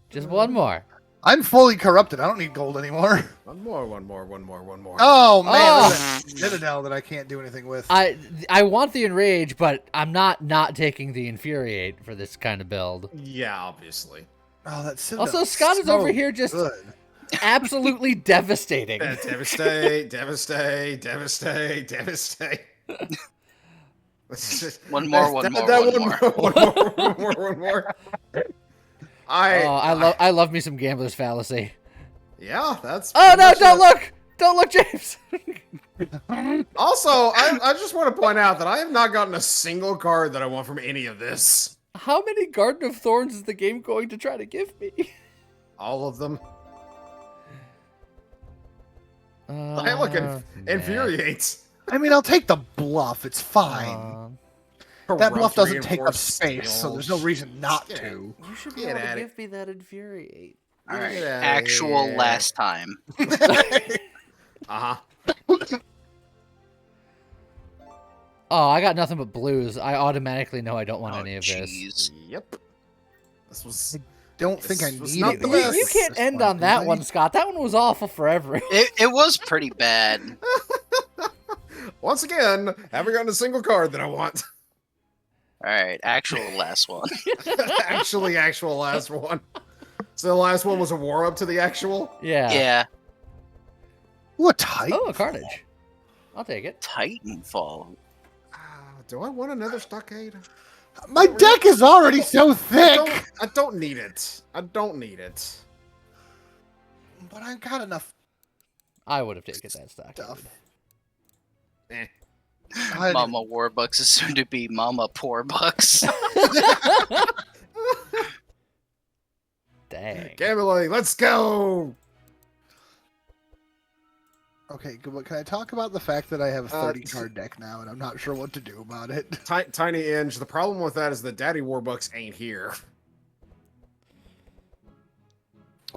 Just one more. I'm fully corrupted. I don't need gold anymore. One more. Oh man, Oh. there's a Citadel that I can't do anything with. I want the enrage, but I'm not taking the infuriate for this kind of build. Yeah, obviously. Oh, that Citadel. Also, Scott is over here just good. absolutely devastating. Devastate. One more. I I love me some gambler's fallacy. Yeah, that's. Oh no! pretty much Don't it. look! Don't look, James. Also, I just want to point out that I have not gotten a single card that I want from any of this. How many Garden of Thorns is the game going to try to give me? All of them. Hey, look, infuriates. I mean, I'll take the bluff. It's fine. That bluff doesn't take up space, so there's no reason not to. You should be able to give me that infuriate. All right, actual last time. Uh-huh. Oh, I got nothing but blues. I automatically know I don't want any of this. Yep. This was... Don't think I was need not it. the best. You can't end on that one, Scott. That one was awful forever. It was pretty bad. Once again, haven't gotten a single card that I want. All right, actual last one. Actual last one. So the last one was a war up to the actual? Yeah. Yeah. What type? Oh, a carnage. I'll take it. Titanfall. Do I want another stockade? My deck is already so thick. I don't need it. I don't need it. But I got enough I would have taken that stock. stuff. Eh. Mama Warbucks is soon to be Mama Poorbucks. Dang. Gambling, let's go! Okay, but can I talk about the fact that I have a 30 card deck now and I'm not sure what to do about it? Tiny Inge, the problem with that is that Daddy Warbucks ain't here.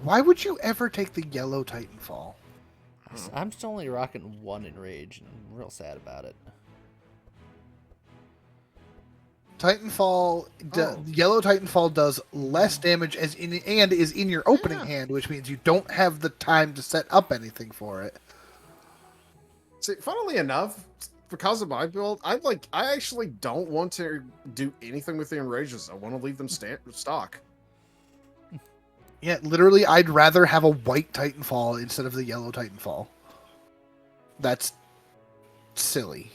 Why would you ever take the yellow Titanfall? I'm still only rocking 1 in rage, and I'm real sad about it. Titanfall, yellow Titanfall does less damage and is in your opening hand, which means you don't have the time to set up anything for it. See, funnily enough, because of my build, I actually don't want to do anything with the enrages. I want to leave them stock. Yeah, literally, I'd rather have a white Titanfall instead of the yellow Titanfall. That's silly.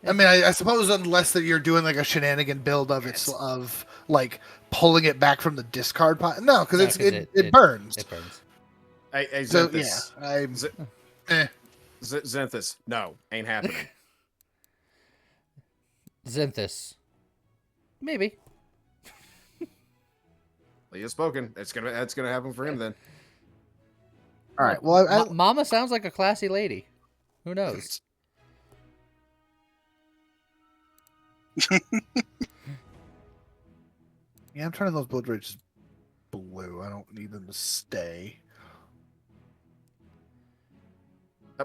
I mean, I suppose unless that you're doing like a shenanigan build of of like pulling it back from the discard pot. No, because it burns. It burns. Hey, So Zenthis. yeah, Zenthis, no, ain't happening. Zenthis. Maybe. Leah spoken. That's gonna happen for him then. all right. Well, Mama sounds like a classy lady. Who knows? yeah, I'm turning those blood rages blue. I don't need them to stay.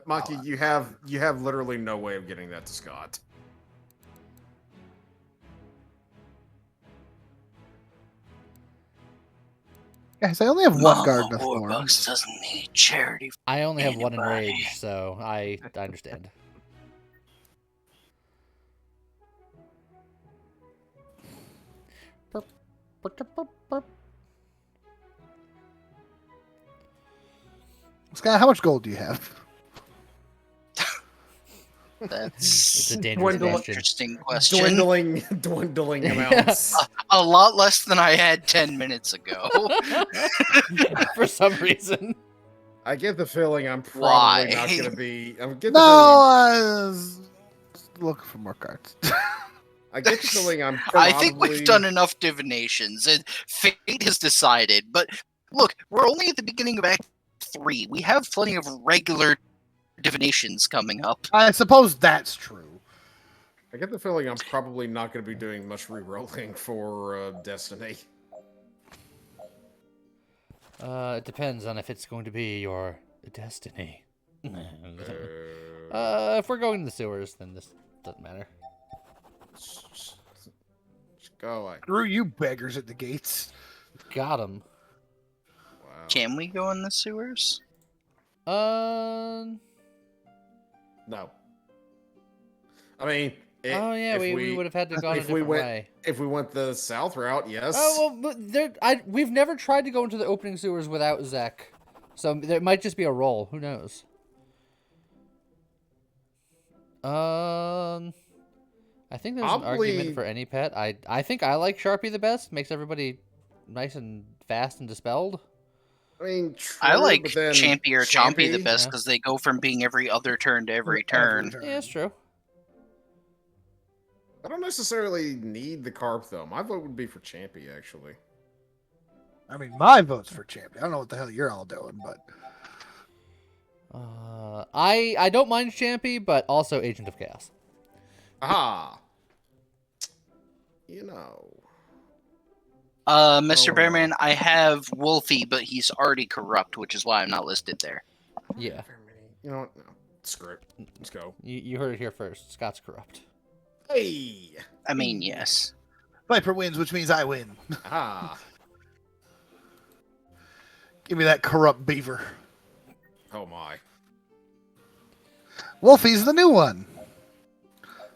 Monkey, you have literally no way of getting that to Scott. Guys, I only have one Garden of Warbucks Thorns. doesn't need charity. I only have 1 in Anybody. rage, so I understand. Scott, how much gold do you have? That's It's a dangerous Dwindle- question. interesting question. Dwindling amounts. A lot less than I had 10 minutes ago. For some reason. I get the feeling I'm probably Why? not gonna be. I get the No, feeling, I was looking for more cards. I get the feeling I'm I probably. think we've done enough divinations, and fate has decided. But look, we're only at the beginning of Act 3. We have plenty of regular divinations coming up. I suppose that's true. I get the feeling I'm probably not going to be doing much re-rolling for Destiny. It depends on if it's going to be your destiny. If we're going to the sewers, then this doesn't matter. Just go away. Screw you beggars at the gates. Got him. Wow. Can we go in the sewers? No. I mean, Oh yeah, we would have had to go a different way. If we went the south route, yes. Oh well, but we've never tried to go into the opening sewers without Zek, so there might just be a roll. Who knows? I think there's an argument for any pet. I think I like Sharpie the best. Makes everybody nice and fast and dispelled. I mean, true, I like but then Champy or Chompy the Champy? best Yeah. because they go from being every other turn to every turn. Yeah, it's true. I don't necessarily need the Carp, though. My vote would be for Champy, actually. I mean, my vote's for champion. I don't know what the hell you're all doing, but I don't mind Champy, but also Agent of Chaos. Aha! You know. Mr. Oh, Bearman, I have Wolfie, but he's already corrupt, which is why I'm not listed there. Yeah. You know what? No. Screw it. Let's go. You heard it here first. Scott's corrupt. Hey! I mean, yes. Viper wins, which means I win. Ah. Give me that corrupt beaver. Oh my. Wolfie's the new one.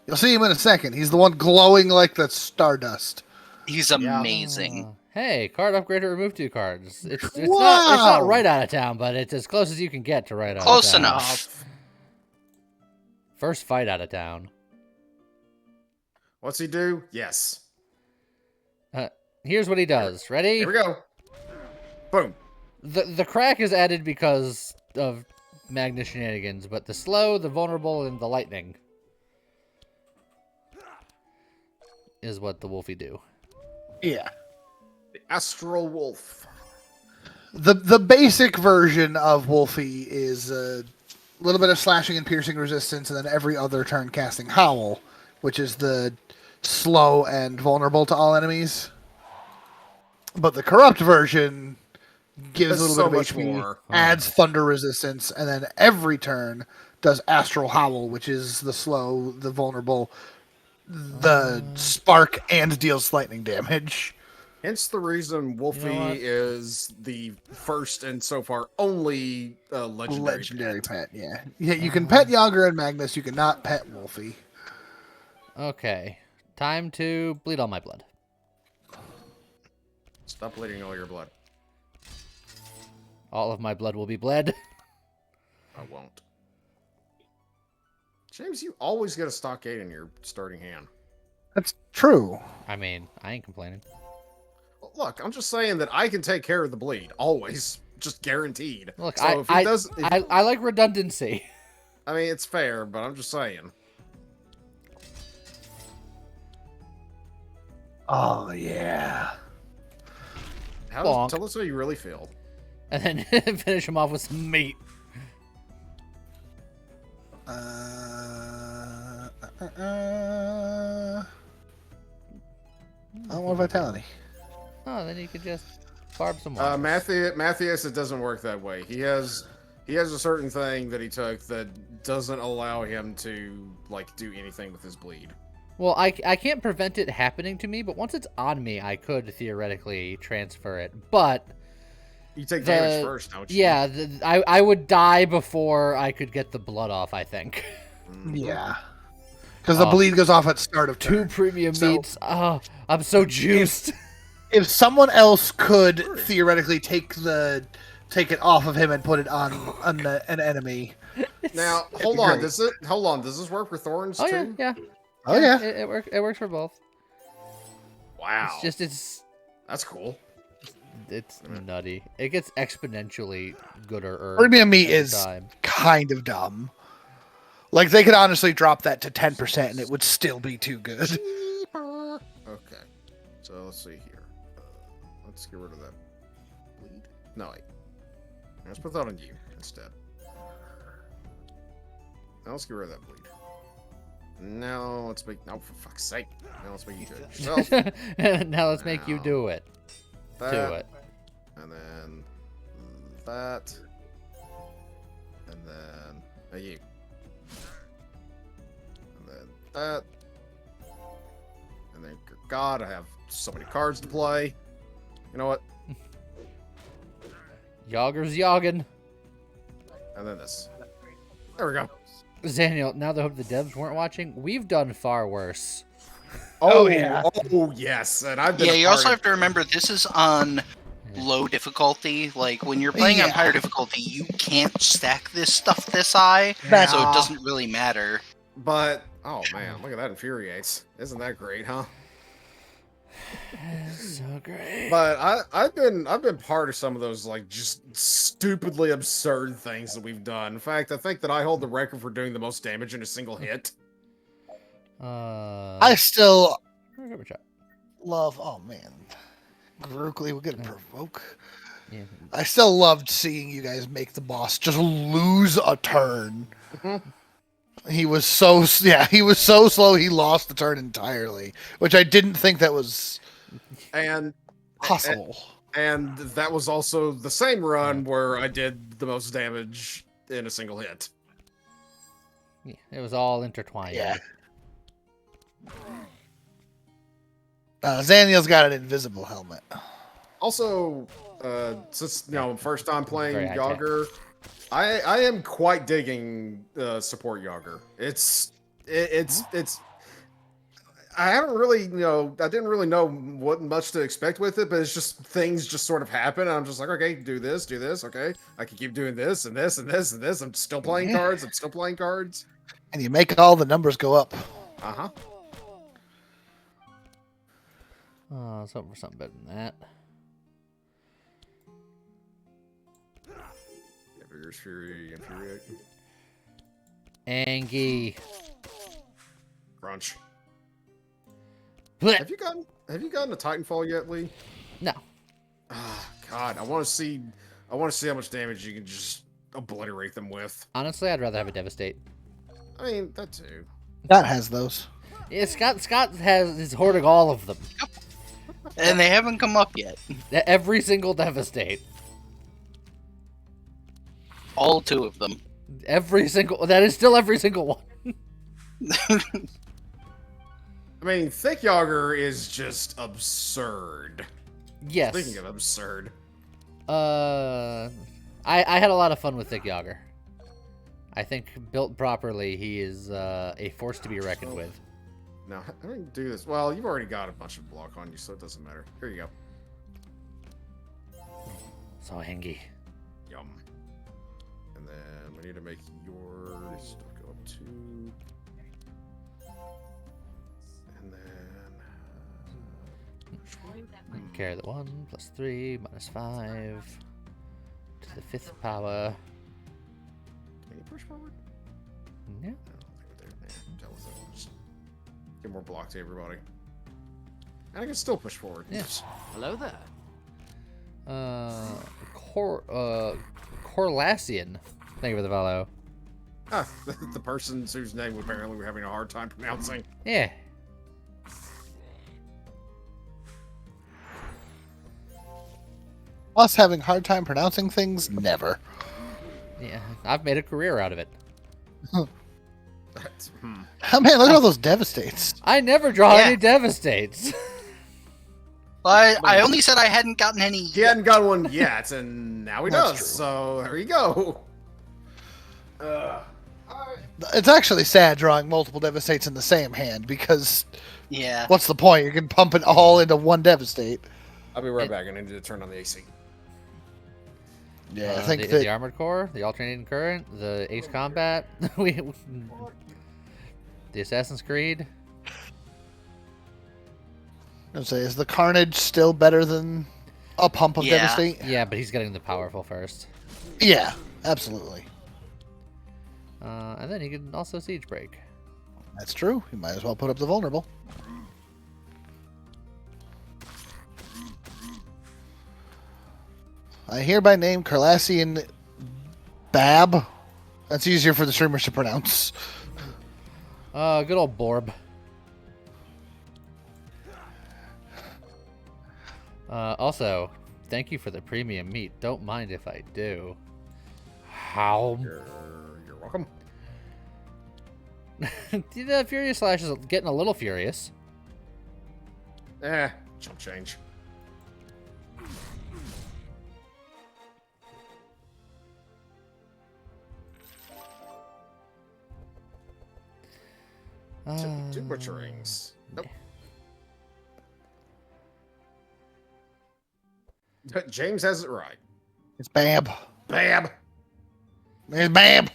You'll see him in a second. He's the one glowing like the stardust. He's amazing. Hey, card upgrade to remove 2 cards. It's Wow. not right out of town, but it's as close as you can get to right out Close of town. enough. First fight out of town. What's he do? Yes. Here's what he does. Ready? Here we go. Boom. The crack is added because of Magnus shenanigans, but the slow, the vulnerable, and the lightning is what the Wolfie do. Yeah. The Astral Wolf. The basic version of Wolfie is a little bit of slashing and piercing resistance, and then every other turn casting Howl, which is the slow and vulnerable to all enemies. But the corrupt version gives There's a so little much bit of HP, more. adds thunder resistance, and then every turn does Astral Howl, which is the slow, the vulnerable, the spark, and deals lightning damage. Hence the reason Wolfie what? is the first and so far only legendary pet. Yeah. Yeah, you can pet Yogger and Magnus, you cannot pet Wolfie. Okay. Time to bleed all my blood. Stop bleeding all your blood. All of my blood will be bled. I won't. James, you always get a stockade in your starting hand. That's true. I mean, I ain't complaining. Well, look, I'm just saying that I can take care of the bleed. Always. Just guaranteed. Look, So if he does, I like redundancy. I mean, it's fair, but I'm just saying. Oh, yeah. Bonk. Tell us how you really feel. And then finish him off with some meat. I don't want vitality. Oh, then you could just barb some water. Matthias, it doesn't work that way. He has a certain thing that he took that doesn't allow him to like do anything with his bleed. Well, I can't prevent it happening to me, but once it's on me, I could theoretically transfer it. But You take damage first, don't you? yeah, I would die before I could get the blood off, I think. Yeah. Because the bleed goes off at start of 2 turn. premium So- meats. Oh, I'm so juiced. If someone else could theoretically take it off of him and put it on an enemy. Now, It'd hold be on. great. Does this work for Thorns Oh too? yeah. Oh, yeah. It works for both. Wow. It's That's cool. nutty. It gets exponentially gooder. Premium meat every is time. kind of dumb. Like, they could honestly drop that to 10% and it would still be too good. Okay. So let's see here. Let's get rid of that bleed. No, wait. Let's put that on you instead. Now let's get rid of that bleed. Now let's make. No, for fuck's sake. Now let's make you do it yourself. Now let's make you Now. do it. That, Do it. And then that. And then you. And then that. And then, God, I have so many cards to play. You know what? Yogger's yoggin'. And then this. There we go. Daniel, now that I hope the devs weren't watching, we've done far worse. Oh, yeah. Oh, yes. And I've been. Yeah, a you part also of- have to remember this is on low difficulty. Like when you're playing on Yeah. higher difficulty, you can't stack this stuff this high, That's- so it doesn't really matter. But oh man, look at that infuriates. Isn't that great, huh? So great. But I've been part of some of those like just stupidly absurd things that we've done. In fact, I think that I hold the record for doing the most damage in a single hit. I still Remember chat. love. Oh man, Grookly will get a provoke. Yeah. I still loved seeing you guys make the boss just lose a turn. He was so slow he lost the turn entirely, which I didn't think that was And possible. and that was also the same run where I did the most damage in a single hit. Yeah, it was all intertwined. Yeah. Xaniel's got an invisible helmet. Also, since first time playing Very high tech. Yogger, I am quite digging support Yogger. It's I haven't really I didn't really know what much to expect with it, but it's just things just sort of happen. And I'm just like, okay, do this, okay. I can keep doing this and this and this and this. I'm still playing cards. And you make all the numbers go up. Uh-huh. Oh, I was hoping for something better than that. Yeah, Vigorous Fury, Infuriate. Angie. Crunch. Blech. Have you gotten a Titanfall yet, Lee? No. Ah, God, I want to see how much damage you can just obliterate them with. Honestly, I'd rather have a Devastate. I mean, that too. Scott has those. Yeah, Scott is hoarding all of them. And they haven't come up yet. Every single Devastate. All 2 of them. That is still every single one. I mean, Thick Yogger is just absurd. Yes. Speaking of absurd. I had a lot of fun with Thick Yogger. I think built properly, he is a force to be reckoned with. Now, how do you do this? Well, you've already got a bunch of block on you, so it doesn't matter. Here you go. So hangy. Yum. And then we need to make yours go up 2. And then... Carry the 1, +3, -5. To the 5th power. Can you push forward? Yeah. No, I think we're there. Yeah, deal with it. Just give more block to everybody. And I can still push forward. Yes. Hello there. Corlassian. Thank you for the follow. Ah, the person whose name apparently we're having a hard time pronouncing. Yeah. Us having a hard time pronouncing things? Never. Yeah. I've made a career out of it. That's, Oh, man, look at all those devastates. I never draw Yeah. any Devastates. I only said I hadn't gotten any. He hadn't got one yet, and now he That's does. true. So there you go. It's actually sad drawing multiple devastates in the same hand because Yeah. what's the point? You can pump it all into one devastate. I'll be right back. I need to turn on the AC. Yeah, I think the that Armored Core, the Alternating Current, the Ace Combat, the Assassin's Creed. I'd say, is the Carnage still better than a pump of Yeah. devastate? Yeah, but he's getting the powerful first. Yeah, absolutely. And then he can also Siege Break. That's true. You might as well put up the vulnerable. I hereby name Carlassian Bab. That's easier for the streamers to pronounce. Good old Borb. Also, thank you for the premium meat. Don't mind if I do. How? You're welcome. The Furious Slash is getting a little furious. Chump change. Two butcherings. Nope. James has it right. It's Bab. Bab. There's Bab.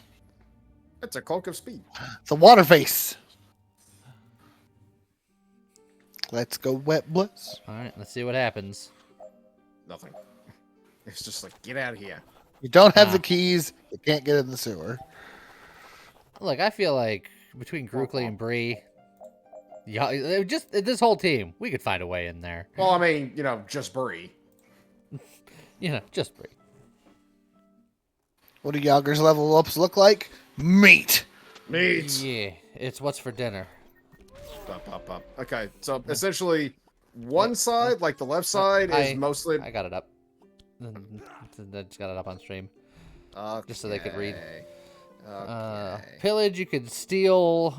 That's a cloak of speed. It's a water face. Let's go, Wet Bliss. All right, let's see what happens. Nothing. It's just like, get out of here. You don't have Ah. the keys. You can't get in the sewer. Look, I feel like between Grookly and Bree, yeah, just this whole team, we could find a way in there. Well, I mean, just Bree. Just Bree. What do Yogger's level ups look like? Meat. Meat. Yeah, it's what's for dinner. Up. Okay, so essentially, one side, like the left side, is mostly. I got it up. I just got it up on stream. Just so they could read. Okay. Pillage, you could steal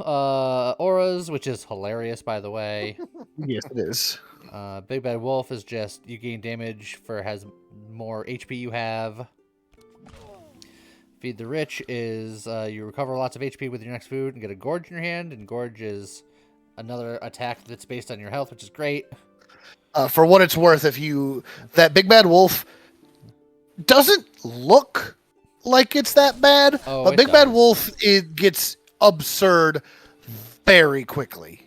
auras, which is hilarious, by the way. Yes, it is. Big Bad Wolf is just you gain damage for has more HP you have. Feed the Rich is you recover lots of HP with your next food and get a Gorge in your hand, and Gorge is another attack that's based on your health, which is great. For what it's worth, that Big Bad Wolf doesn't look like it's that bad, but Big Bad Wolf, it gets absurd very quickly.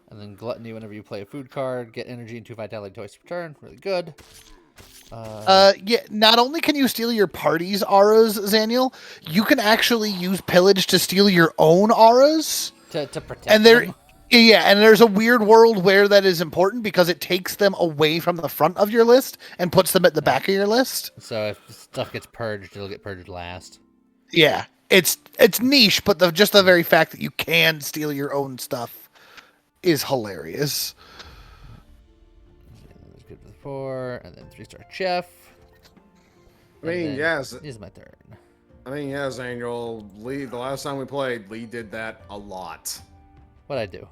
And then Gluttony, whenever you play a food card, get energy and 2 vitality twice per turn. Really good. Yeah, not only can you steal your party's auras, Zaniel, you can actually use Pillage to steal your own auras. To protect and them. Yeah, and there's a weird world where that is important because it takes them away from the front of your list and puts them at the back of your list. So if stuff gets purged, it'll get purged last. Yeah, it's niche, but just the very fact that you can steal your own stuff is hilarious. That's good for the 4, and then 3-star chef. I mean, yes. This is my turn. Daniel. Lee, the last time we played, Lee did that a lot. What'd I do?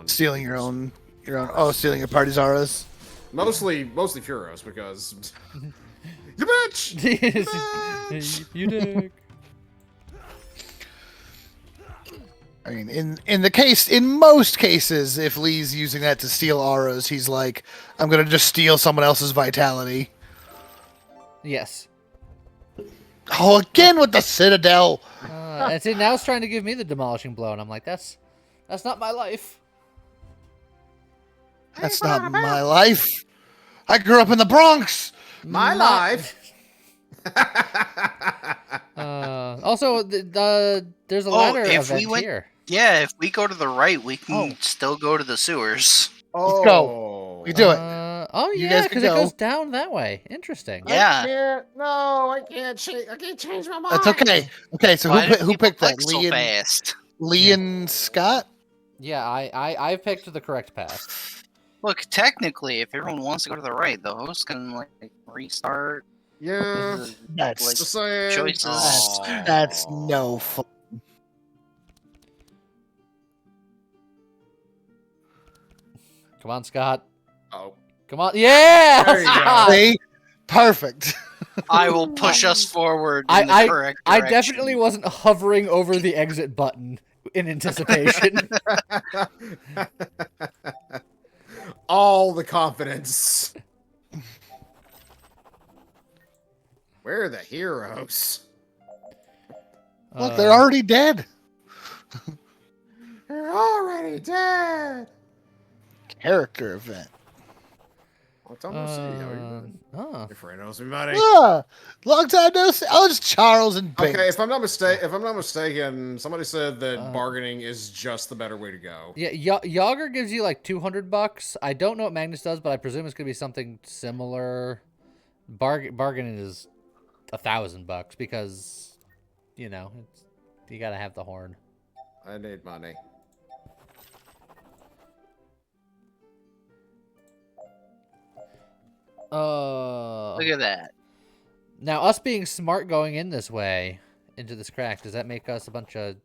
Stealing your own. Stealing your party's auras. Mostly Furos because you bitch. You dick. I mean, in most cases, if Lee's using that to steal auras, he's like, I'm gonna just steal someone else's vitality. Yes. Oh, again with the Citadel. And see, now it's trying to give me the demolishing blow, and I'm like, that's not my life. That's not my life. I grew up in the Bronx. My life. Also, there's a ladder event here. Yeah, if we go to the right, we can still go to the sewers. Let's go. We do it. You Yeah, guys because can it go. goes down that way. Interesting. Yeah. I can't change my mind. That's okay. Okay, so Why do who people picked that? click so fast? Lee and Scott? Yeah, I picked the correct path. Look, technically, if everyone wants to go to the right, the host can like restart. Yeah. That's Like, Just saying. choices. that's no fun. Come on, Scott. Oh. Come on. Yeah! There you go. See? Perfect. I will push us forward in the correct I direction. definitely wasn't hovering over the exit button in anticipation. All the confidence. Where are the heroes? Look, they're already dead. They're already dead. Character event. Long time no see. How are you doing? Oh. Your friend knows me, buddy. Long time no see. Oh, it's Charles and Bing. Okay, if I'm not mistaken, somebody said that bargaining is just the better way to go. Yeah, Yogger gives you like $200. I don't know what Magnus does, but I presume it's gonna be something similar. Bargaining is $1,000 because, you gotta have the horn. I need money. Look at that. Now, us being smart going in this way, into this crack, does that make us a bunch of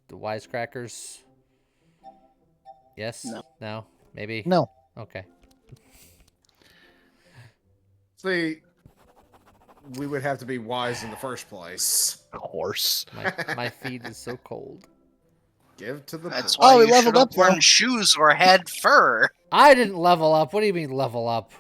wisecrackers? Yes? No. No? Maybe? No. Okay. See, we would have to be wise in the first place. Of course. My feet is so cold. Give to the That's poor. why we you leveled should have up, though. worn shoes or had fur. I didn't level up. What do you mean level up?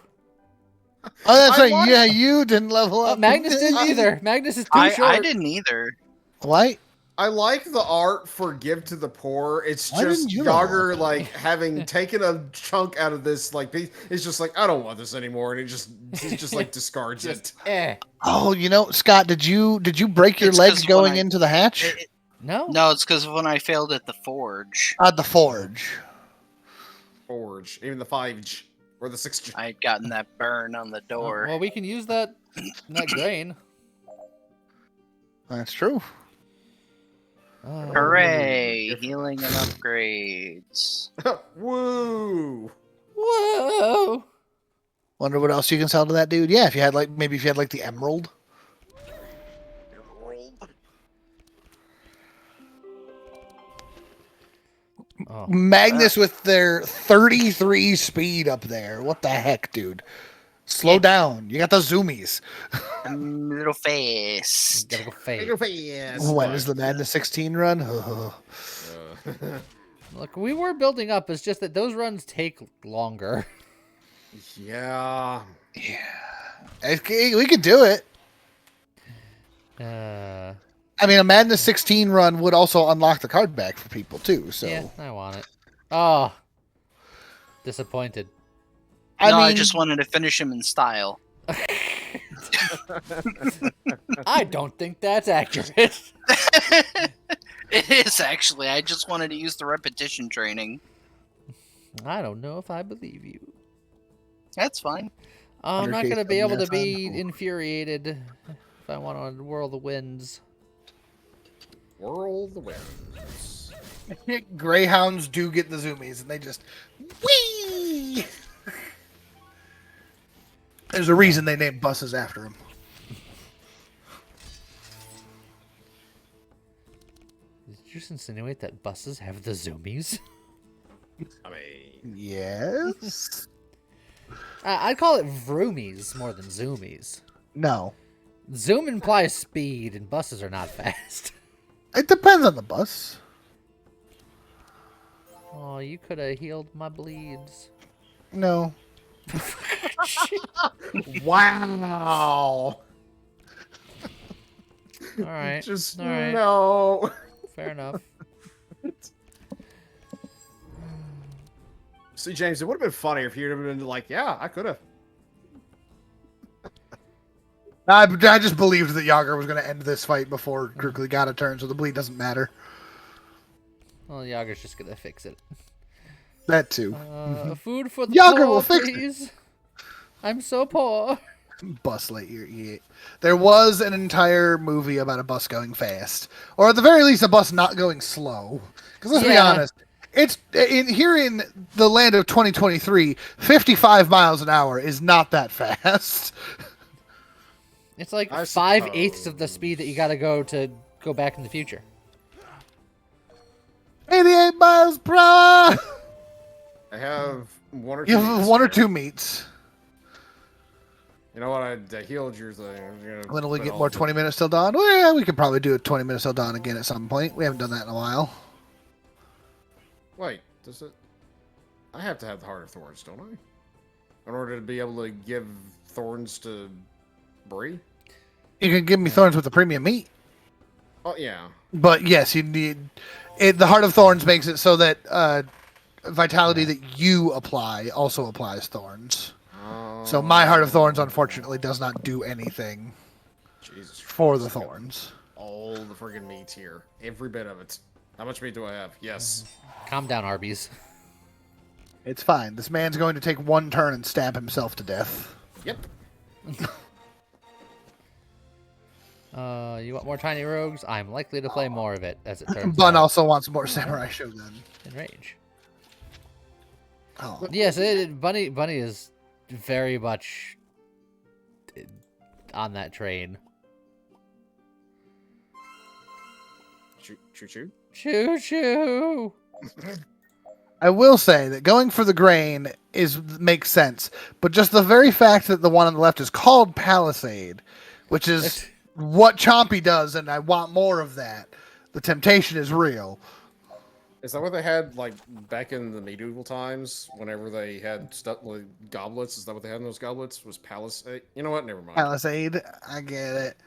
Oh, that's I right. wanted- Yeah, you didn't level up. Magnus didn't either. Magnus is too short. I didn't either. What? I like the art for Give to the Poor. It's Why just didn't you know Yogger, that? like, having taken a chunk out of this, like, piece, it's just like, I don't want this anymore, and he just like, discards it. Oh, Scott, did you break your It's leg 'cause when going I- into the hatch? No. No, it's because when I failed at the forge, At the forge. Forge. Even the 5G. Or the 6G. I had gotten that burn on the door. Well, we can use that grain. That's true. Hooray! Healing and upgrades. Woo! Whoa! Wonder what else you can sell to that dude. Yeah, if you had maybe the emerald. Oh. Magnus with their 33 speed up there. What the heck, dude? Slow down. You got the zoomies. I'm a little fast. Gotta go fade. When is the Madness 16 run? Look, we were building up. It's just that those runs take longer. Yeah. Yeah. We could do it. I mean, a Madness 16 run would also unlock the card back for people, too. So Yeah, I want it. Oh. Disappointed. I just wanted to finish him in style. I don't think that's accurate. It is, actually. I just wanted to use the repetition training. I don't know if I believe you. That's fine. I'm not going to 100K be able to that's be on. infuriated if I want to whirl the winds. Whirl the winds. Greyhounds do get the zoomies, and they just whee. There's a reason they named buses after him. Did you just insinuate that buses have the zoomies? I mean, Yes. I'd call it vroomies more than zoomies. No. Zoom implies speed, and buses are not fast. It depends on the bus. Oh, you could have healed my bleeds. No. wow. All right. Just All right. no. Fair enough. See, James, it would have been funny if you'd have been like, yeah, I could have. I just believed that Yogger was going to end this fight before Krukli got a turn, so the bleed doesn't matter. Well, Yogger's just gonna fix it. That too. Food for the Yogger poor, will fix it. please. I'm so poor. Bus Lightyear, yeah. There was an entire movie about a bus going fast, or at the very least, a bus not going slow. Because let's be Yeah. honest, it's here in the land of 2023, 55 miles an hour is not that fast. It's like I 5/8 of the speed that you gotta go to go back in the future. 88 miles per hour. I have one or two. You have meats. one or two meats. You know what? I healed your thing. When will we get more 20 minutes till dawn? Well, yeah, we could probably do a 20 minutes till dawn again at some point. We haven't done that in a while. Wait, does it? I have to have the Heart of Thorns, don't I? In order to be able to give thorns to Bree? You can give me thorns with the premium meat. Oh, yeah. But yes, you need it. The Heart of Thorns makes it so that vitality that you apply also applies thorns. So my Heart of Thorns, unfortunately, does not do anything Jesus for the Christ. thorns. All the friggin' meats here. Every bit of it. How much meat do I have? Yes. Calm down, Arby's. It's fine. This man's going to take one turn and stab himself to death. Yep. You want more tiny rogues? I'm likely to play more of it, as it turns Bun out. also wants more Samurai Shogun. Enrage. Oh. Yes, Bunny is very much on that train. Choo choo choo. Choo choo. I will say that going for the grain makes sense, but just the very fact that the one on the left is called Palisade, which is what Chompy does, and I want more of that. The temptation is real. Is that what they had, like, back in the medieval times? Whenever they had stuff like goblets? Is that what they had in those goblets? Was Palisade? You know what? Never mind. Palisade, I get it.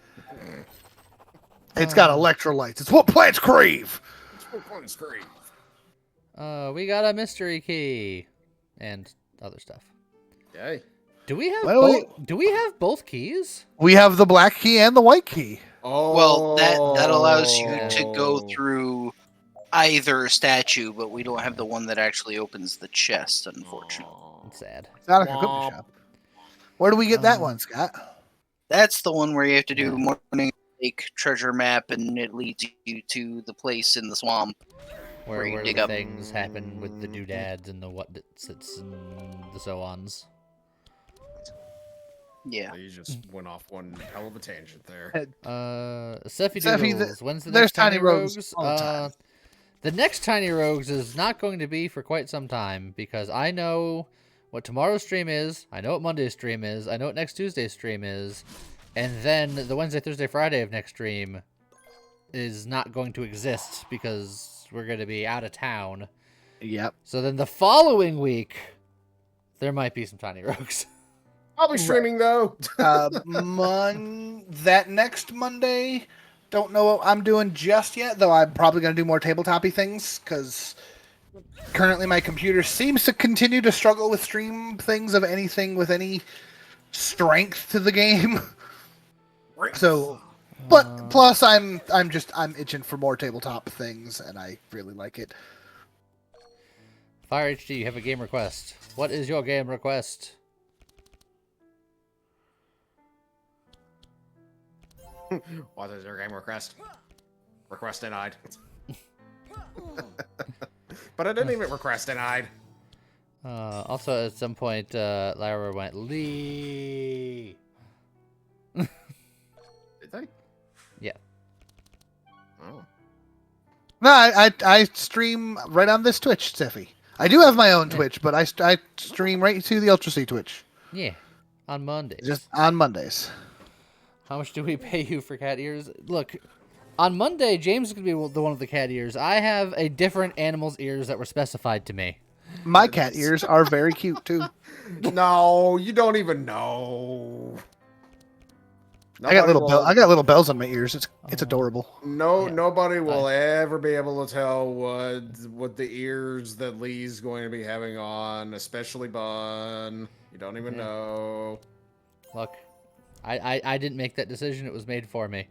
It's got electrolytes. It's what plants crave. It's great. We got a mystery key and other stuff. Yay. Do we have Well, both? Do we have both keys? We have the black key and the white key. Oh. Well, that allows you to go through either statue, but we don't have the one that actually opens the chest, unfortunately. It's sad. It's not a cookie shop. Where do we get that one, Scott? That's the one where you have to do morning lake treasure map, and it leads you to the place in the swamp. Where you the dig up. things happen with the doodads and the what-its and the so-ons. Yeah. You just went off one hell of a tangent there. Seffy Seffy, Doodles, when's the there's next Tiny Tiny Rogues Rogues? all the time. The next Tiny Rogues is not going to be for quite some time, because I know what tomorrow's stream is, I know what Monday's stream is, I know what next Tuesday's stream is, and then the Wednesday, Thursday, Friday of next stream is not going to exist because we're going to be out of town. Yep. So then the following week, there might be some Tiny Rogues. I'll be streaming though. That next Monday, don't know what I'm doing just yet, though I'm probably going to do more tabletop-y things, because currently my computer seems to continue to struggle with stream things of anything with any strength to the game. So, but plus I'm itching for more tabletop things, and I really like it. Fire HD, you have a game request. What is your game request? What is your game request? Request denied. But I didn't even request denied. Also, at some point, Lara went, Lee. Did they? Yeah. Oh. No, I stream right on this Twitch, Tiffy. I do have my own Twitch, but I stream right to the Ultra C Twitch. Yeah. On Mondays. Just on Mondays. How much do we pay you for cat ears? Look, on Monday, James is going to be the one with the cat ears. I have a different animal's ears that were specified to me. My cat ears are very cute, too. No, you don't even know. I got little bells on my ears. It's adorable. No, Yeah. nobody will ever be able to tell what the ears that Lee's going to be having on, especially Bun. You don't even know. Look, I didn't make that decision. It was made for me.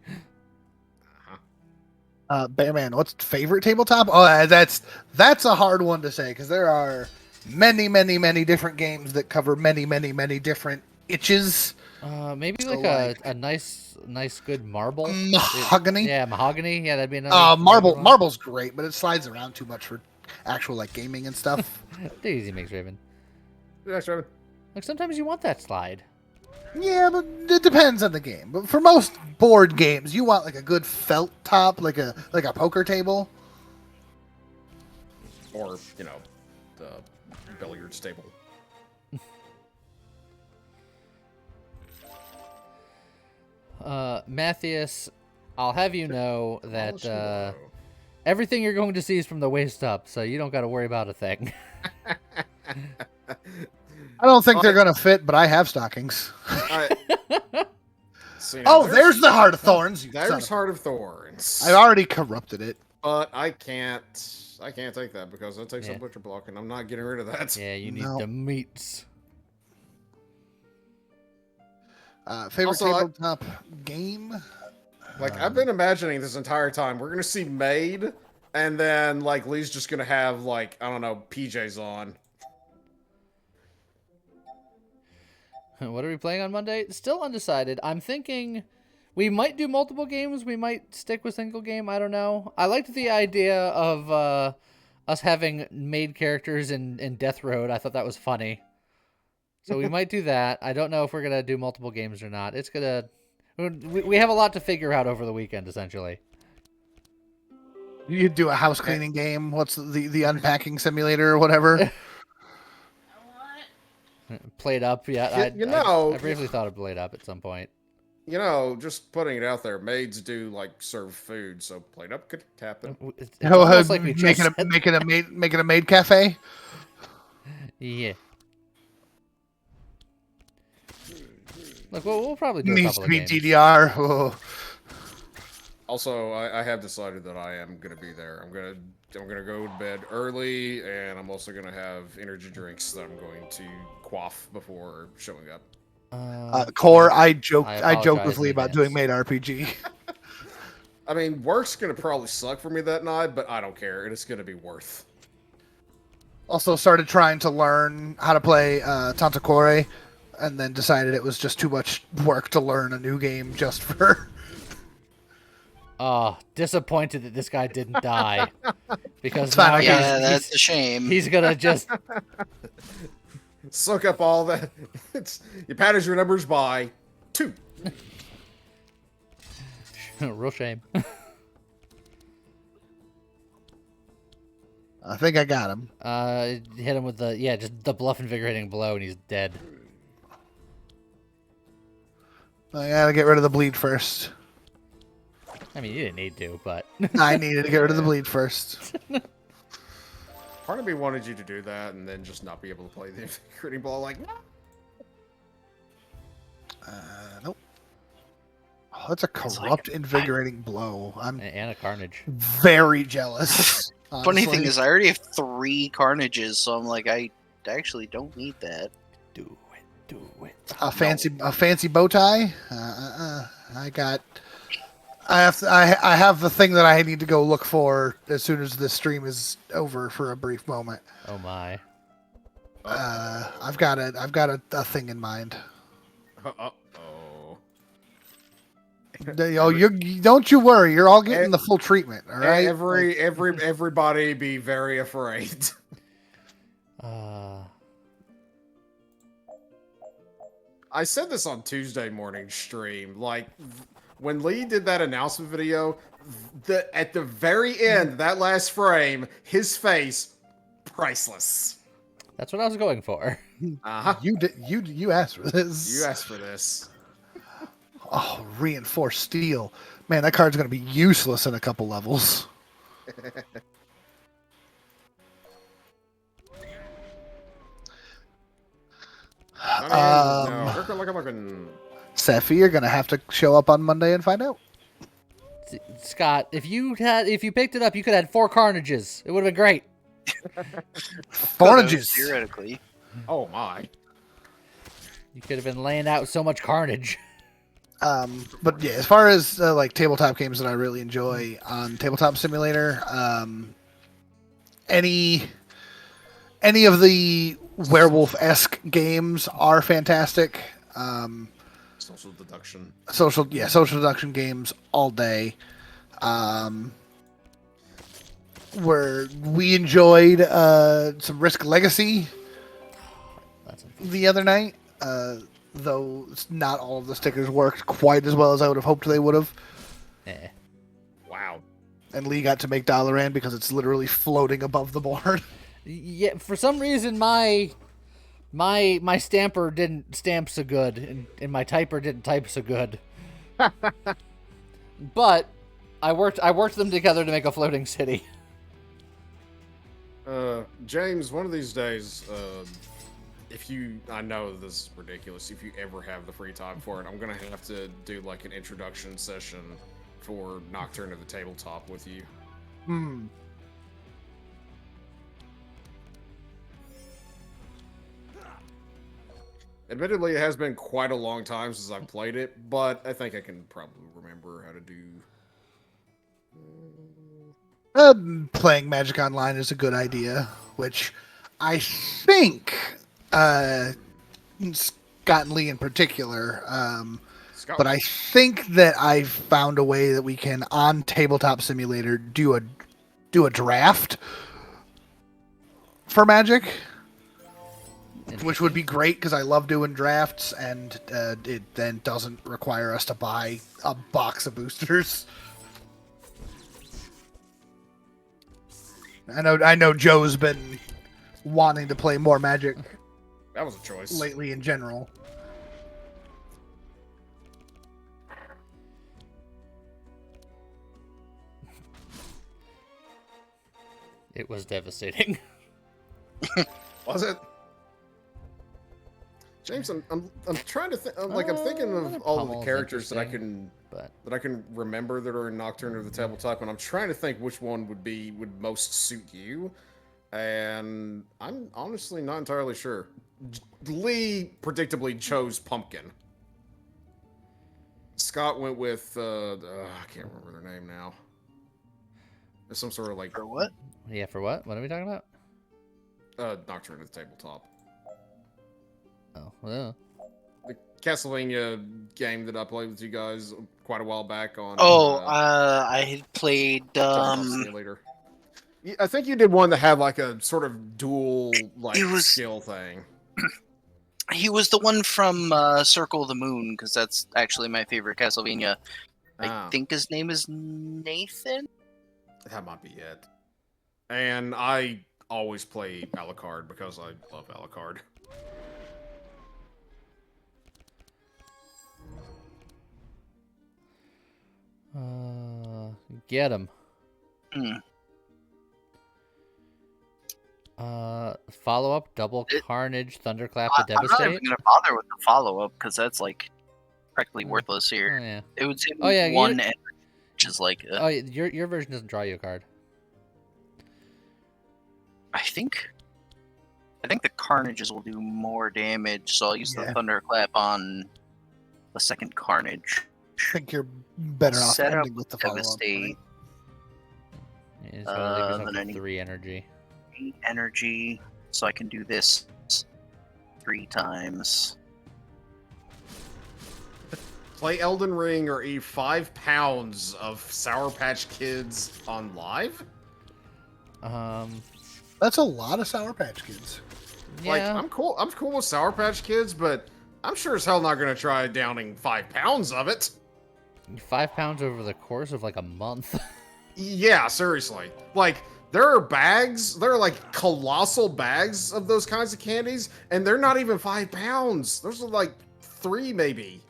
Bearman, what's favorite tabletop? Oh, that's a hard one to say, because there are many, many, many different games that cover many, many, many different itches. Maybe So, like a nice good marble. Mahogany. Yeah, mahogany. Yeah, that'd be another. Marble's great, but it slides around too much for actual like gaming and stuff. Take it easy, Mix Raven. Thanks, Raven. Like sometimes you want that slide. Yeah, but it depends on the game. But for most board games, you want like a good felt top, like a poker table. Or, the billiards table. Matthias, I'll have you know that everything you're going to see is from the waist up, so you don't got to worry about a thing. I don't think they're gonna fit, but I have stockings. See, There's the Heart of Thorns. There's Heart of Thorns. I already corrupted it. But I can't take that because that takes a butcher block, and I'm not getting rid of that. Yeah, you need the meats. Favorite Also, tabletop game? Like, I've been imagining this entire time, we're gonna see Maid, and then, like, Lee's just gonna have, like, I don't know, PJs on. What are we playing on Monday? Still undecided. I'm thinking we might do multiple games. We might stick with single game. I don't know. I liked the idea of us having maid characters in Death Road. I thought that was funny. So we might do that. I don't know if we're going to do multiple games or not. It's going to... We have a lot to figure out over the weekend, essentially. You do a house cleaning game. What's the unpacking simulator or whatever? Played Up, yeah. I briefly thought of Played Up at some point. Just putting it out there, maids do, like, serve food, so Played Up could happen. It's almost like we just making a maid cafe? Yeah. Look, we'll probably do a couple of games. DDR. Oh. Also, I have decided that I am gonna be there. I'm gonna go to bed early, and I'm also gonna have energy drinks that I'm going to quaff before showing up. Core, I I joked apologize with in Lee about doing advance. Made RPG. I mean, work's gonna probably suck for me that night, but I don't care. It's gonna be worth. Also started trying to learn how to play Tantacore, and then decided it was just too much work to learn a new game just for. Oh, disappointed that this guy didn't die. Because It's fine, now I got Yeah, that's a shame. he's gonna just Suck up all that. You pattern your numbers by 2. real shame. I think I got him. Hit him with just the bluff invigorating blow, and he's dead. I gotta get rid of the bleed first. I mean, you didn't need to, but I needed to get rid of the bleed first. Part of me wanted you to do that and then just not be able to play the invigorating ball. Like, no. Nope. Oh, that's a corrupt, invigorating blow. I'm and a carnage. very jealous. Funny thing honestly. is, I already have 3 carnages, so I'm like, I actually don't need that. Do it. a fancy bow tie. I have the thing that I need to go look for as soon as this stream is over for a brief moment. Oh my. I've got a thing in mind. Oh. Don't you worry, you're all getting the full treatment. All right. Everybody be very afraid. I said this on Tuesday morning stream. Like, when Lee did that announcement video, at the very end, that last frame, his face, priceless. That's what I was going for. Uh-huh. You asked for this. You asked for this. Oh, reinforced steel. Man, that card's gonna be useless in a couple levels. Looking. Sephi, you're gonna have to show up on Monday and find out. Scott, if you picked it up, you could have had 4 carnages. It would have been great. Oranges. Theoretically. Oh my. You could have been laying out so much carnage. But yeah, as far as like tabletop games that I really enjoy on Tabletop Simulator, any of the werewolf-esque games are fantastic. Social deduction. Social deduction games all day. Where we enjoyed some Risk Legacy the other night, though not all of the stickers worked quite as well as I would have hoped they would have. Wow. And Lee got to make Dalaran because it's literally floating above the board. Yeah, for some reason my stamper didn't stamp so good, and my typer didn't type so good. But I worked them together to make a floating city. James, one of these days, I know this is ridiculous, if you ever have the free time for it, I'm gonna have to do like an introduction session for Nocturne of the Tabletop with you. Admittedly, it has been quite a long time since I've played it, but I think I can probably remember how to do... Playing Magic Online is a good idea, which I think Scott and Lee in particular, but I think that I've found a way that we can, on Tabletop Simulator, do a draft for Magic, which would be great because I love doing drafts, and it then doesn't require us to buy a box of boosters. I know Joe's been wanting to play more Magic. That was a choice. Lately in general. It was devastating. Was it? James, I'm trying to think. I'm thinking of all of the Pummel's characters that I interesting, can but remember that are in Nocturne of the Tabletop, and I'm trying to think which one would most suit you. And I'm honestly not entirely sure. Lee predictably chose Pumpkin. Scott went with I can't remember their name now. It's some sort of like For what? yeah, for what? What are we talking about? Nocturne of the Tabletop. Oh, well. The Castlevania game that I played with you guys quite a while back on. I had played. Tabletop Simulator. I think you did one that had like a sort of dual like skill thing. He was the one from Circle of the Moon, because that's actually my favorite Castlevania. I think his name is Nathan. That might be it. And I always play Alucard because I love Alucard. Get him. Hmm. Follow up, double carnage, thunderclap to I'm not devastate. even gonna bother with the follow up because that's like practically worthless here. Oh yeah. It would save Oh, yeah, one, energy, which is like. Oh, your version doesn't draw you a card. I think the Carnages will do more damage, so I'll use the Thunderclap on the second Carnage. I think you're better off Set up ending with the follow-up. Devastate. Yeah, it's gonna leave yourself then with 3 energy. 8 energy, so I can do this 3 times. Play Elden Ring or eat 5 pounds of Sour Patch Kids on live? That's a lot of Sour Patch Kids. Yeah. Like, I'm cool with Sour Patch Kids, but I'm sure as hell not gonna try downing 5 pounds of it. 5 pounds over the course of like a month. Yeah, seriously. Like, there are bags, there are like colossal bags of those kinds of candies, and they're not even 5 pounds. Those are like 3 maybe.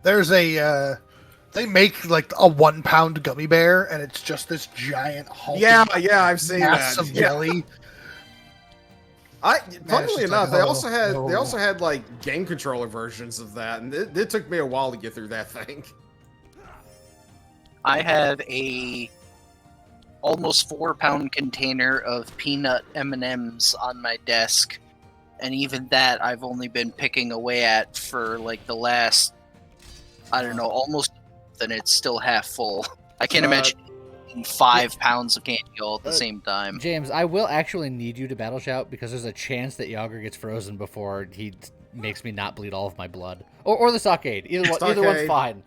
There's a they make like a 1 pound gummy bear, and it's just this giant hulking Yeah, I've seen mass that. of jelly. Funnily just enough, like, they also had like game controller versions of that, and it took me a while to get through that thing. I have a almost 4-pound container of peanut M&Ms on my desk, and even that I've only been picking away at for like the last, I don't know, almost, and it's still half full. I can't imagine eating 5 pounds of candy all at the same time. James, I will actually need you to battle shout because there's a chance that Yogger gets frozen before he makes me not bleed all of my blood, or the stockade. Either one's fine.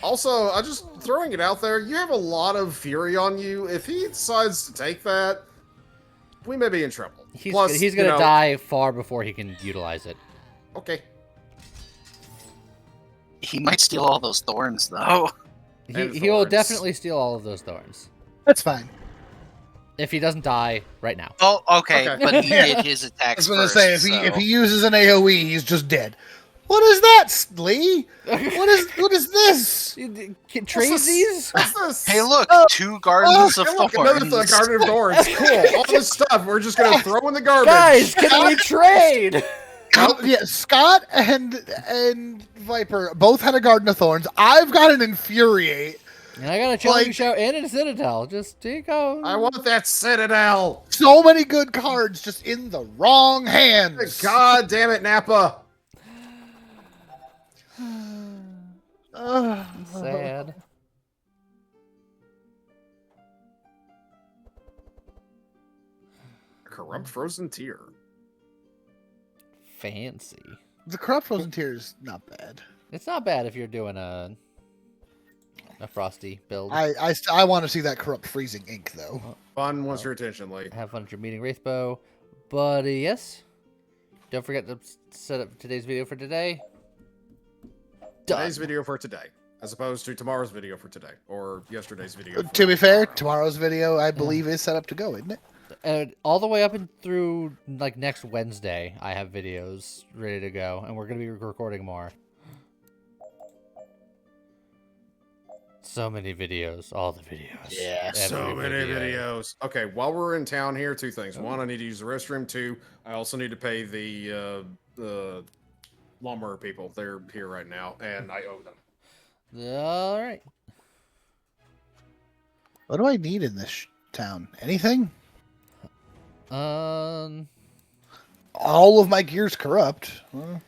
Also, I just throwing it out there, you have a lot of fury on you. If he decides to take that, we may be in trouble. He's Plus, gonna die far before he can utilize it. Okay. He might steal all those thorns, though. He will definitely steal all of those thorns. That's fine. If he doesn't die right now. Oh, okay. But he did his attacks I was first. gonna say if he uses an AOE, he's just dead. What is that, Lee? What is this? Tracy's? What's this? Hey, look, 2 gardens of Look, thorns. another garden of thorns. Cool. All this stuff we're just gonna throw in the garbage. Guys, can we trade? Yeah, Scott and Viper both had a Garden of Thorns. I've got an Infuriate. And I got a chilling shout and a Citadel. Just take out. I want that Citadel. So many good cards just in the wrong hands. God damn it, Nappa. Sad. Corrupt Frozen Tear. Fancy. The Corrupt Frozen Tear is not bad. It's not bad if you're doing a frosty build. I want to see that Corrupt Freezing Ink though. Fun wants your attention, Lee. Have fun at your meeting, Wraithbow. But yes, don't forget to set up today's video for today. Done. Today's video for today, as opposed to tomorrow's video for today, or yesterday's video. To be fair, tomorrow's video I believe is set up to go, isn't it? All the way up and through like next Wednesday, I have videos ready to go, and we're gonna be recording more. So many videos. All the videos. Yeah. So Every many video. videos. Okay, while we're in town here, two things. One, I need to use the restroom. Two, I also need to pay the lawnmower people. They're here right now, and I owe them. All right. What do I need in this town? Anything? Um. All of my gear's corrupt. Well,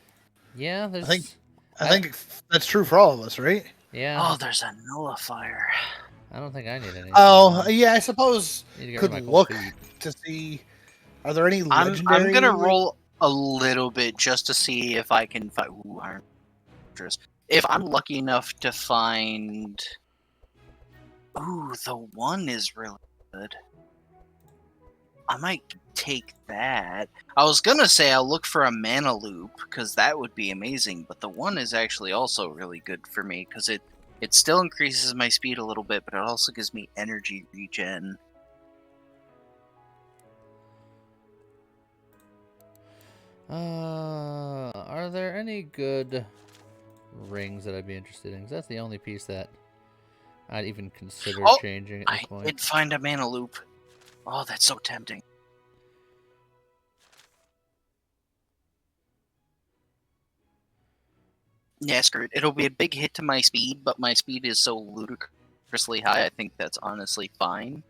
Yeah. There's. I think that's true for all of us, right? Yeah. Oh, there's a nullifier. I don't think I need anything. Oh, yeah, I suppose Need to get rid could of my cold look feet. to see. Are there any I'm legendary? gonna roll a little bit just to see if I can find. Ooh, Iron Fortress. If I'm lucky enough to find. Ooh, the one is really good. I might take that. I was gonna say I'll look for a mana loop because that would be amazing, but the one is actually also really good for me because it still increases my speed a little bit, but it also gives me energy regen. Are there any good rings that I'd be interested in? 'Cause that's the only piece that I'd even consider Oh, changing at this I point. did find a mana loop. Oh, that's so tempting. Yeah, screw it. It'll be a big hit to my speed, but my speed is so ludicrously high, I think that's honestly fine.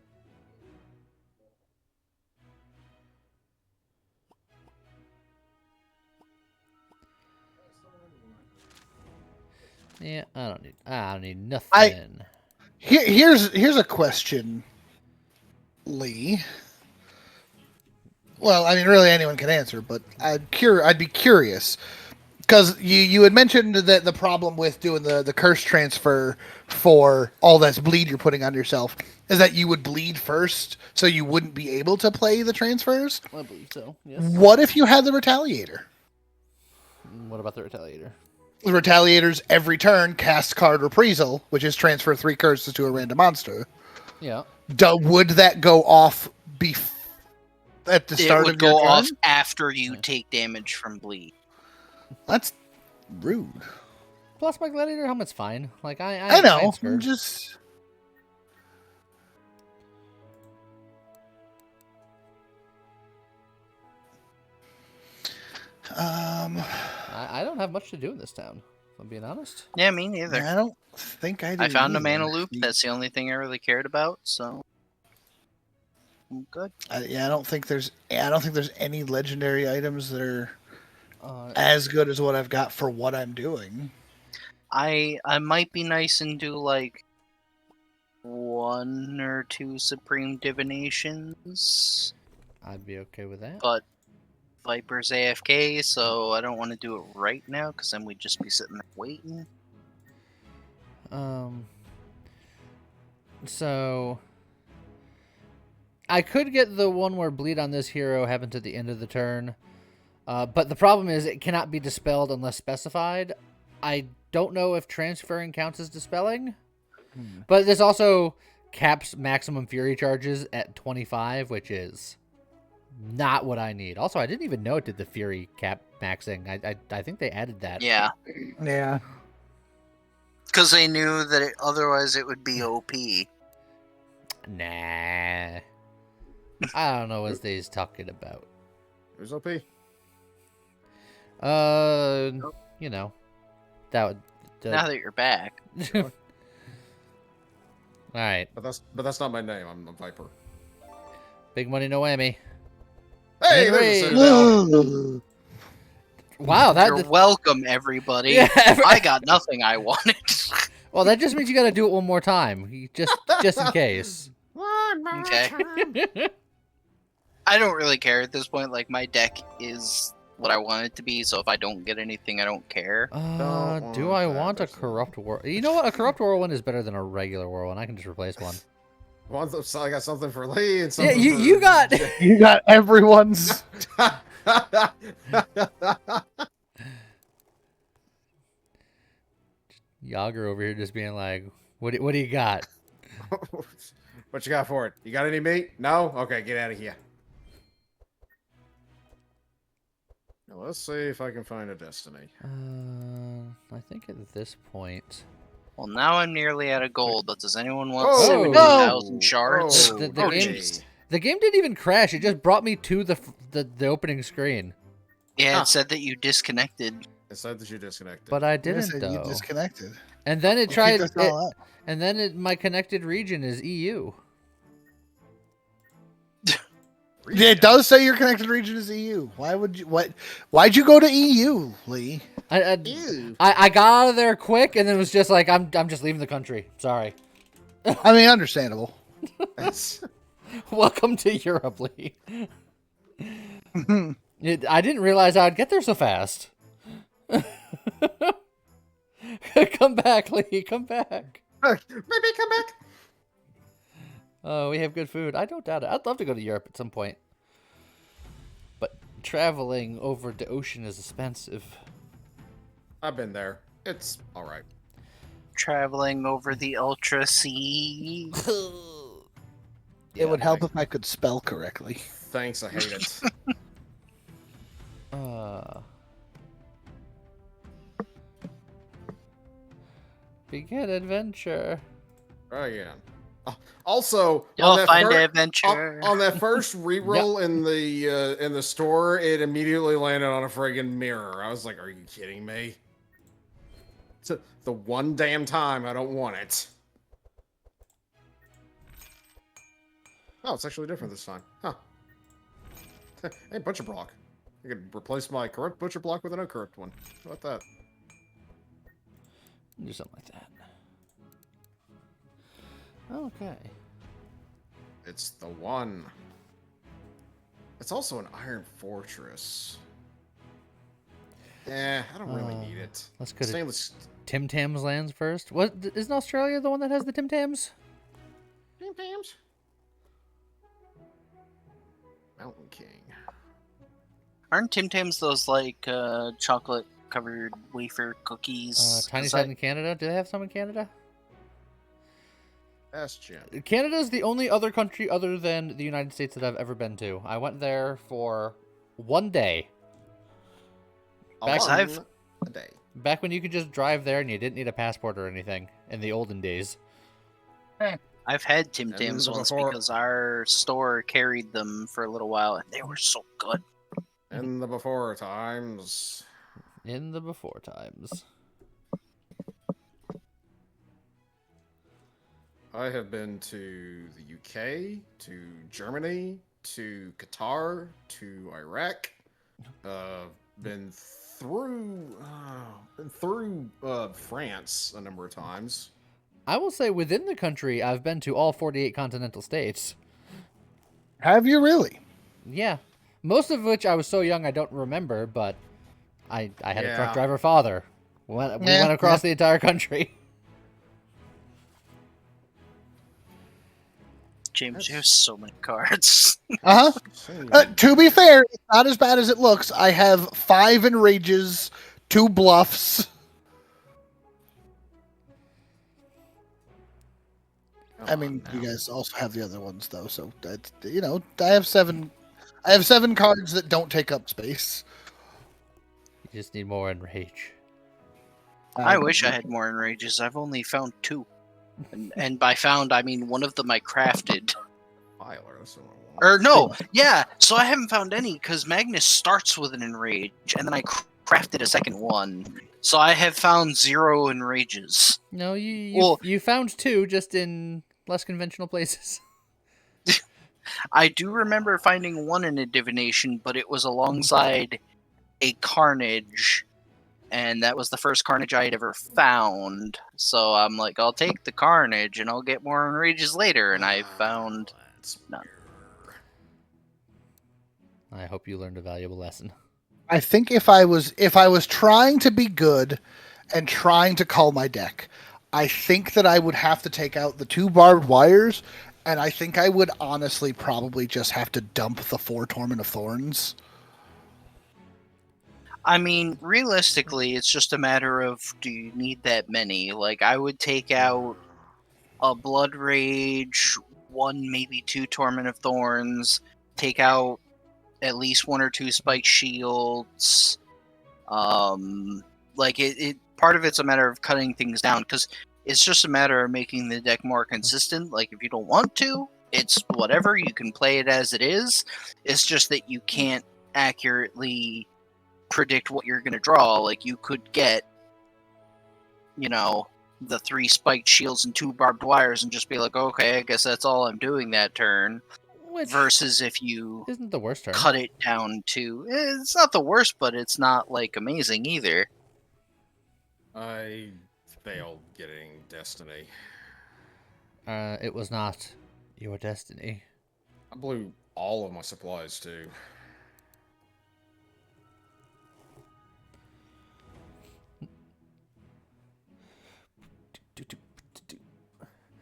Yeah, I don't need nothing. Here's a question, Lee. Well, I mean, really anyone can answer, but I'd be curious because you had mentioned that the problem with doing the curse transfer for all that bleed you're putting on yourself is that you would bleed first, so you wouldn't be able to play the transfers. I believe so. Yes. What if you had the Retaliator? What about the Retaliator? The Retaliator's every turn cast card Reprisal, which is transfer 3 curses to a random monster. Yeah. Would that go off at the It start would of your go turn? off after you Yeah. take damage from bleed. That's rude. Plus, my Gladiator helmet's fine. Like I I know. ain't scared. Just I don't have much to do in this town. If I'm being honest. Yeah, me neither. I don't think I do. I found a either. mana loop. That's the only thing I really cared about, so I'm good. I don't think there's any legendary items that are Uh, as good as what I've got for what I'm doing. I might be nice and do like 1 or 2 supreme divinations, I'd be okay with that. but Viper's AFK, so I don't want to do it right now because then we'd just be sitting there waiting. So I could get the one where bleed on this hero happens at the end of the turn, but the problem is it cannot be dispelled unless specified. I don't know if transferring counts as dispelling, but this also caps maximum fury charges at 25, which is not what I need. Also, I didn't even know it did the fury cap maxing. I think they added that. Yeah, Yeah. because they knew that otherwise it would be OP. Nah. I don't know what they's talking about. Who's OP? You know, that would. Now that you're back. All right. But that's not my name. I'm a Viper. Big money, no whammy. Hey, And there's a raid. Citadel. Wow, You're welcome, everybody. Yeah, I got nothing I wanted. well, that just means you got to do it one more time, just in case. Okay. I don't really care at this point. Like, my deck is what I want it to be, so if I don't get anything, I don't care. Do I want a corrupt war? You know what? A corrupt whirlwind is better than a regular whirlwind. I can just replace one. So I got something for Lee and Yeah, something you got. You got everyone's. Yogger over here just being like, what do you got? What you got for it? You got any meat? No? Okay, get out of here. Now let's see if I can find a destiny. I think at this point, Well, now I'm nearly out of gold, but does anyone want Oh, 70,000 shards? The oh, game- jeez. The game didn't even crash. It just brought me to the opening screen. Yeah, Huh. it said that you disconnected. It said that you disconnected. But I Yes, didn't and you though. disconnected. And then it You tried. kicked us all out. And then my connected region is EU. It does say your connected region is EU. Why would you? Why'd you go to EU, Lee? Ew. I got out of there quick, and then it was just like I'm just leaving the country. Sorry. I mean, understandable. Welcome to Europe, Lee. I didn't realize I'd get there so fast. Come back, Lee. Come back. Maybe come back. Oh, we have good food. I don't doubt it. I'd love to go to Europe at some point. But traveling over the ocean is expensive. I've been there. It's all right. Traveling over the Ultra Sea. It would help if I could spell correctly. Thanks, I hate it. Begin adventure. Oh yeah. Also, You'll find adventure. on that first reroll in the store, it immediately landed on a friggin' mirror. I was like, "Are you kidding me?" It's the one damn time I don't want it. Oh, it's actually different this time. Huh. Hey, Butcher Block. I could replace my corrupt Butcher Block with an uncorrupt one. How about that? Do something like that. Okay. It's the one. It's also an Iron Fortress. I don't really need it. Let's go to Stainless. Tim Tams lands first. What isn't Australia the one that has the Tim Tams? Tim Tams. Mountain King. Aren't Tim Tams those like chocolate covered wafer cookies? Tiny Is Side that- in Canada. Do they have some in Canada? Bastion. Canada's the only other country other than the United States that I've ever been to. I went there for one day. A day. Back when you could just drive there and you didn't need a passport or anything in the olden days. I've had Tim And Tams once before- because our store carried them for a little while, and they were so good. In the before times. In the before times. I have been to the UK, to Germany, to Qatar, to Iraq. Been through France a number of times. I will say within the country, I've been to all 48 continental states. Have you really? Yeah. Most of which I was so young I don't remember, but I had a truck Yeah. driver father. We went across the entire country. James, you have so many cards. Uh-huh. To be fair, it's not as bad as it looks. I have 5 enrages, 2 bluffs. I mean, you guys also have the other ones though, so that's, I have 7. I have 7 cards that don't take up space. You just need more enrage. I wish I had more enrages. I've only found 2. And by found, I mean one of them I crafted. Filer, that's what I want. Or no, yeah. So I haven't found any because Magnus starts with an enrage, and then I crafted a second one. So I have found 0 enrages. No, Well- you found 2 just in less conventional places. I do remember finding 1 in a divination, but it was alongside a carnage, and that was the first carnage I had ever found. So I'm like, I'll take the carnage, and I'll get more enrages later. And I found none. I hope you learned a valuable lesson. I think if I was trying to be good and trying to call my deck, I think that I would have to take out the 2 barbed wires, and I think I would honestly probably just have to dump the 4 Torment of Thorns. I mean, realistically, it's just a matter of do you need that many? Like, I would take out a Blood Rage, 1, maybe 2 Torment of Thorns, take out at least 1 or 2 Spike Shields. Like, it part of it's a matter of cutting things down, because It's just a matter of making the deck more consistent. Like, if you don't want to, it's whatever. You can play it as it is. It's just that you can't accurately predict what you're going to draw. Like, you could get, the 3 spiked shields and 2 barbed wires and just be like, okay, I guess that's all I'm doing that turn. Which Versus if you isn't the worst turn. cut it down to... It's not the worst, but it's not, like, amazing either. I failed getting Destiny. It was not your destiny. I blew all of my supplies too.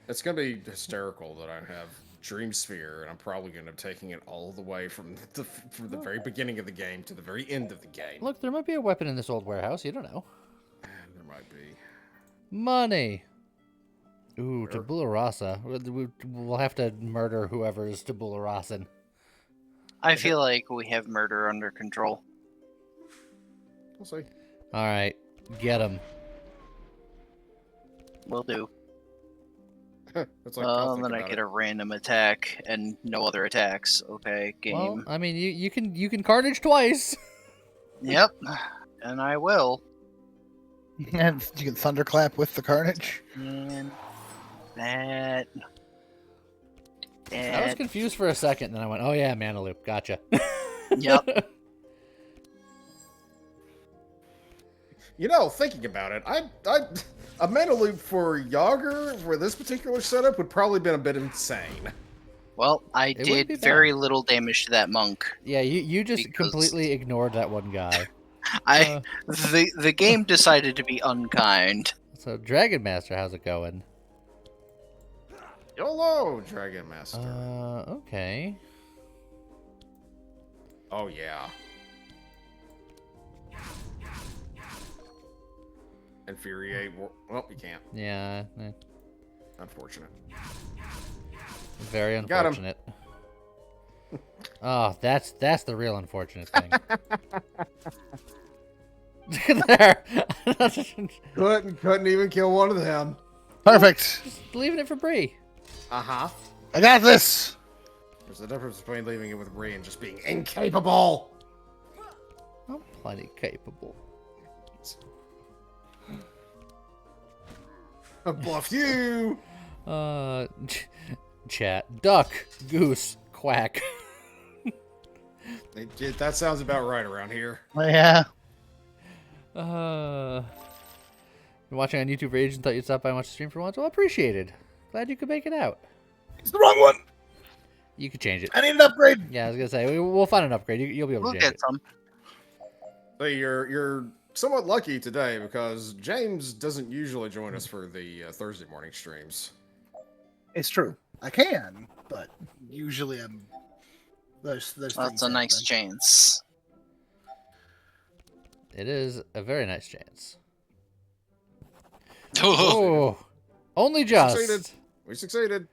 It's gonna be hysterical that I have Dream Sphere, and I'm probably gonna be taking it all the way from the very beginning of the game to the very end of the game. Look, there might be a weapon in this old warehouse. You don't know. There might be. Money. Ooh, Sure. tabula rasa. We'll have to murder whoever's tabula rasin. I feel like we have murder under control. We'll see. All right, get him. Will do. It's like, I'll think Then I about get it. a random attack and no other attacks. Okay, game. Well, I mean, you can carnage twice. Yep, and I will. And you can thunderclap with the carnage. And that. I was confused for a second, then I went, "Oh yeah, mana loop, gotcha." Yep. Thinking about it, a mana loop for Yogger for this particular setup would probably been a bit insane. Well, I It wouldn't be did bad. very little damage to that monk. Yeah, you just Because- completely ignored that one guy. The game decided to be unkind. So Dragon Master, how's it going? YOLO, Dragon Master. Okay. Oh yeah. Infuriate. Well, you can't. Yeah, Unfortunate. very Got him. unfortunate. Oh, that's the real unfortunate thing. There. Couldn't even kill one of them. Perfect. Just leaving it for Bree. Uh-huh. I got this. There's a difference between leaving it with Bree and just being incapable. I'm plenty capable. I bluffed you. Chat. Duck. Goose. Quack. That sounds about right around here. Yeah. Been watching on YouTube for ages and thought you'd stop by and watch the stream for once. Well, appreciated. Glad you could make it out. It's the wrong one. You could change it. I need an upgrade. Yeah, I was gonna say we'll find an upgrade. You'll be able We'll to change get some. So you're somewhat lucky today because James doesn't usually join us for the Thursday morning streams. It's true. I can, but usually I'm. There's That's things a nice happening. chance. it. It is a very nice chance. Oh, Oh, only just. Succeeded. We succeeded.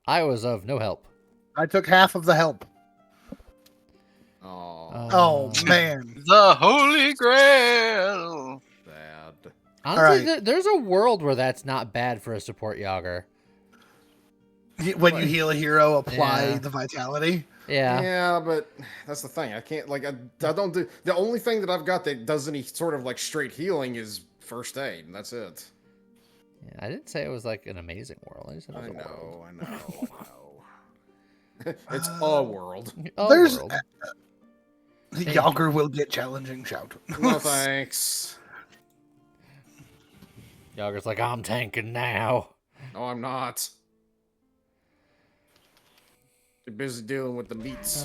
I was of no help. I took half of the help. Oh, Oh man. the Holy Grail! bad. Honestly, Alright. there's a world where that's not bad for a support Yogger. When you heal a hero, apply Yeah. the vitality. Yeah. Yeah, but that's the thing. I can't I don't do the only thing that I've got that does any sort of like straight healing is first aid, and that's it. Yeah, I didn't say it was like an amazing world. I just said it I was a world. know. It's a world. A There's- world. Yogger will get challenging. Shout. No thanks. Yogger's like, I'm tanking now. No, I'm not. Too busy dealing with the meats.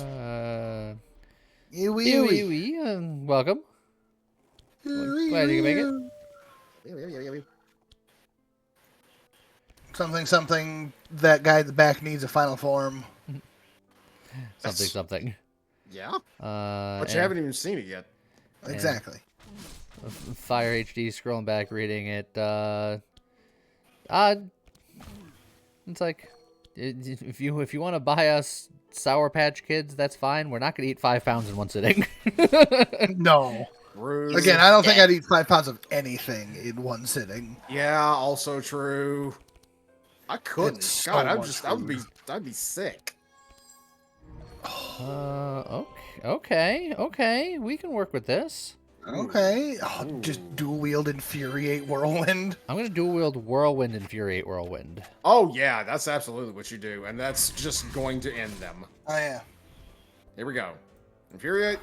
Welcome. Glad you can make it. Something. That guy at the back needs a final form. Something. Yeah, but And you haven't even seen it yet. Exactly. Fire HD, scrolling back, reading it. It's like, if you want to buy us Sour Patch Kids, that's fine. We're not gonna eat 5 pounds in one sitting. No. Rude. Again, I don't think I'd eat 5 pounds of anything in one sitting. Yeah, also true. I couldn't. It's so God, much I'd be sick. Okay. We can work with this. Okay. Oh, just dual wield Infuriate Whirlwind. I'm gonna dual wield Whirlwind, Infuriate Whirlwind. Oh yeah, that's absolutely what you do, and that's just going to end them. Oh yeah. Here we go. Infuriate,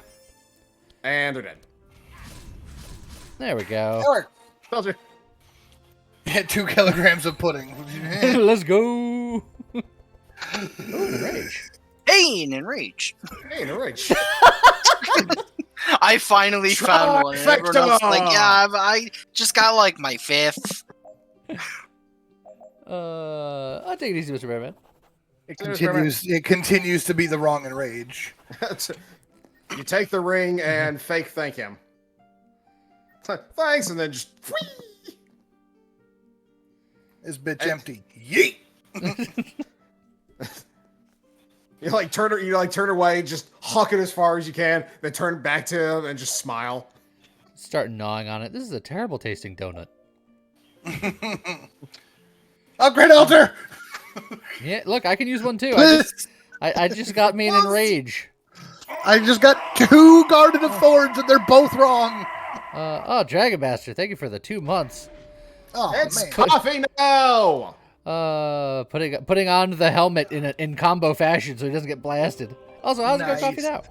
and they're dead. There we go. Or Told you. 2 kilograms of pudding. Let's go. Ooh, rage. Pain and rage. Hey, no rage. I finally found one. And everyone else is like, yeah, I just got like my 5th. I'll take it easy, Mr. Bearman. It continues to be the wrong enrage. You take the ring and fake thank him. Thanks, and then just. Whee! This bitch empty. Yeet. You turn away, just huck it as far as you can, then turn back to him and just smile. Start gnawing on it. This is a terrible tasting donut. Upgrade altar. Yeah, look, I can use one too. Please. I just got me an enrage. I just got 2 Garden of Thorns and they're both wrong. Dragon Master, thank you for the 2 months. Oh It's man. coffee now. Putting on the helmet in combo fashion so he doesn't get blasted. Also, how's it go, coffee now?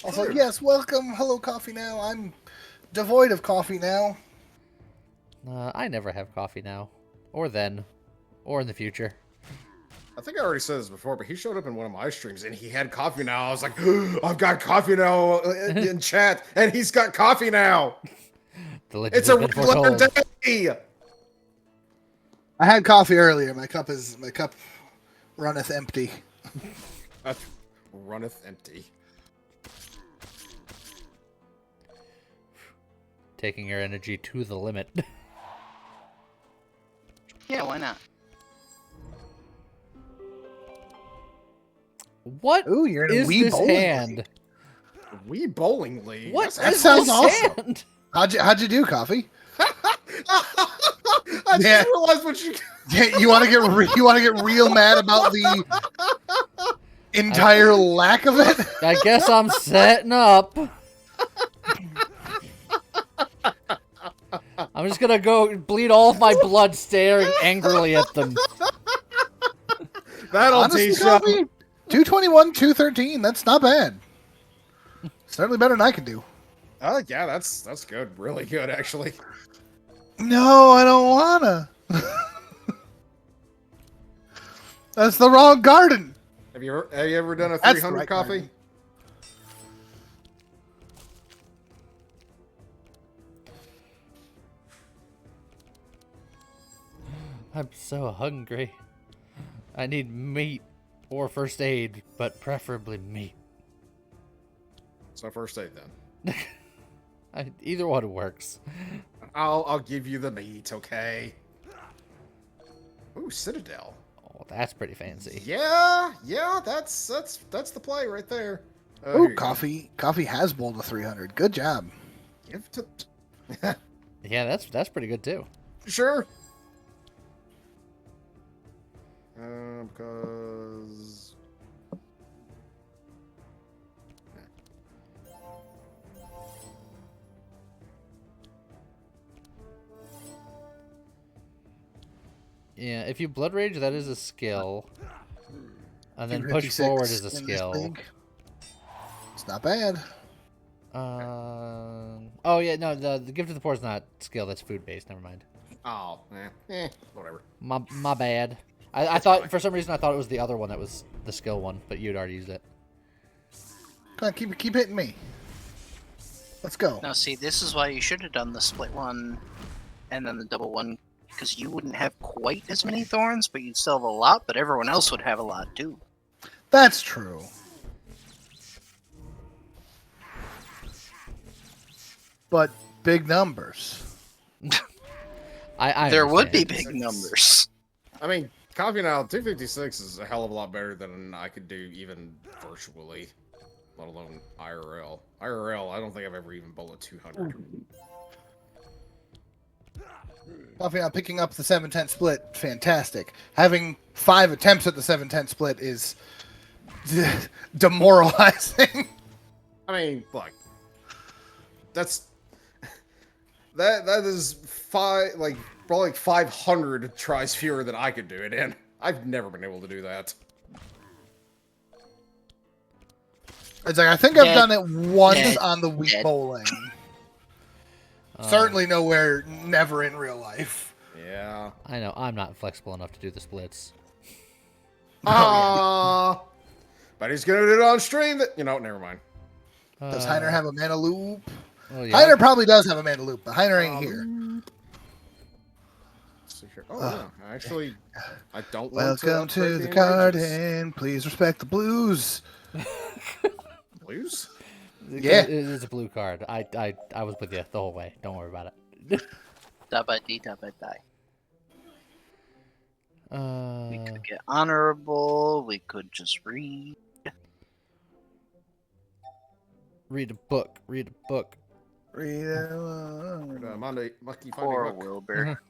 Also, yes, welcome. Hello, Coffee Now. I'm devoid of coffee now. I never have coffee now, or then, or in the future. I think I already said this before, but he showed up in one of my streams and he had coffee now. I was like, I've got coffee now in chat, and he's got coffee now. It's a regular day. I had coffee earlier. My cup runneth empty. Runneth empty. Taking your energy to the limit. Yeah, why not? What Ooh, you're in a is Wii this bowling hand? Wii bowling league. What That is sounds this awesome. hand? How'd you do, Coffee? I just Yeah. realized what you. Yeah, you want to get real mad about the entire lack of it? I guess I'm setting up. I'm just gonna go bleed all of my blood staring angrily at them. That'll Honestly, teach Coffee, you. 221, 213. That's not bad. Certainly better than I could do. Oh yeah, that's good. Really good, actually. No, I don't wanna. That's the wrong garden. Have you ever done a That's 300 right, coffee? Marty. I'm so hungry. I need meat or first aid, but preferably meat. So first aid then. Either one works. I'll give you the meat, okay? Ooh, Citadel. Oh, that's pretty fancy. Yeah, that's the play right there. Here Ooh, you go. Coffee. Coffee has bowled a 300. Good job. Give to. Yeah, that's pretty good too. Sure. Because. Yeah, if you blood rage, that is a skill. And then push 256 forward is a in this skill. league. It's not bad. Oh yeah, no, the gift of the poor is not skill. That's food based. Never mind. Oh, whatever. My bad. I thought for some reason I thought it was the other one that was the skill one, but you'd already used it. Come on, keep hitting me. Let's go. Now, see, this is why you should have done the split one and then the double one, because you wouldn't have quite as many thorns, but you'd still have a lot, but everyone else would have a lot too. That's true. But big numbers. I there would be understand. big numbers. I mean, coffee now 256 is a hell of a lot better than I could do even virtually. let alone IRL. IRL, I don't think I've ever even bowled a 200. Coffee now picking up the 7-10 split, fantastic. Having 5 attempts at the 7-10 split is demoralizing. I mean, look, that's that is probably 500 tries fewer than I could do it in. I've never been able to do that. It's like I think I've Dead. done it once Dead. on the Wii Dead. bowling. Certainly nowhere, never in real life. Yeah. I know I'm not flexible enough to do the splits. Ah. But he's gonna do it on stream. Never mind. Does Heiner have a mana loop? Oh, yeah. Heiner probably does have a mana loop, but Heiner ain't here. Let's see here. Oh, no. Actually, I don't want Welcome to upgrade the engages. garden. Please respect the blues. Blues? Yeah. It is a blue card. I was with you the whole way. Don't worry about it. Da-ba-dee, da-ba-die. We Uh, could get honorable. We could just read. read a book. Read a book. Monday, Lucky Poor Finding Book. Wilbur.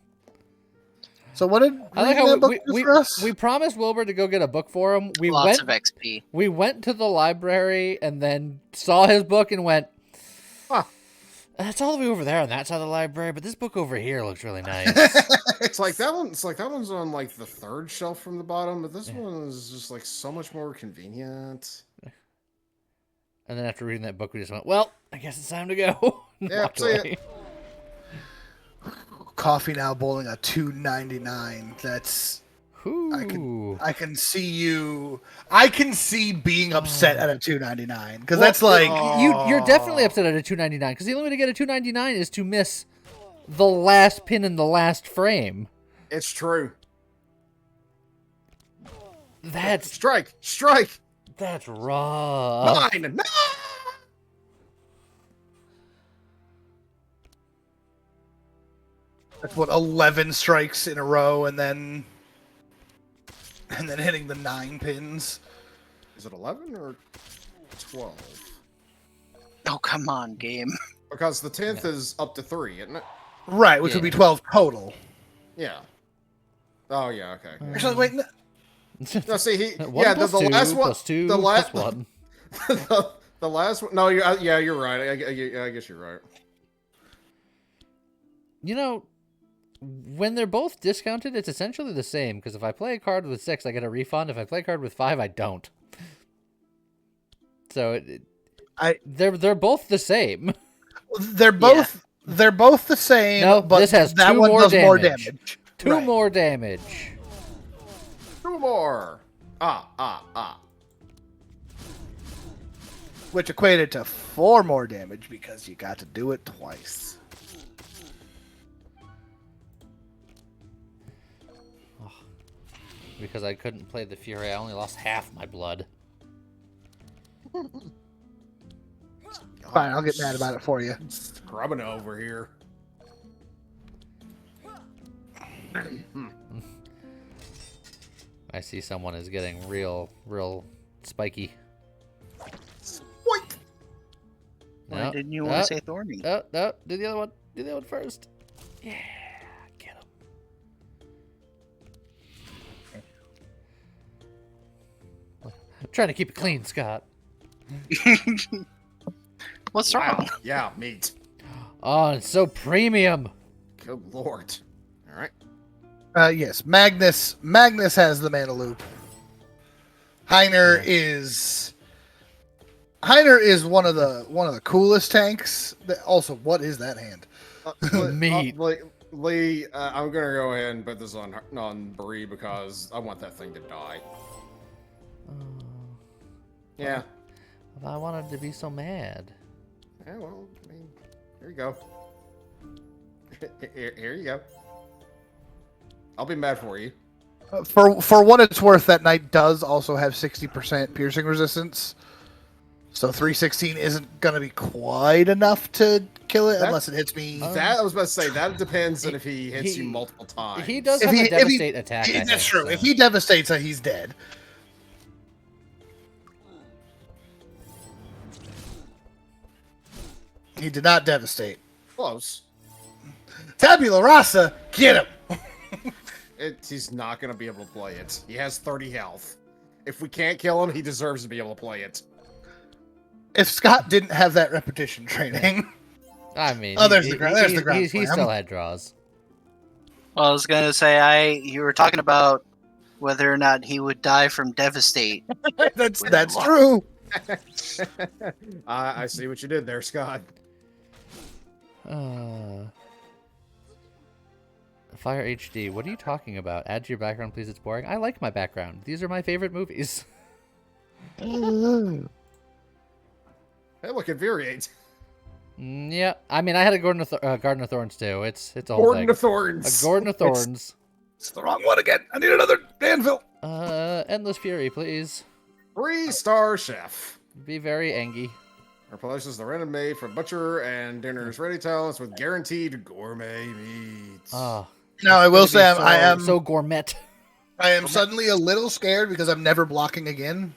So what did I like reading how that book do for us? we promised Wilbur to go get a book for him. Lots of XP. We went to the library and then saw his book and went, Huh. That's all the way over there on that side of the library, but this book over here looks really nice. It's like that one. It's like that one's on like the third shelf from the bottom, but this one is just like so much more convenient. And then after reading that book, we just went, well, I guess it's time to go. And Yeah, walked see ya. away. Coffee now bowling a 299. That's Ooh. I can see you. I can see being upset at a 299 because Well, that's like You're definitely upset at a 299 because the only way to get a 299 is to miss the last pin in the last frame. It's true. That's Strike! rough. 9! No! that's what 11 strikes in a row and then hitting the 9 pins. Is it 11 or 12? Oh, come on, game. Because the 10th is up to 3, isn't it? Right, which would be 12 total. Yeah. Oh yeah. Okay. Actually, wait. No, No, see, One the plus two last one, plus two the last plus one. the last one. No, you're right. I guess you're right. You know, when they're both discounted, it's essentially the same. Because if I play a card with 6, I get a refund. If I play a card with 5, I don't. So they're both the same. they're both the same. No, but this has that 2 one more does damage. more damage. 2 Right. more damage. 2 more. Which equated to 4 more damage because you got to do it twice. Because I couldn't play the Fury, I only lost half my blood. Fine, I'll get mad about it for you. Scrubbing over here. I see someone is getting real spiky. What? Why No, didn't you want to say thorny? No, do the other one. Do the other one first. Yeah, get him. I'm trying to keep it clean, Scott. What's wrong? Yeah, meat. Oh, it's so premium. Good lord. All right. Yes, Magnus has the mana loop. Heiner is one of the coolest tanks. Also, what is that hand? Meat. Lee, I'm gonna go ahead and put this on Bree because I want that thing to die. Yeah. I wanted to be so mad. Yeah. Well, I mean, here you go. Here you go. I'll be mad for you. For what it's worth, that knight does also have 60% piercing resistance. So 316 isn't going to be quite enough to kill it unless it hits me. That I was about to say that depends on if he hits you multiple times. He does If have he- a if he- devastate attack. I That's think, true. so. If he devastates, he's dead. He did not devastate. Close. Tabula rasa, get him! He's not going to be able to play it. He has 30 health. If we can't kill him, he deserves to be able to play it. If Scott didn't have that repetition training... I mean, there's the ground he slam. still had draws. Well, I was gonna say you were talking about whether or not he would die from devastate. That's true. I see what you did there, Scott. Fire HD. What are you talking about? Add to your background, please. It's boring. I like my background. These are my favorite movies. Hey, look, infuriate. Yeah, I mean, I had a Garden of Thorns too. It's a whole Gordon thing. of Thorns. A Garden of Thorns. It's the wrong one again. I need another anvil. Endless Fury, please. 3-star chef. Be very angry. Replaces the random maid for butcher and dinner's ready talents with guaranteed gourmet meats. Oh, Now, I will say I am so gourmet. I am suddenly a little scared because I'm never blocking again.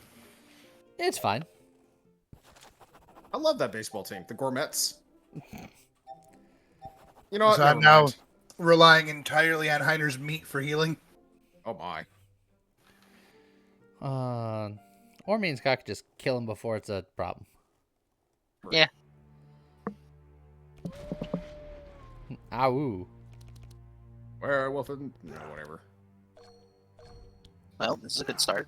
It's fine. I love that baseball team, the Gourmets. You know what? So I'm Never now mind. relying entirely on Heiner's meat for healing. Oh my. Or me and Scott could just kill him before it's a problem. Yeah. Ow. Werewolf and... No, whatever. Well, this is a good start.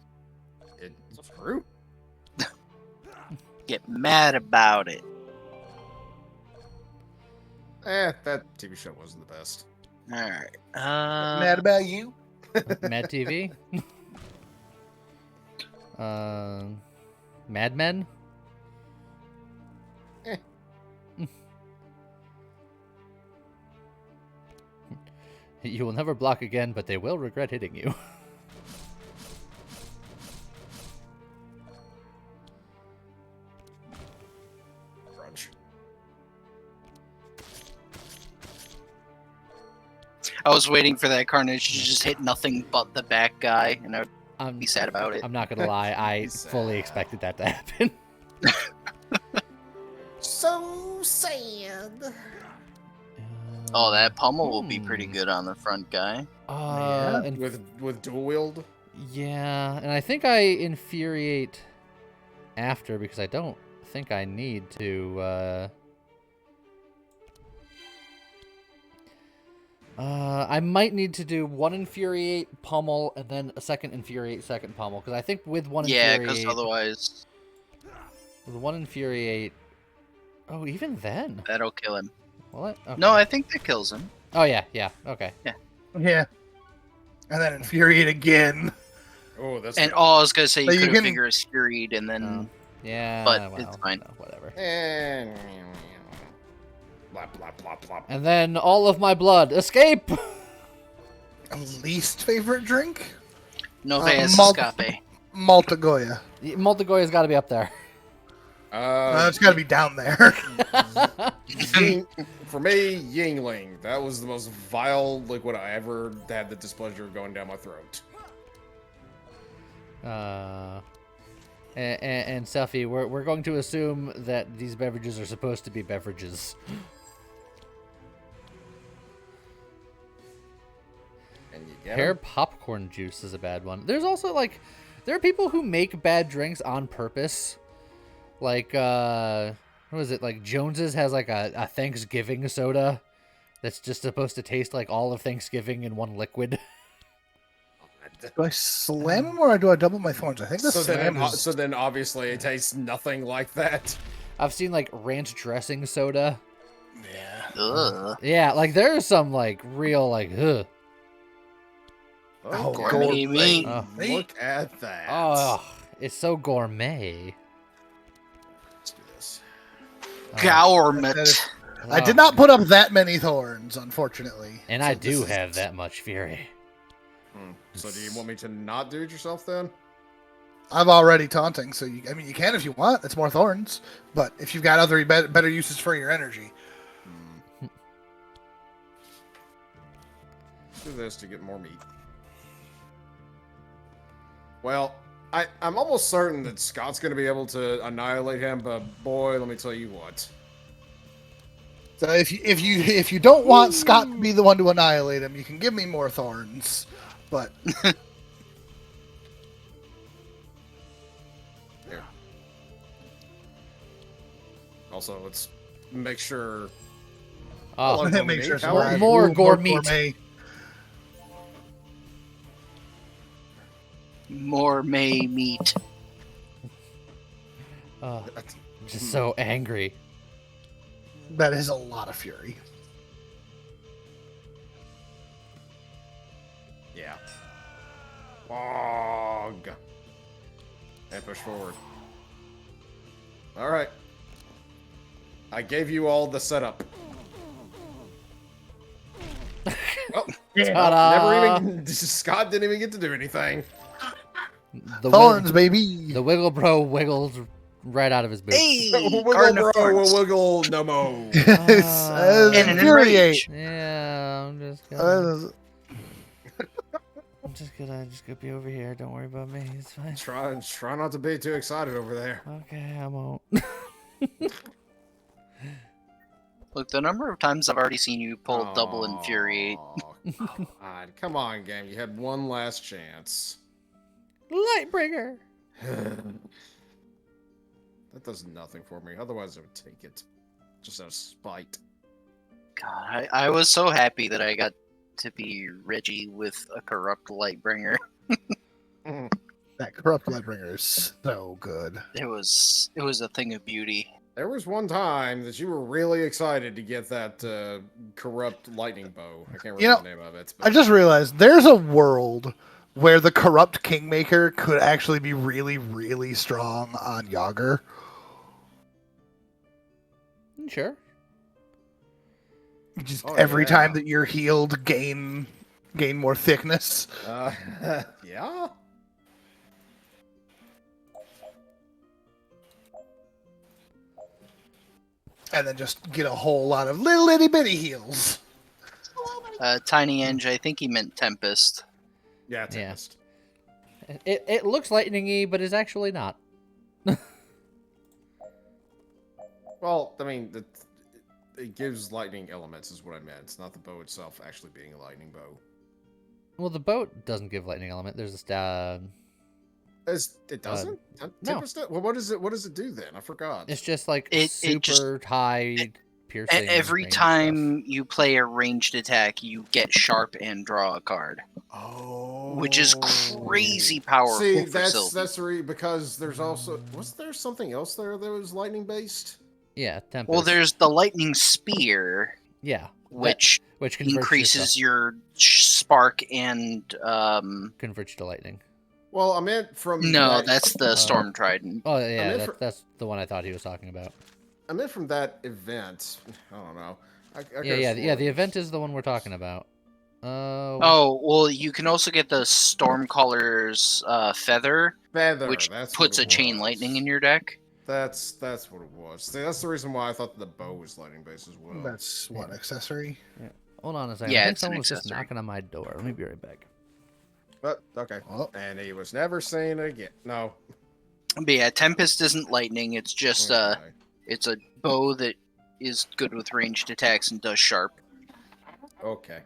It's true. Get mad about it. That TV show wasn't the best. All right. Mad about you? Mad TV. Mad Men. Eh. You will never block again, but they will regret hitting you. Crunch. I was waiting for that Carnage to just hit nothing but the back guy, and I'd I'm be sad about it. I'm not gonna lie. I He's fully sad. expected that to happen. So sad. Oh, that pummel will be pretty good on the front guy. And With dual wield. yeah, and I think I infuriate after because I don't think I need to. I might need to do one infuriate pummel and then a second infuriate second pummel because I think with one Yeah, infuriate, because otherwise with one infuriate. Oh, even then. that'll kill him. Will it? Okay. No, I think that kills him. Oh yeah, okay. Yeah. And then infuriate again. Oh, that's And good. I was gonna say you But you could have can- vigorous furied and then Oh. Yeah, But well, it's fine. Whatever. And... Blah, blah, blah, blah. And then all of my blood escape. Least favorite drink? Nove Malt- Escape. Maltagoya. Multigoya's got to be up there. It's got to be down there. For me, Yingling. That was the most vile liquid I ever had the displeasure of going down my throat. And Selfie, we're going to assume that these beverages are supposed to be beverages. And you get Pear 'em? popcorn juice is a bad one. There's also like, there are people who make bad drinks on purpose. Like, what was it? Like Jones's has like a Thanksgiving soda that's just supposed to taste like all of Thanksgiving in one liquid. Do I slam him or do I double my thorns? I think the slam is... So then obviously it tastes nothing like that. I've seen like ranch dressing soda. Yeah. Ugh. Yeah, like there's some like real like, ugh. Oh, Gourmet meat. Oh. Look at that. Oh, it's so gourmet. Let's do this. Gourmet. That is- I did not put up that many thorns, unfortunately. And So I this do is- have that much fury. So do you want me to not do it yourself then? I'm already taunting, so you can if you want. It's more thorns, but if you've got other better uses for your energy, Let's do this to get more meat. Well, I'm almost certain that Scott's going to be able to annihilate him, but boy, let me tell you what. So if you don't want Scott to be the one to annihilate him, you can give me more thorns. But There. Also, let's make sure. Oh, Hello, make sure Dominique. How are you? more gore meat. More May meat. Oh, just so angry. That is a lot of fury. Yeah. Log. And push forward. All right. I gave you all the setup. Oh, Ta-da! never even. Scott didn't even get to do anything. The Thorns, baby. The Wiggle Bro wiggled right out of his boots. Hey, Wiggle, Garden of bro. Thorns. Wiggle, no mo. It's And an infuriate. enrage. Yeah, I'm just gonna be over here. Don't worry about me. It's fine. Try not to be too excited over there. Okay, I won't. Look, the number of times I've already seen you pull double infuriate. Oh, God. Come on, game. You had one last chance. Lightbringer. That does nothing for me. Otherwise, I would take it. Just out of spite. God, I was so happy that I got to be Reggie with a corrupt Lightbringer. That corrupt Lightbringer is so good. It was a thing of beauty. There was one time that you were really excited to get that corrupt lightning bow. I can't remember the name of it. But... I just realized there's a world where the corrupt Kingmaker could actually be really, really strong on Yogger. Sure. Just Oh, every yeah. time that you're healed, gain more thickness. Yeah? And then just get a whole lot of little itty bitty heals. Tiny Eng, I think he meant Tempest. Yeah, Tempest. It looks lightning-y, but is actually not. Well, I mean, it gives lightning elements is what I meant. It's not the bow itself actually being a lightning bow. Well, the boat doesn't give lightning element. There's a stab. It doesn't? Tempest? Well, what does it do then? I forgot. It's just like It super just- high piercing. Every range time stuff. you play a ranged attack, you get sharp and draw a card, Oh. which is crazy powerful. See, for Sylvie. that's because there's also was there something else there that was lightning based? Yeah, Tempest. Well, there's the lightning spear, yeah, which which converts increases your spark and converts to lightning. Well, I meant from no, that's the storm trident. Oh yeah, meant that's the one I thought he was talking about. I meant from that event. I don't know. Yeah. The event is the one we're talking about. Oh well, you can also get the Stormcaller's feather, which that's puts what a it chain was. lightning in your deck. That's what it was. See, that's the reason why I thought the bow was lightning based as well. That's one accessory. Hold on a second. Yeah, I think it's an someone was just accessory. knocking on my door. Let me be right back. But okay. Oh. And he was never seen again. No. But yeah, Tempest isn't lightning. It's just Okay. it's a bow that is good with ranged attacks and does sharp. Okay.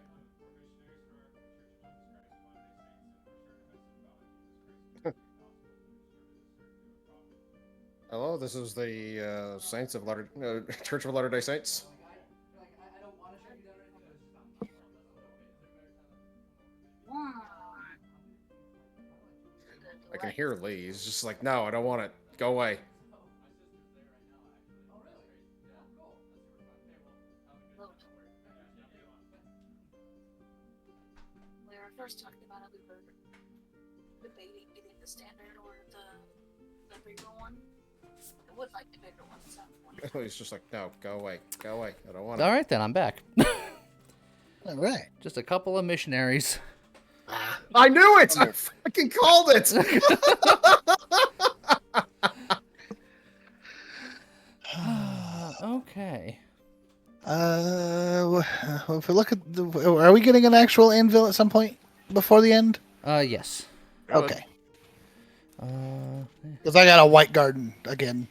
Hello, this is the Saints of Church of Latter-day Saints. I can hear Lee. He's just like, no, I don't want it. Go away. We were first talking about it, we were debating either the standard or the bigger one. I would like the bigger one at some point. He's just like, no, go away. Go away. I don't want All it. right, then I'm back. All right. Just a couple of missionaries. I knew it! I fucking called it! Okay. If we look at are we getting an actual anvil at some point before the end? Yes. Okay. Uh, Because I got a white garden again.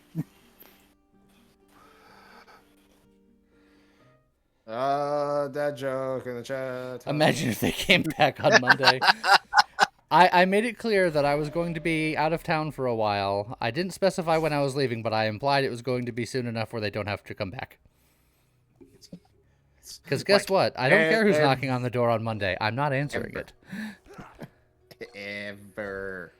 Dad joke in the chat. Imagine if they came back on Monday. I made it clear that I was going to be out of town for a while. I didn't specify when I was leaving, but I implied it was going to be soon enough where they don't have to come back. Because guess what? I don't care who's knocking on the door on Monday. I'm not answering it. Ever.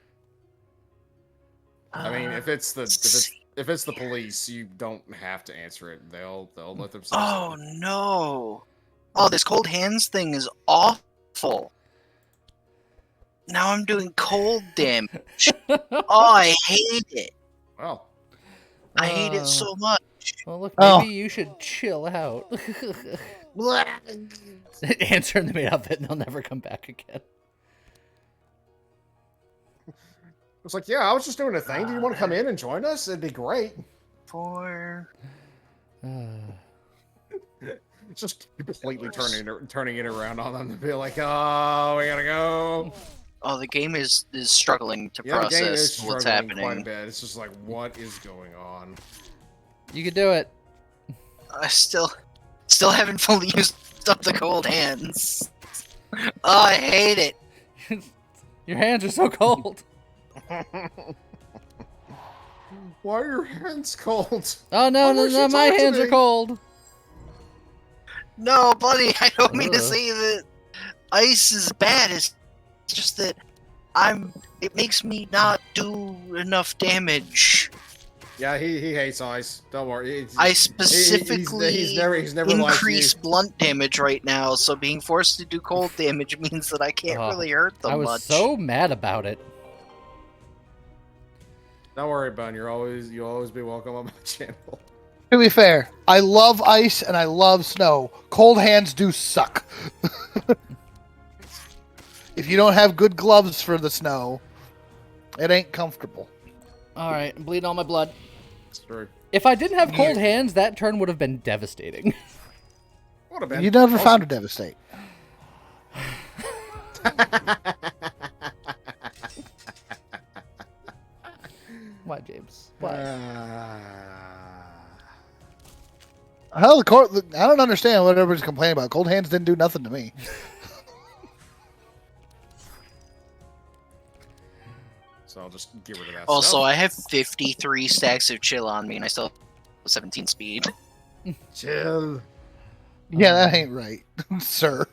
I mean, if it's the police, you don't have to answer it. They'll let themselves. Oh in. no! Oh, this cold hands thing is awful. Now I'm doing cold damage. Oh, I hate it. Well, I hate it so much. Well, look, maybe you should chill out. Answer in the made up it, and they'll never come back again. it's like, yeah, I was just doing a thing. Do you want to come in and join us? It'd be great. It's just completely turning it around on them to be like, oh, we gotta go. Oh, the game is struggling to The game is process what's struggling happening. quite a bit. It's just like, what is going on? You could do it. I still haven't fully used up the cold hands. Oh, I hate it. Your hands are so cold. Why are your hands cold? Oh no, no, my hands are cold. No, buddy, I don't mean to say that ice is bad. It's just that it makes me not do enough damage. Yeah, he hates ice. Don't worry. I specifically he's never increase liked you. blunt damage right now, so being forced to do cold damage means that I can't really hurt them I was much. so mad about it. Don't worry, Bun. You'll always be welcome on my channel. To be fair, I love ice and I love snow. Cold hands do suck. If you don't have good gloves for the snow, it ain't comfortable. All right, I'm bleeding all my blood. It's true. If I didn't have cold hands, that turn would have been devastating. Would have been. You never found a devastate. Why, James? Why? Hell, I don't understand what everybody's complaining about. Cold hands didn't do nothing to me. So I'll just get rid of that. Also, stuff. I have 53 stacks of chill on me, and I still have 17 speed. Chill. Yeah, that ain't right, sir.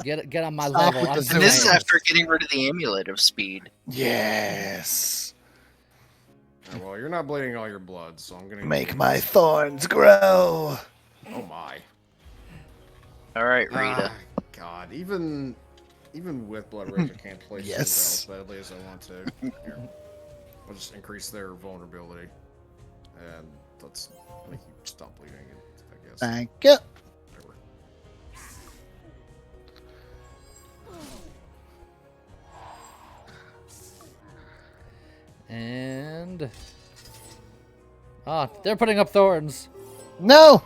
Get on my Stop level. with I'm the too And this is nice. after getting rid of the amulet of speed. Yes. Oh, well, you're not bleeding all your blood, so I'm gonna Make my thorns grow. Oh my. All right, Rita. God, even with blood rage, I can't play Yes. as badly as I want to. Here. I'll just increase their vulnerability, and let's make you stop bleeding. I guess. Thank you. Whatever. And they're putting up thorns. No,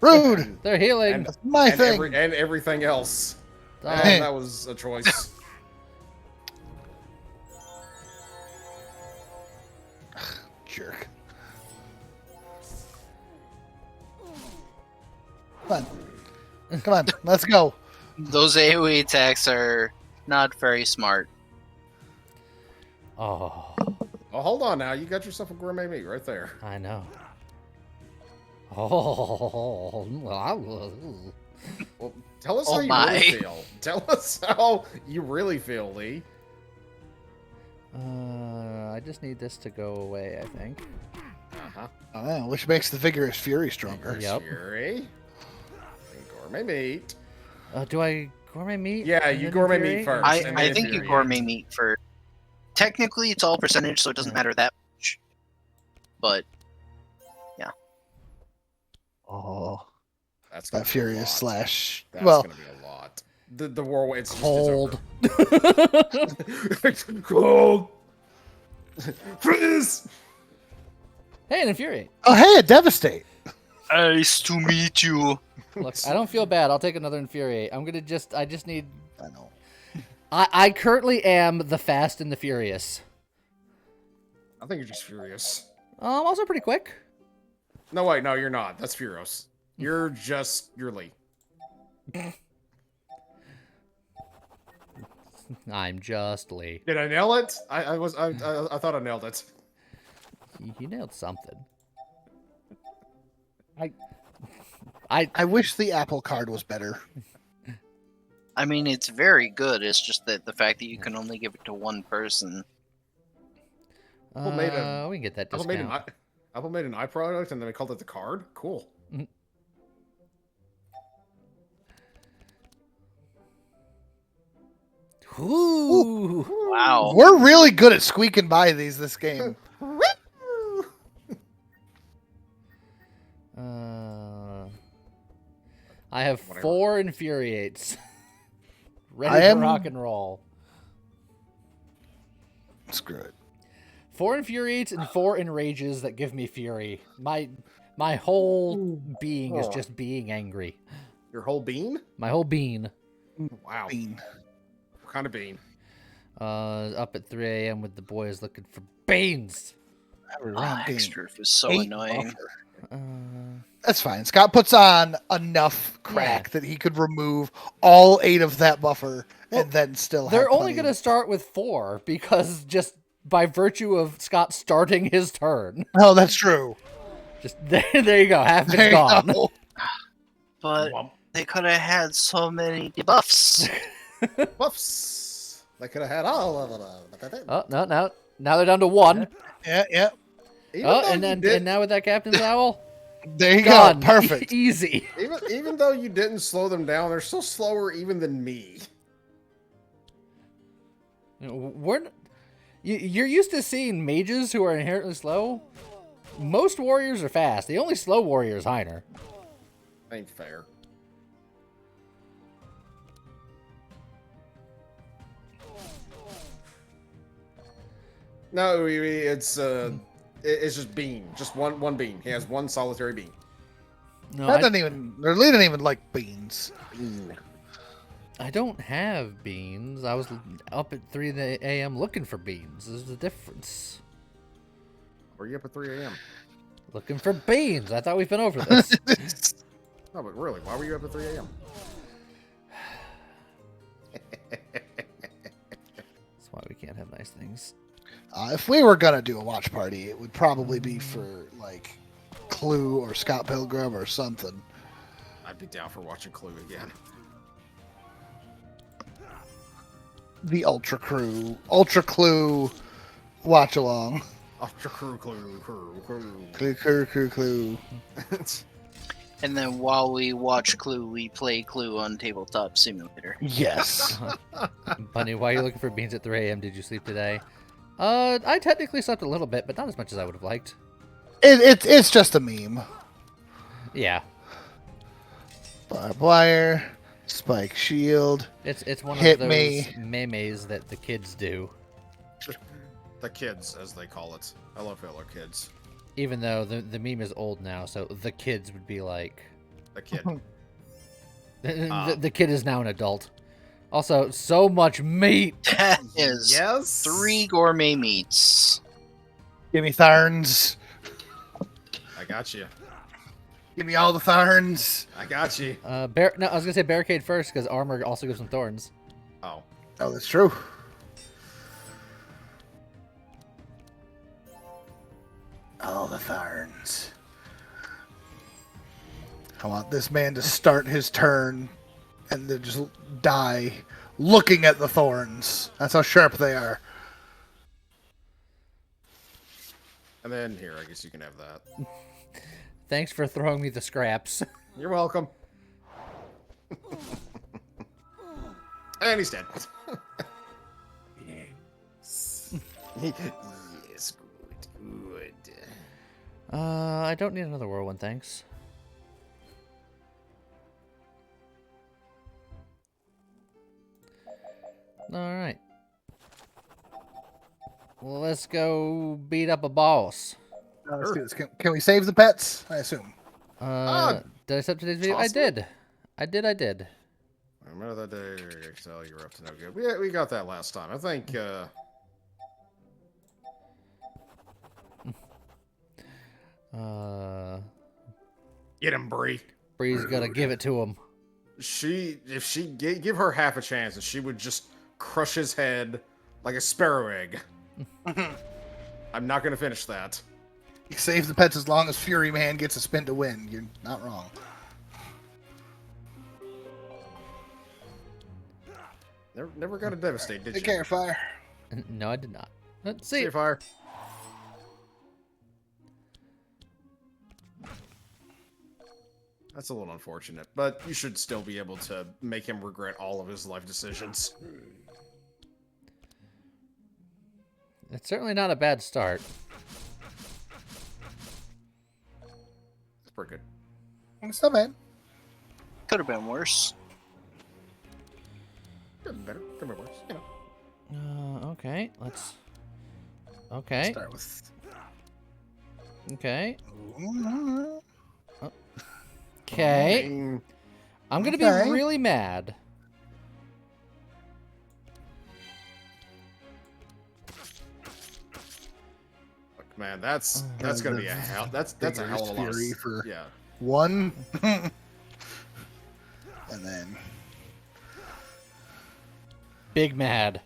rude. They're healing. That's my thing. And everything else. Oh. And that was a choice. Jerk. Come on. Come on, let's go. Those AoE attacks are not very smart. Oh, Oh, hold on now. You got yourself a gourmet meat right there. I know. Oh, Well, tell us Oh how you my. really feel. Tell us how you really feel, Lee. I just need this to go away, I think. Uh-huh. Oh, which makes the vigorous fury stronger. Yep. Fury. And gourmet meat. Do I gourmet meat? Yeah, and you then gourmet Fury? meat first. I and then think you Fury. gourmet meat for. Technically, it's all percentage, so it doesn't matter that much. But Oh, That's gonna that be a furious lot. slash. That's Well, gonna be a lot. The war. It's Cold. It's cold. Freeze. Hey, and infuriate. oh hey, a devastate. nice to meet you. Look, I don't feel bad. I'll take another infuriate. I just need. I know. I currently am the fast and the furious. I think you're just furious. I'm also pretty quick. No, wait, no, you're not. That's Furos. You're Lee. I'm just Lee. Did I nail it? I thought I nailed it. You nailed something. I wish the Apple card was better. I mean, it's very good. It's just that the fact that you can only give it to one person. Apple made We can get that Apple discount. Apple made an iProduct and then they called it the card. Cool. Ooh. Wow. We're really good at squeaking by this game. I have Whatever. 4 infuriates. Ready I for am- rock and roll. Screw it. 4 infuriates and 4 enrages that give me fury. My whole being is just being angry. Your whole bean? My whole being. Wow. Bean. What kind of bean? Up at 3 a.m. with the boys looking for beans. Every Oh, round game. extra was so 8 annoying. buffer. Uh, That's fine. Scott puts on enough crack Yeah. that he could remove all 8 of that buffer Well, and then still they're have only plenty going to start with 4 because just by virtue of Scott starting his turn. Oh, that's true. Just there you go. Half There it's you gone. go. But Womp. they could have had so many debuffs. Whoops. They could have had all of them. Oh, no. Now they're down to 1. Yeah. Even Oh, though and you then did- and now with that captain's owl, There you gone. go. Perfect. Easy. even though you didn't slow them down, they're still slower even than me. You're used to seeing mages who are inherently slow. Most warriors are fast. The only slow warrior is Heiner. Ain't fair. No, it's just bean, just one bean. He has one solitary bean. No, That doesn't even. They didn't even like beans. Bean. I don't have beans. I was up at 3 a.m. looking for beans. There's the difference. Were you up at 3 a.m.? Looking for beans. I thought we've been over this. No, but really, why were you up at 3 a.m.? That's why we can't have nice things. If we were gonna do a watch party, it would probably be for like Clue or Scott Pilgrim or something. I'd be down for watching Clue again. The Ultra Clue watch along. Ultra Clue. Clue. And then while we watch Clue, we play Clue on Tabletop Simulator. Yes. Bunny, why are you looking for beans at 3 a.m.? Did you sleep today? I technically slept a little bit, but not as much as I would have liked. It's just a meme. Yeah. Barbed wire, spike shield. It's one Hit of those me. memes that the kids do. The kids, as they call it. I love Hello Kids. Even though the meme is old now, so the kids would be like... The kid. the kid is now an adult. Also, so much meat! That is Yes. 3 gourmet meats. Give me thorns. I got you. Give me all the thorns. I got you. No, I was gonna say barricade first, because armor also gives them thorns. Oh. Oh, that's true. All the thorns. I want this man to start his turn and then just die looking at the thorns. That's how sharp they are. And then here, I guess you can have that. Thanks for throwing me the scraps. You're welcome. And he's dead. Yes. Yes, good. I don't need another whirlwind, thanks. Alright. Well, let's go beat up a boss. Let's do this. Can we save the pets? I assume. Did I set today's video? I possible. did. I did. I remember that day, Excel, you were up to no good. We got that last time. I think, Get him, Bree. Bree's gonna give it to him. If she give her half a chance, and she would just crush his head like a sparrow egg. I'm not gonna finish that. You save the pets as long as Fury Man gets a spin to win. You're not wrong. Never got to devastate, did Take you? care, Fire. No, I did not. Let's See see. you, Fire. That's a little unfortunate, but you should still be able to make him regret all of his life decisions. It's certainly not a bad start. It's pretty good. It's not bad. Could have been worse. Could be better. Could be worse. You know. Okay, let's... Okay, Start with. okay, Ooh. okay. I mean, I'm gonna Okay. be really mad. look, man, that's gonna be a hell. That's a hell of a lot of Fury for yeah. one, and then Big mad.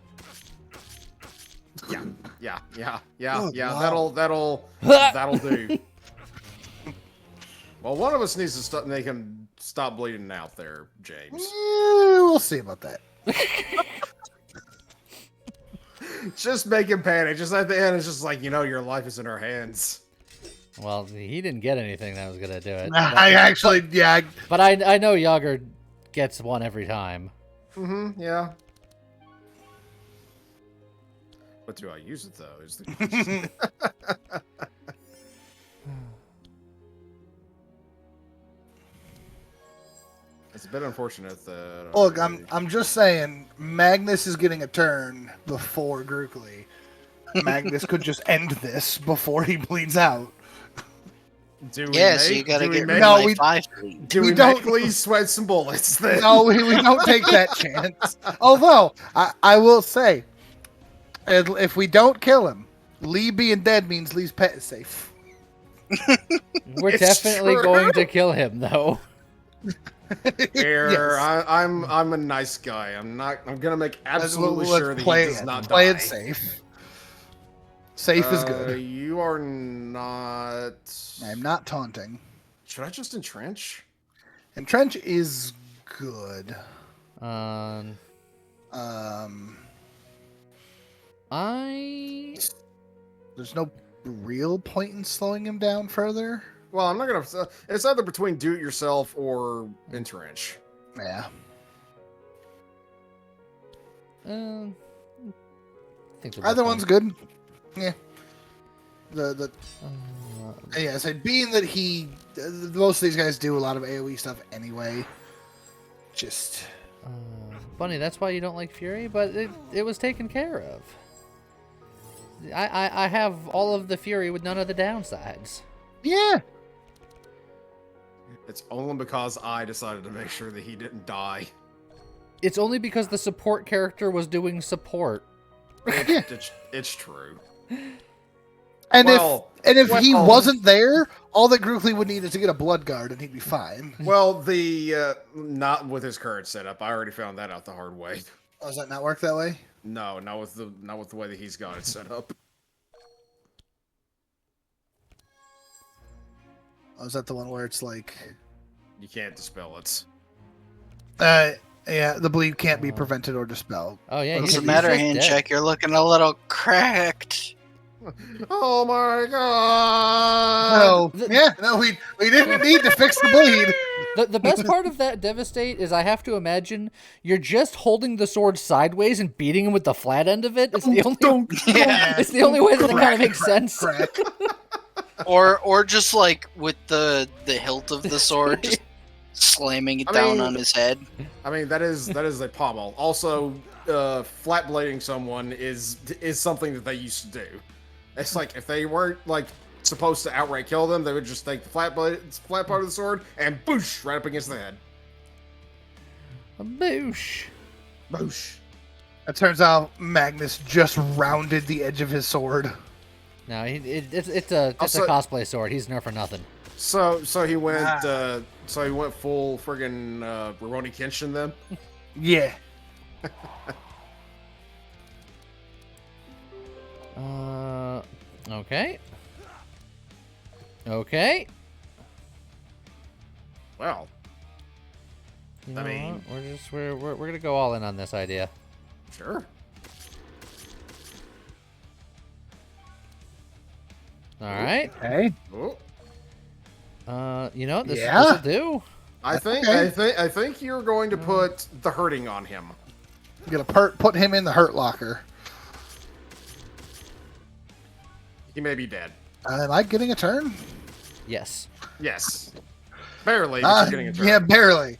Yeah. Oh, wow. That'll do. Well, one of us needs to make him stop bleeding out there, James. we'll see about that. Just make him panic. Just at the end, it's just like, your life is in our hands. Well, he didn't get anything that was gonna do it. I actually, yeah. But I know Yogger gets one every time. Mm-hmm, yeah. But do I use it, though? Is the It's a bit unfortunate that... Look, I'm just saying, Magnus is getting a turn before Grukely. Magnus could just end this before he bleeds out. Do we Yeah, so make- you gotta do we get make- rid No, of my we- 5 bleed. Do we we don't- make Lee sweat some bullets, then? No, we don't take that chance. Although, I will say, if we don't kill him, Lee being dead means Lee's pet is safe. We're It's definitely true. going to kill him, though. Here, Yes. I'm a nice guy. I'm gonna make absolutely Let's sure that play he does not play die. it safe. Safe is good. You are not... I'm not taunting. Should I just entrench? Entrench is good. Um, Um, There's no real point in slowing him down further. Well, I'm not gonna... It's either between do it yourself or entrench. Yeah. I think they're Either both one's fine. good. Yeah. The Uh, yeah, so being that most of these guys do a lot of AoE stuff anyway. Just Bunny, that's why you don't like Fury, but it was taken care of. I have all of the Fury with none of the downsides. yeah. It's only because I decided to make sure that he didn't die. It's only because the support character was doing support. It's true. And Well, if he well- wasn't there, all that Grukely would need is to get a blood guard and he'd be fine. Well, not with his current setup. I already found that out the hard way. Oh, does that not work that way? No, not with the way that he's got it set up. Oh, is that the one where it's like You can't dispel it. yeah, the bleed can't be prevented or dispelled. Oh yeah, What's he's- What's the matter, he's just hand dead. check? You're looking a little cracked. Oh my god! No, we didn't need to fix the bleed. The best part of that devastate is I have to imagine you're just holding the sword sideways and beating him with the flat end of it. It's the only Yeah. it's the only way that it kind of makes sense. Crack. Or just like with the hilt of the sword, just slamming it down on his head. I mean, that is a pommel. Also, flat blading someone is something that they used to do. It's like if they weren't like supposed to outright kill them, they would just take the flat part of the sword and boosh right up against the head. A boosh. Boosh. It turns out Magnus just rounded the edge of his sword. No, it's a Also- cosplay sword. He's nerfing nothing. So he went full friggin' Rurouni Kenshin then. Yeah. Okay. Okay. Well, You know I mean- what? We're gonna go all in on this idea. sure. All right. Okay. Oh, You know this. Yeah. This'll do. I think Okay. I think you're going to put the hurting on him. I'm gonna put him in the hurt locker. He may be dead. Am I getting a turn? Yes. Yes, barely. But you're getting a turn. Yeah, barely.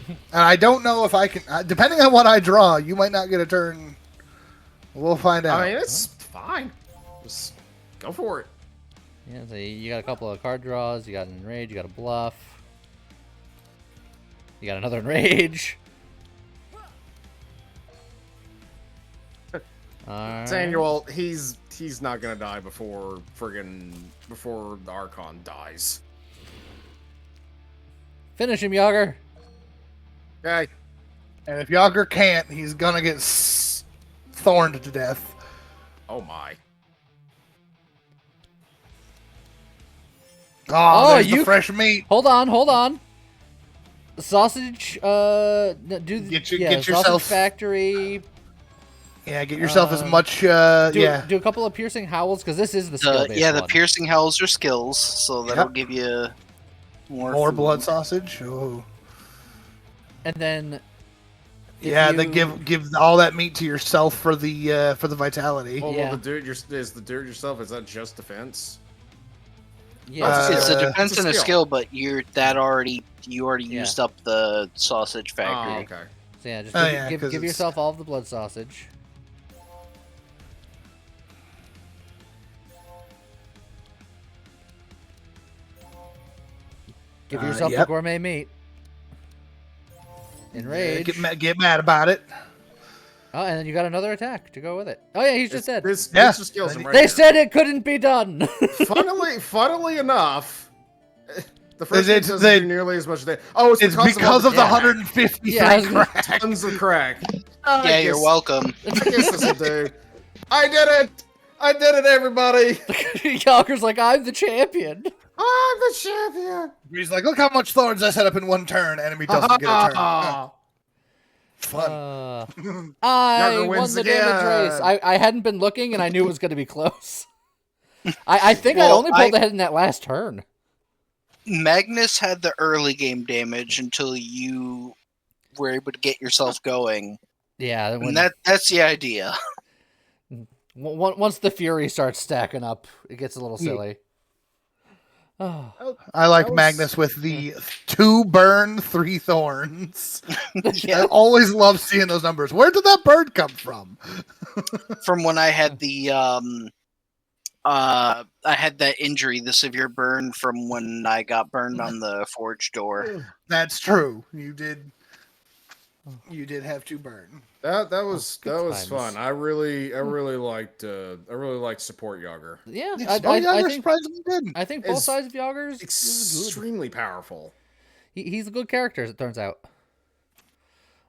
And I don't know if I can. Depending on what I draw, you might not get a turn. We'll find out. I mean, it's fine. Just go for it. Yeah. So you got a couple of card draws. You got an enrage. You got a bluff. You got another enrage. Alright. Samuel, he's not gonna die before the Archon dies. Finish him, Yogger. Okay. And if Yogger can't, he's gonna get thorned to death. Oh my. Oh, there's you- the fresh meat. Hold on. Sausage. Do Get sausage yourself- factory. Yeah, get yourself as much. Do Yeah. a couple of piercing howls because this is the skill based Yeah, the one. piercing howls are skills, so that'll Yep. give you more More food. blood sausage. Oh. And then. if Yeah, you- then give all that meat to yourself for the vitality. Well, Yeah. the do it yourself. Is that just defense? Yeah. It's a Uh, defense it's a and a skill. skill, but you already Yeah. used up the sausage Oh, factory. okay. So yeah, just Oh, give, yeah, give, 'cause give it's- yourself all of the blood sausage. Give yourself the yep. gourmet meat. Enrage. Get mad about it. Oh, and then you got another attack to go with it. Oh yeah, he's just dead. This Yeah. just kills him right They here. said it couldn't be done. Funnily enough, the first It's- one doesn't do nearly as much damage. Oh, it's Because of the yeah. 150 Yeah, I was gonna- crack. tons of crack. Yeah, you're welcome. I guess this'll do. I did it! I did it, everybody! Yogger's like, I'm the champion. I'm the champion! He's like, look how much thorns I set up in one turn. Enemy doesn't get a turn. Ah. Fun. I Yogger won wins the damage again. race. I hadn't been looking, and I knew it was going to be close. I think I Well, only pulled ahead in that last turn. Magnus had the early game damage until you were able to get yourself going, Yeah, when, and that's the idea. once the fury starts stacking up, it gets a little silly. Oh. I like That was- Magnus with the 2 burn, 3 thorns. I Yeah. always love seeing those numbers. Where did that bird come from? From when I had the I had that injury, the severe burn from when I got burned on the forge door. That's true. You did have 2 burn. That was good times. fun. I really liked support Yogger. Yeah, Yeah, I Yogger think surprisingly good. I think both It's sides of Yogger's is good. Extremely powerful. He's a good character, as it turns out.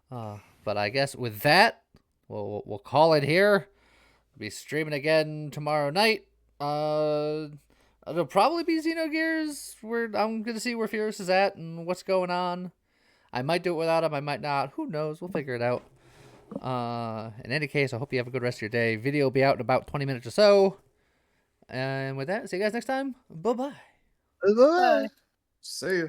But I guess with that, we'll call it here. Be streaming again tomorrow night. It'll probably be Xenogears, where I'm gonna see where Furious is at and what's going on. I might do it without him. I might not. Who knows? We'll figure it out. In any case, I hope you have a good rest of your day. Video will be out in about 20 minutes or so. And with that, see you guys next time. Bye-bye. Bye. See ya.